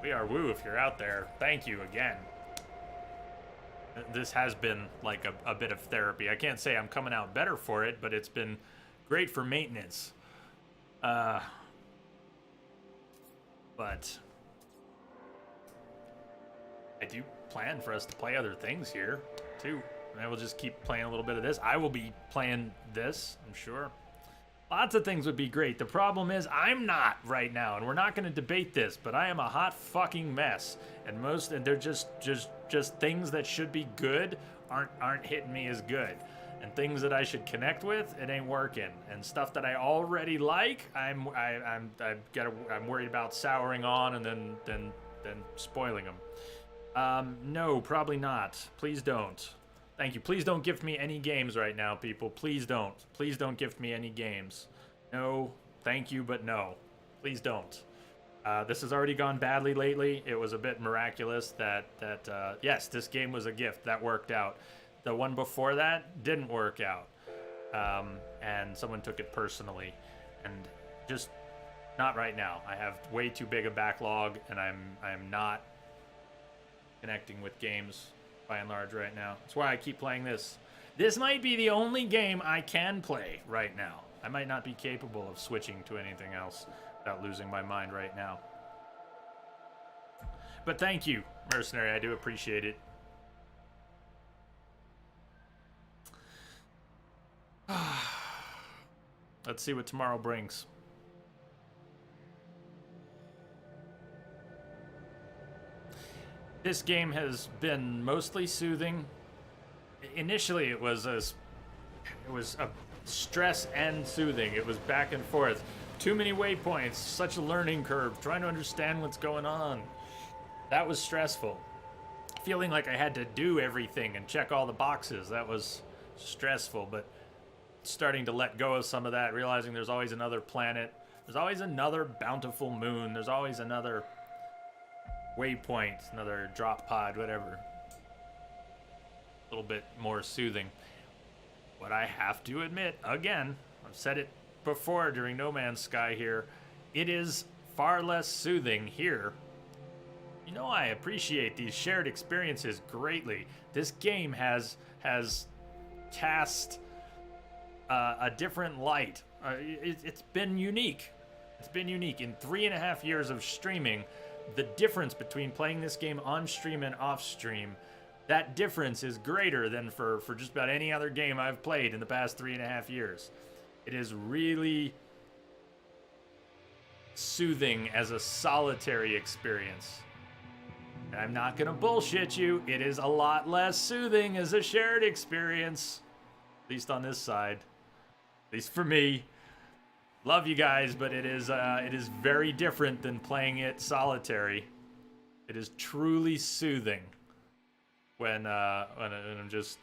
We are woo if you're out there. Thank you again. This has been like a bit of therapy. I can't say I'm coming out better for it, but it's been great for maintenance. But I do plan for us to play other things here, too. And I will just keep playing a little bit of this. I will be playing this, I'm sure. Lots of things would be great. The problem is I'm not right now, and we're not going to debate this, but I am a hot fucking mess. And they're just things that should be good aren't hitting me as good. And things that I should connect with, it ain't working. And stuff that I already like, I'm worried about souring on and then spoiling them. No, probably not. Please don't. Thank you. Please don't gift me any games right now, people. Please don't. Please don't gift me any games. No, thank you, but no. Please don't. This has already gone badly lately. It was a bit miraculous that yes, this game was a gift. That worked out. The one before that didn't work out. And someone took it personally. And just not right now. I have way too big a backlog, and I'm not connecting with games by and large right now. That's why I keep playing this. This might be the only game I can play right now. I might not be capable of switching to anything else without losing my mind right now. But thank you, Mercenary. I do appreciate it. Let's see what tomorrow brings. This game has been mostly soothing. Initially, it was a stress and soothing. It was back and forth. Too many waypoints, such a learning curve, trying to understand what's going on. That was stressful. Feeling like I had to do everything and check all the boxes, that was stressful, but starting to let go of some of that, realizing there's always another planet, there's always another bountiful moon, there's always another waypoint, another drop pod, whatever. A little bit more soothing. What I have to admit, again, I've said it before during No Man's Sky here, it is far less soothing here. You know, I appreciate these shared experiences greatly. This game has cast a different light. It's been unique. It's been unique. In 3.5 years of streaming, the difference between playing this game on stream and off stream, that difference is greater than for just about any other game I've played in the past 3.5 years. It is really soothing as a solitary experience. And I'm not gonna bullshit you, it is a lot less soothing as a shared experience. At least on this side. At least for me. Love you guys, but it is very different than playing it solitary. It is truly soothing when I'm just,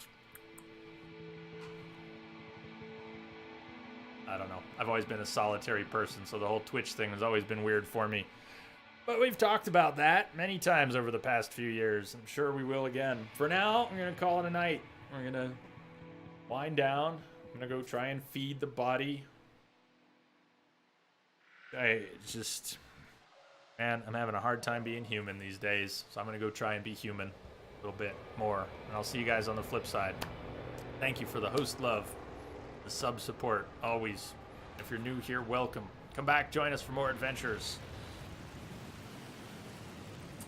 I don't know. I've always been a solitary person, so the whole Twitch thing has always been weird for me. But we've talked about that many times over the past few years. I'm sure we will again. For now, I'm gonna call it a night. We're gonna wind down. I'm gonna go try and feed the body. Man, I'm having a hard time being human these days, so I'm gonna go try and be human a little bit more, and I'll see you guys on the flip side. Thank you for the host love, the sub support, always. If you're new here, welcome. Come back, join us for more adventures.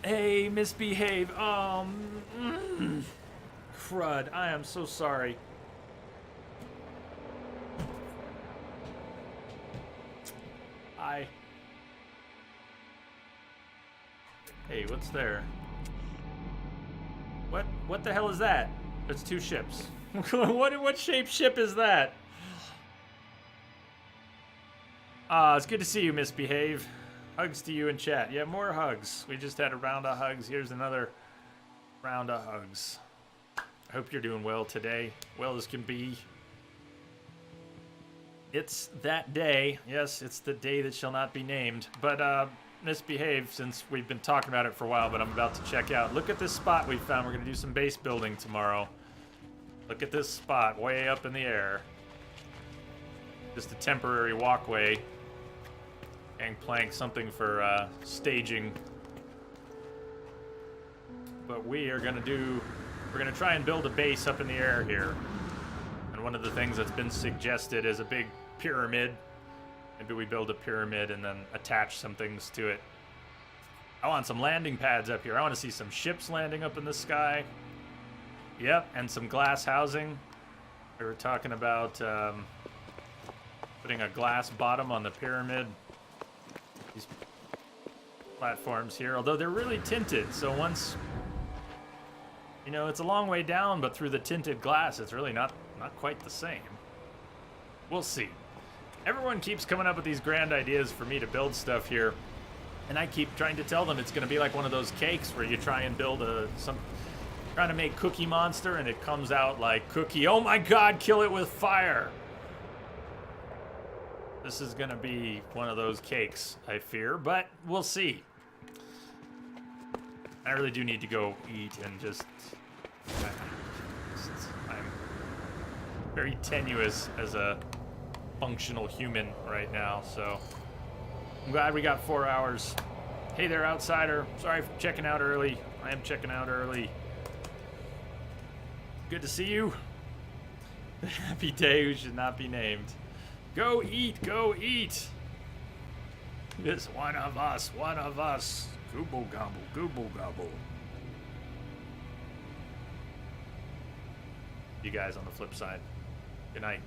Hey, misbehave. Crud, I am so sorry. Hey, what's there? What the hell is that? It's two ships. What shape ship is that? It's good to see you, misbehave. Hugs to you in chat. Yeah, more hugs. We just had a round of hugs. Here's another round of hugs. I hope you're doing well today. Well as can be. It's that day. Yes, it's the day that shall not be named. But, misbehave, since we've been talking about it for a while, but I'm about to check out. Look at this spot we found. We're going to do some base building tomorrow. Look at this spot way up in the air. Just a temporary walkway. Gangplank, something for staging. But we're going to try and build a base up in the air here. And one of the things that's been suggested is a big pyramid. Maybe we build a pyramid and then attach some things to it. I want some landing pads up here. I want to see some ships landing up in the sky. Yep, and some glass housing. We were talking about putting a glass bottom on the pyramid. These platforms here, although they're really tinted, so once, you know, it's a long way down, but through the tinted glass, it's really not quite the same. We'll see. Everyone keeps coming up with these grand ideas for me to build stuff here, And I keep trying to tell them it's going to be like one of those cakes where you try and build trying to make Cookie Monster and it comes out like Cookie. Oh my God, kill it with fire. This is going to be one of those cakes, I fear, but we'll see. I really do need to go eat and I'm very tenuous as a functional human right now, so I'm glad we got 4 hours. Hey there, outsider. Sorry for checking out early. I am checking out early. Good to see you. The happy day who should not be named. Go eat, go eat. This one of us, one of us. Gooble gobble, gooble gobble. You guys on the flip side. Good night.